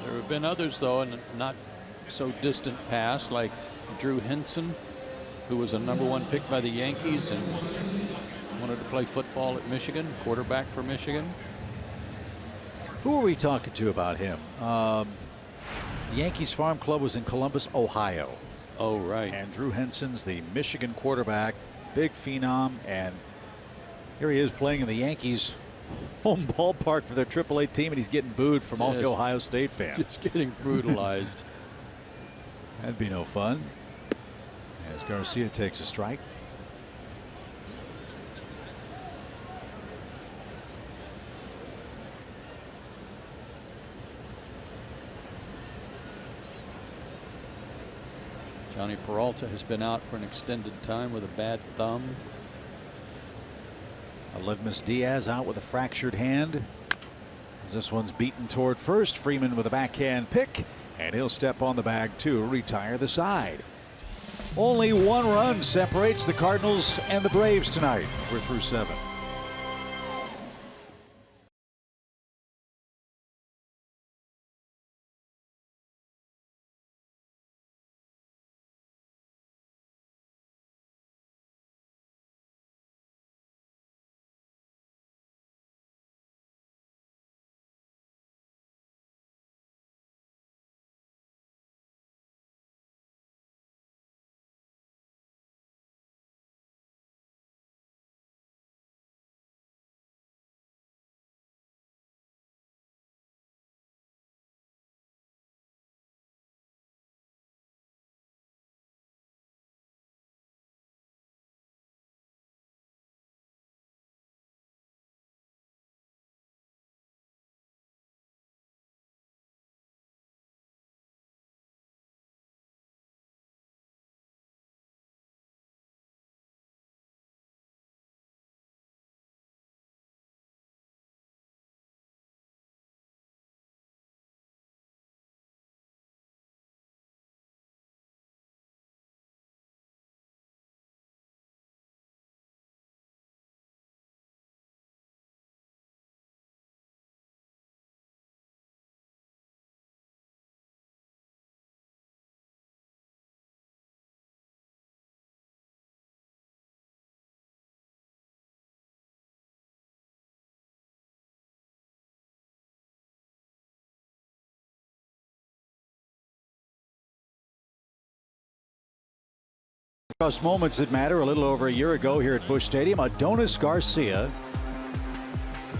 There have been others, though, and not so distant past, like Drew Henson, who was a #1 pick by the Yankees and wanted to play football at Michigan, quarterback for Michigan. Who are we talking to about him? The Yankees Farm Club was in Columbus, Ohio. Oh, right. And Drew Henson's the Michigan quarterback, big phenom, and here he is playing in the Yankees home ballpark for their AAA team, and he's getting booed from all the Ohio State fans. Just getting brutalized. That'd be no fun. As Garcia takes a strike. Johnny Peralta has been out for an extended time with a bad thumb. Aledmus Diaz out with a fractured hand. This one's beaten toward first. Freeman with a backhand pick, and he'll step on the bag to retire the side. Only one run separates the Cardinals and the Braves tonight. We're through 7. Moments that matter. A little over a year ago here at Busch Stadium, Adonis Garcia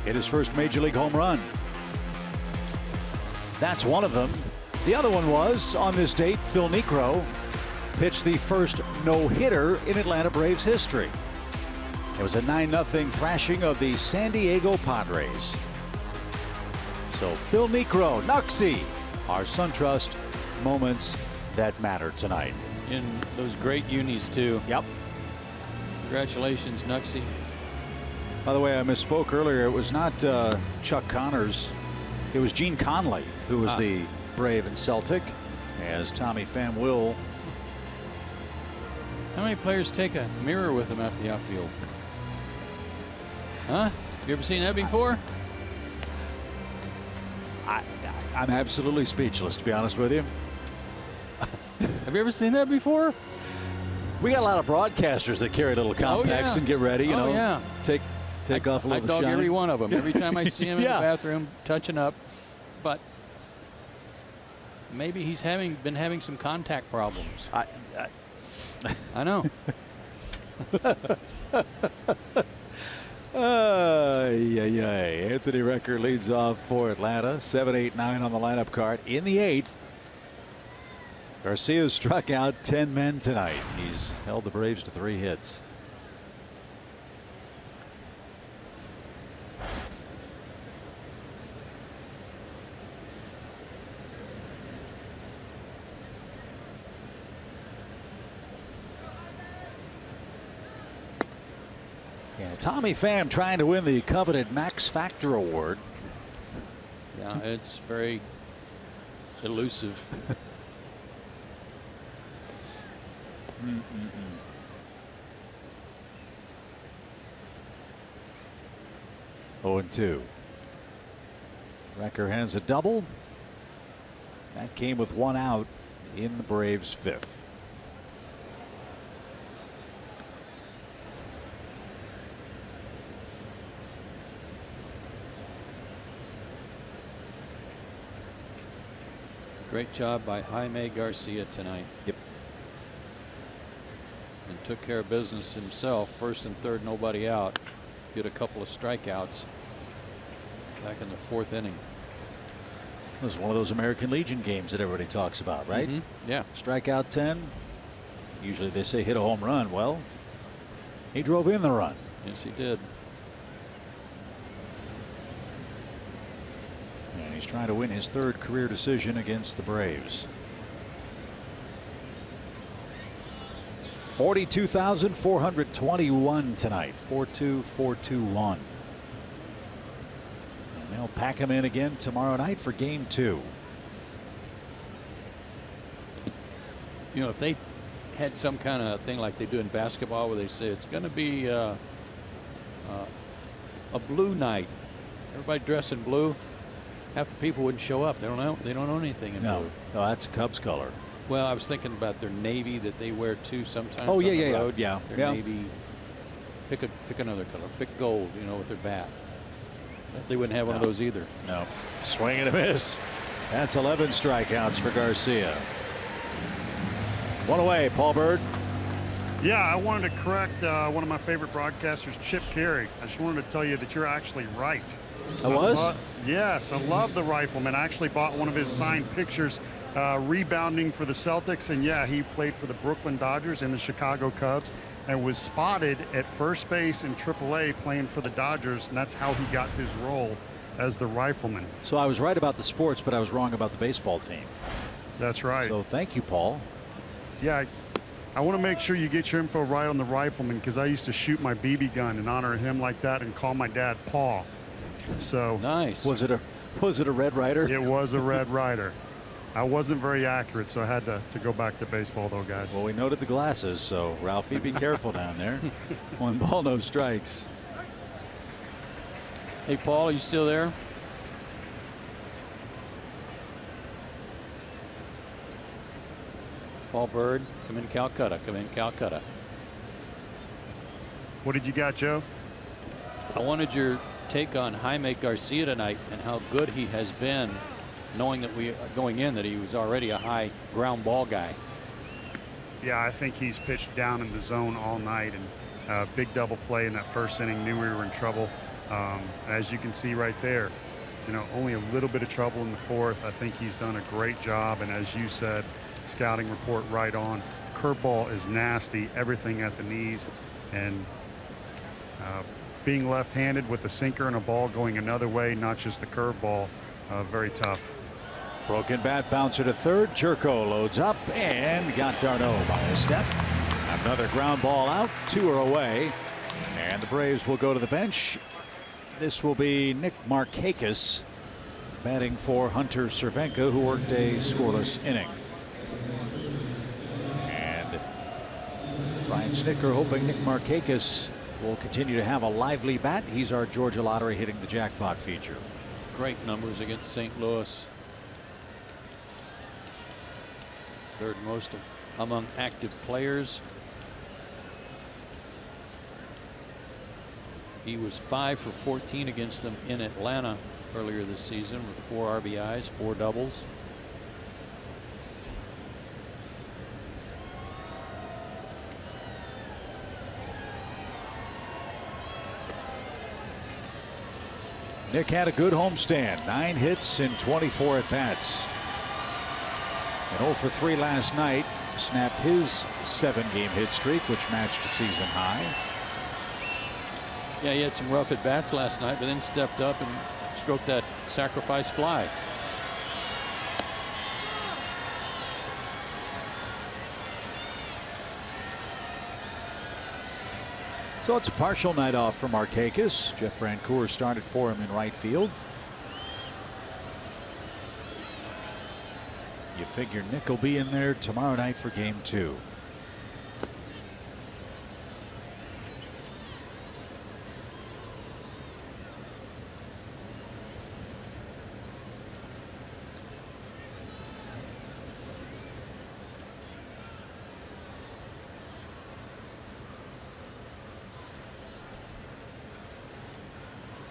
hit his first Major League home run. That's one of them. The other one was, on this date, Phil Niekro pitched the first no-hitter in Atlanta Braves history. It was a 9-0 thrashing of the San Diego Padres. So Phil Niekro, Knucksy, our SunTrust moments that matter tonight. In those great unis, too. Yep. Congratulations, Knucksy. By the way, I misspoke earlier. It was not Chuck Connors. It was Gene Conley who was the Brave and Celtic, as Tommy Pham will. How many players take a mirror with them after the outfield? Huh? You ever seen that before? I'm absolutely speechless, to be honest with you. Have you ever seen that before? We got a lot of broadcasters that carry little compacts and get ready, you know. Take off a little I dog shine. every one of them. Every time I see him in the bathroom touching up. But maybe he's been having some contact problems. I know. Anthony Recker leads off for Atlanta. 7, 8, 9 on the lineup card. In the 8th, Garcia struck out 10 men tonight. He's held the Braves to 3 hits. Yeah, Tommy Pham trying to win the coveted Max Factor Award. Yeah, it's very elusive. 0-2. Recker has a double. That came with 1 out in the Braves' 5th. Great job by Jaime Garcia tonight. Yep. And took care of business himself. First and third, nobody out. Get a couple of strikeouts back in the 4th inning. It was one of those American Legion games that everybody talks about, right? Yeah. Strikeout 10. Usually they say hit a home run. Well, he drove in the run. Yes, he did. And he's trying to win his 3rd career decision against the Braves. 42,421 tonight. 4-2, 4-2-1. And they'll pack him in again tomorrow night for game 2. You know, if they had some kind of thing like they do in basketball where they say it's going to be a blue night, everybody dressed in blue, half the people wouldn't show up. They don't know anything in blue. No, that's Cubs color. Well, I was thinking about their navy that they wear too sometimes. Oh, on yeah, the yeah, road. yeah. Their navy. Pick another color. Pick gold. You know, with their bat. They wouldn't have one of those either. No. Swing and a miss. That's 11 strikeouts for Garcia. 1 away, Paul Bird. Yeah, I wanted to correct one of my favorite broadcasters, Chip Carey. I just wanted to tell you that you're actually right. I was? Yes, I love the Rifleman. I actually bought one of his signed pictures rebounding for the Celtics, and yeah, he played for the Brooklyn Dodgers and the Chicago Cubs and was spotted at first base in AAA playing for the Dodgers, and that's how he got his role as the Rifleman. So I was right about the sports, but I was wrong about the baseball team. That's right. So thank you, Paul. Yeah, I want to make sure you get your info right on the Rifleman, because I used to shoot my BB gun in honor of him like that and call my dad Paul. So nice. Was it a Red Ryder? It was a Red Ryder. I wasn't very accurate, so I had to go back to baseball, though, guys. Well, we noted the glasses, so Ralphie, be careful down there. 1 ball, no strikes. Hey, Paul, are you still there? Paul Bird, come in Calcutta. Come in Calcutta. What did you got, Joe? I wanted your take on Jaime Garcia tonight and how good he has been, knowing that going in that he was already a high ground ball guy. Yeah, I think he's pitched down in the zone all night, and big double play in that first inning. Knew we were in trouble. As you can see right there, you know, only a little bit of trouble in the 4th. I think he's done a great job, and as you said, scouting report right on. Curveball is nasty, everything at the knees, and being left-handed with a sinker and a ball going another way, not just the curveball, very tough. Broken bat bouncer to 3rd. Jerko loads up and got d'Arnaud by a step. Another ground ball out. 2 are away. And the Braves will go to the bench. This will be Nick Markakis batting for Hunter Cervenka, who worked a scoreless inning. And Brian Snitker hoping Nick Markakis will continue to have a lively bat. He's our Georgia Lottery hitting the jackpot feature. Great numbers against St. Louis. 3rd most among active players. He was 5 for 14 against them in Atlanta earlier this season with 4 RBIs, 4 doubles. Nick had a good homestand, 9 hits in 24 at-bats. And 0 for 3 last night, snapped his 7-game hit streak, which matched a season high. Yeah, he had some rough at-bats last night, but then stepped up and stroked that sacrifice fly. So it's a partial night off for Markakis. Jeff Francoeur started for him in right field. You figure Nick will be in there tomorrow night for game 2.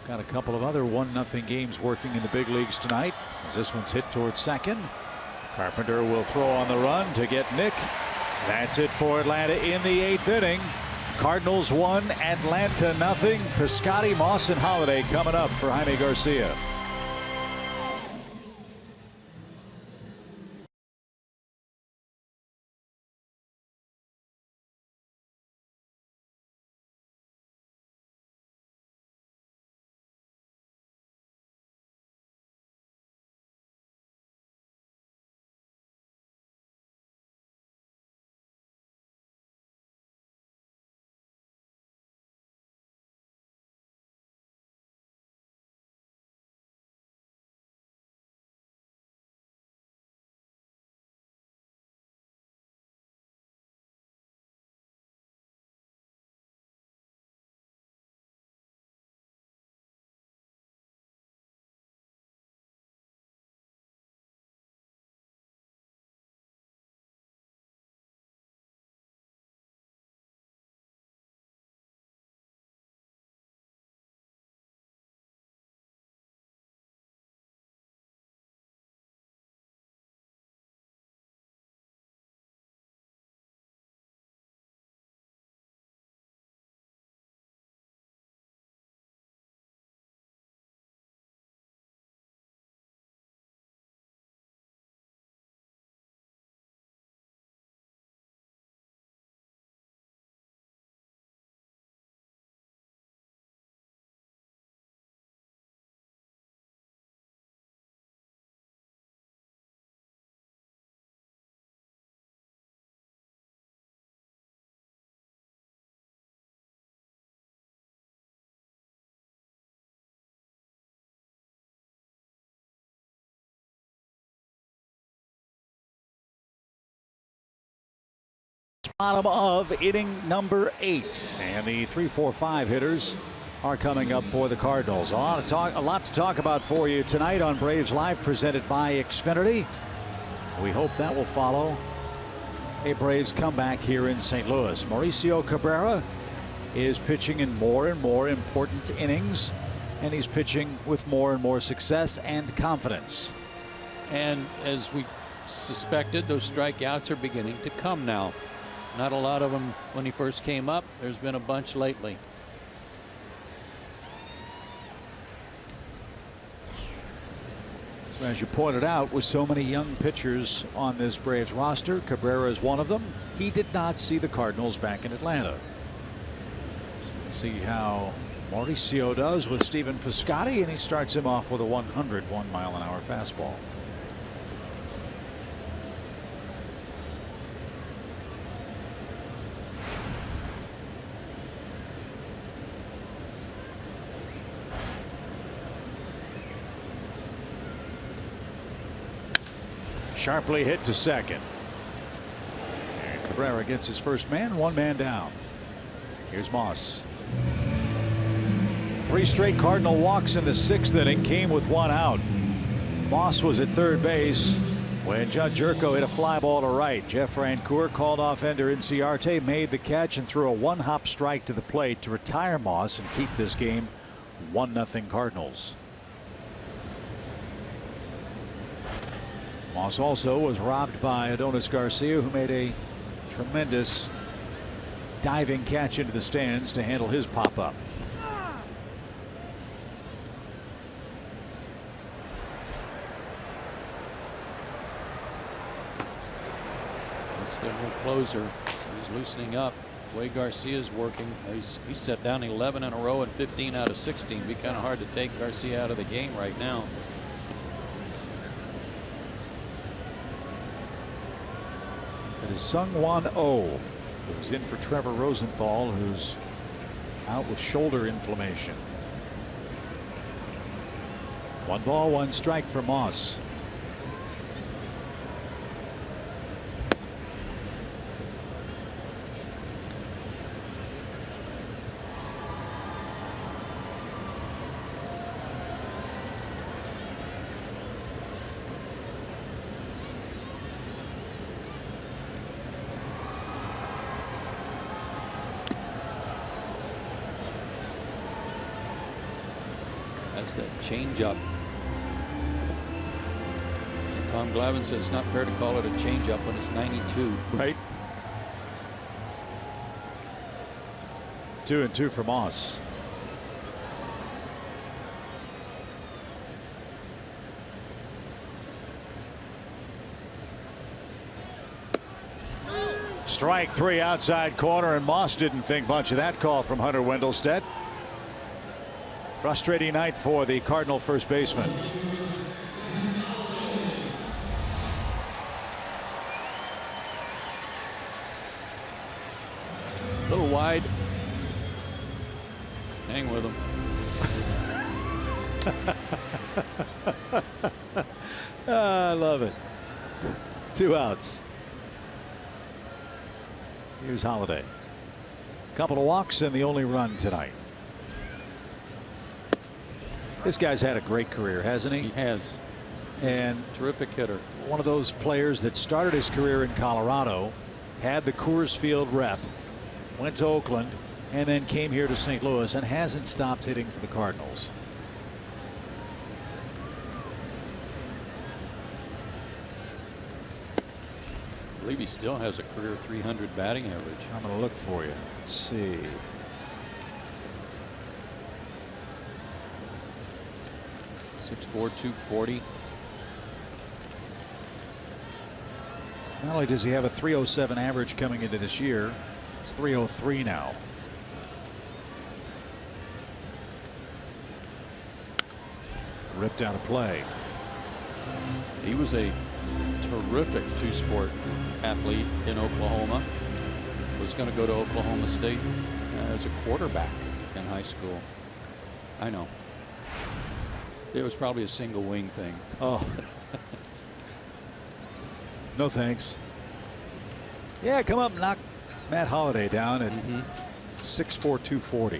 Got a couple of other 1-0 games working in the big leagues tonight, as this one's hit towards second. Carpenter will throw on the run to get Nick. That's it for Atlanta in the 8th inning. Cardinals 1, Atlanta nothing. Piscotty, Moss, and Holiday coming up for Jaime Garcia. Bottom of inning number 8, and the 3-4-5 hitters are coming up for the Cardinals. A lot to talk about for you tonight on Braves Live, presented by Xfinity. We hope that will follow a Braves comeback here in St. Louis. Mauricio Cabrera is pitching in more and more important innings, and he's pitching with more and more success and confidence. And as we suspected, those strikeouts are beginning to come now. Not a lot of them when he first came up. There's been a bunch lately. As you pointed out, with so many young pitchers on this Braves roster, Cabrera is one of them. He did not see the Cardinals back in Atlanta. So let's see how Mauricio does with Stephen Piscotty, and he starts him off with a 101 mile-an-hour fastball. Sharply hit to second. And Cabrera gets his first man, 1 man down. Here's Moss. 3 straight Cardinal walks in the 6th inning came with 1 out. Moss was at third base when Judd Jerko hit a fly ball to right. Jeff Rancourt called off Ender Inciarte, made the catch, and threw a 1-hop strike to the plate to retire Moss and keep this game 1-0 Cardinals. Moss also was robbed by Adonis Garcia, who made a tremendous diving catch into the stands to handle his pop-up. That's their new closer. He's loosening up. The way Garcia's working, he's set down 11 in a row and 15 out of 16. It'd be kind of hard to take Garcia out of the game right now. It is Sung-Won Oh, who's in for Trevor Rosenthal, who's out with shoulder inflammation. 1 ball, 1 strike for Moss. That's that changeup. Tom Glavine says it's not fair to call it a changeup when it's 92. Right. 2-2 for Moss. Strike 3 outside corner, and Moss didn't think much of that call from Hunter Wendelstedt. Frustrating night for the Cardinal first baseman. A little wide. Hang with him. I love it. 2 outs. Here's Holliday. Couple of walks and the only run tonight. This guy's had a great career, hasn't he? He has. And terrific hitter. One of those players that started his career in Colorado, had the Coors Field rep, went to Oakland, and then came here to St. Louis and hasn't stopped hitting for the Cardinals. I believe he still has a career 300 batting average. I'm going to look for you. Let's see. .6'4", 240. Not only does he have a .307 average coming into this year, it's .303 now. Ripped out of play. He was a terrific two-sport athlete in Oklahoma. Was going to go to Oklahoma State as a quarterback in high school. I know. It was probably a single wing thing. Oh. No thanks. Yeah, come up and knock Matt Holliday down at 6'4", 240.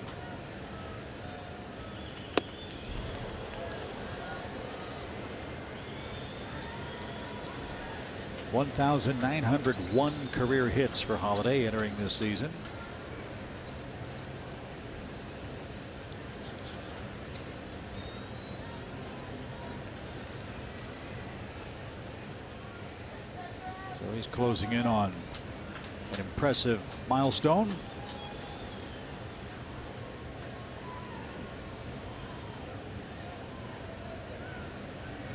(1,901) career hits for Holliday entering this season. So he's closing in on an impressive milestone.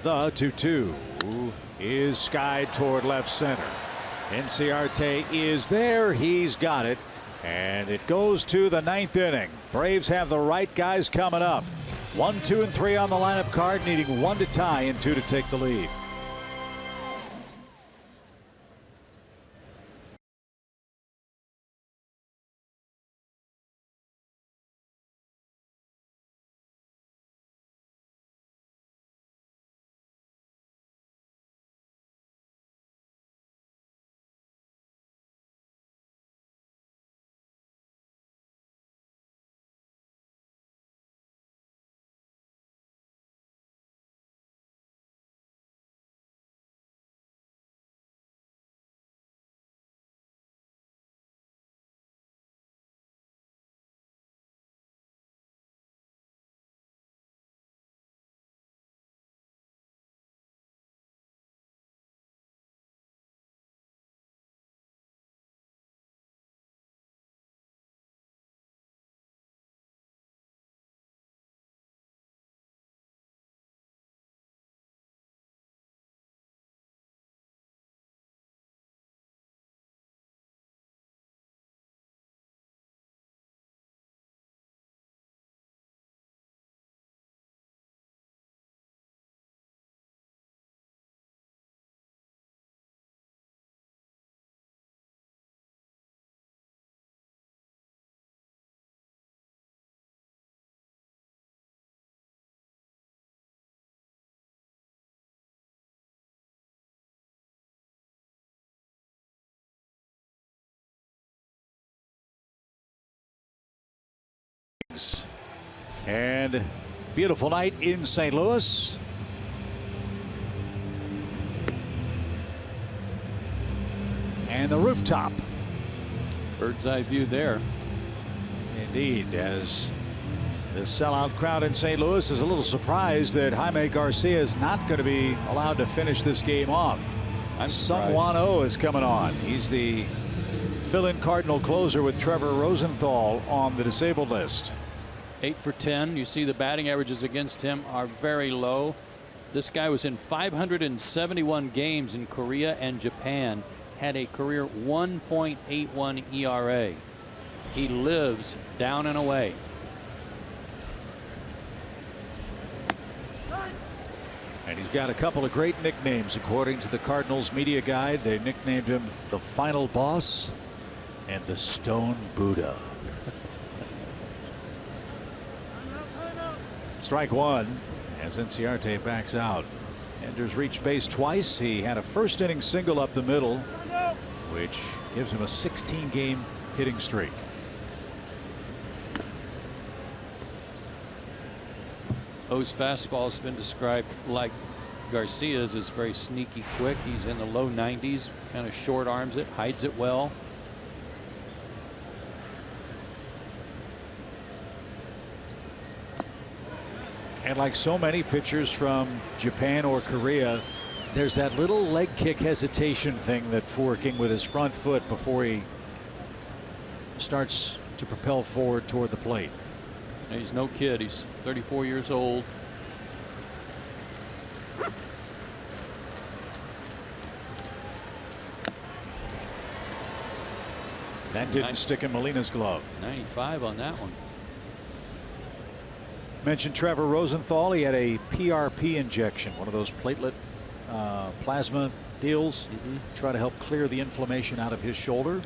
The 2-2 is skied toward left center. Inciarte is there. He's got it. And it goes to the 9th inning. Braves have the right guys coming up. 1, 2, and 3 on the lineup card, needing 1 to tie and 2 to take the lead. And beautiful night in St. Louis. And the rooftop. Bird's eye view there. Indeed, as The sellout crowd in St. Louis is a little surprised that Jaime Garcia is not going to be allowed to finish this game off. Sung Won Oh is coming on. He's the fill-in Cardinal closer with Trevor Rosenthal on the disabled list. 8 for 10. You see the batting averages against him are very low. This guy was in 571 games in Korea and Japan, had a career 1.81 ERA. He lives down and away. And he's got a couple of great nicknames according to the Cardinals media guide. They nicknamed him the Final Boss and the Stone Buddha. Strike one as Inciarte backs out. Enders reached base twice. He had a first inning single up the middle, which gives him a 16-game hitting streak. O's fastball has been described like Garcia's is very sneaky quick. He's in the low 90s, kind of short arms it, hides it well. And like so many pitchers from Japan or Korea, there's that little leg kick hesitation thing that's working with his front foot before he starts to propel forward toward the plate. He's no kid. He's 34 years old. That didn't stick in Molina's glove. 95 on that one. Mentioned Trevor Rosenthal. He had a PRP injection, one of those platelet plasma deals. Try to help clear the inflammation out of his shoulder.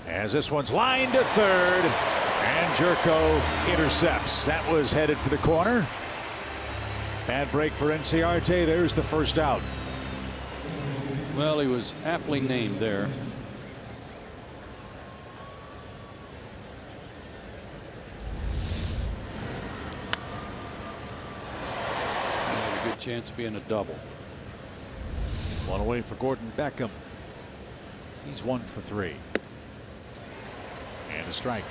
As this one's lined to third, and Jerko intercepts. That was headed for the corner. Bad break for Inciarte. There's the first out. Well, he was aptly named there. A good chance of being a double. One away for Gordon Beckham. He's 1 for 3. And a strike.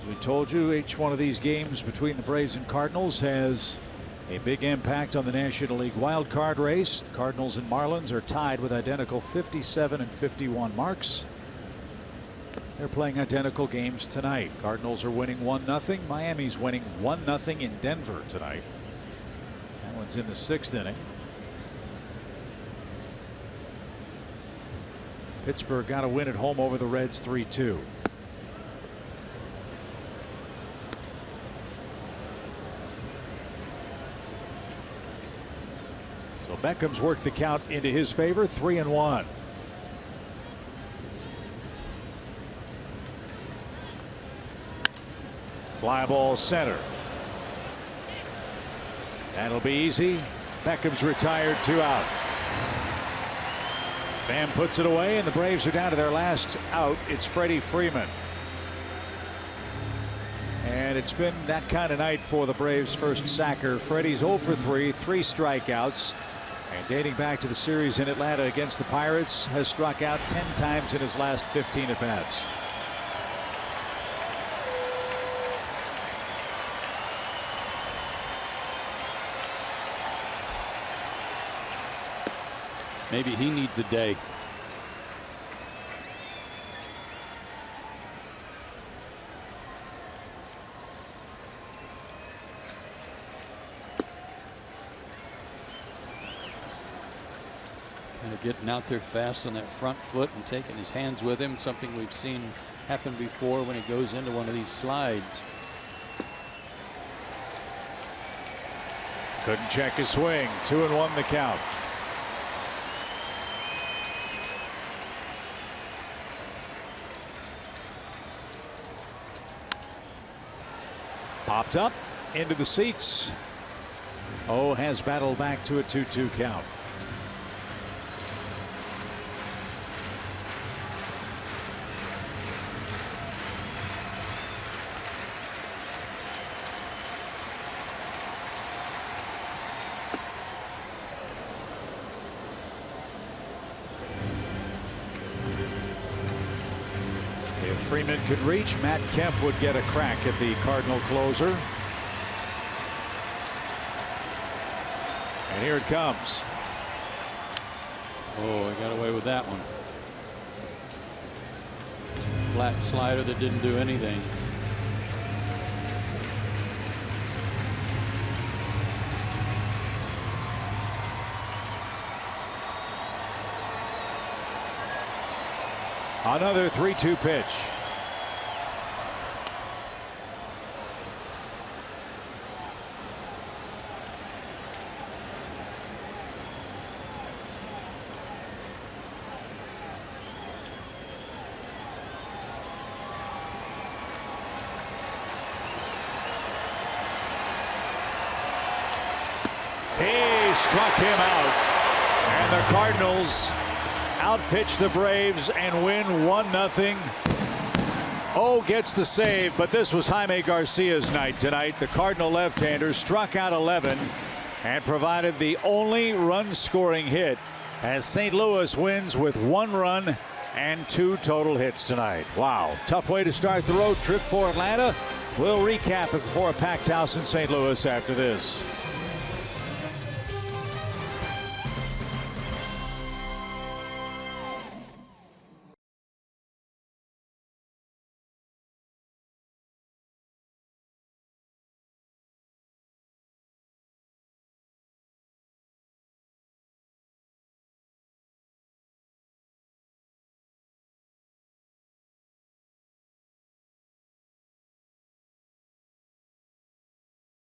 As we told you, each one of these games between the Braves and Cardinals has a big impact on the National League wild card race. The Cardinals and Marlins are tied with identical 57 and 51 marks. They're playing identical games tonight. Cardinals are winning 1-0. Miami's winning 1-0 in Denver tonight. That one's in the 6th inning. Pittsburgh got a win at home over the Reds 3-2. So Beckham's worked the count into his favor, 3-1. Fly ball center. That'll be easy. Beckham's retired, 2 out. Pham puts it away, and the Braves are down to their last out. It's Freddie Freeman. And it's been that kind of night for the Braves' first sacker. Freddie's 0 for 3, 3 strikeouts. And dating back to the series in Atlanta against the Pirates, has struck out 10 times in his last 15 at-bats. Maybe he needs a day. Kind of getting out there fast on that front foot and taking his hands with him, something we've seen happen before when he goes into one of these slides. Couldn't check his swing. 2-1 the count. Popped up into the seats. Oh, has battled back to a 2-2 count. If Freeman could reach, Matt Kemp would get a crack at the Cardinal closer. And here it comes. Oh, he got away with that one. Flat slider that didn't do anything. Another 3-2 pitch. He struck him out, and the Cardinals outpitch the Braves and win 1-0. Oh, gets the save, but this was Jaime Garcia's night tonight. The Cardinal left-hander struck out 11 and provided the only run-scoring hit as St. Louis wins with 1 run and 2 total hits tonight. Wow, tough way to start the road trip for Atlanta. We'll recap it before a packed house in St. Louis after this.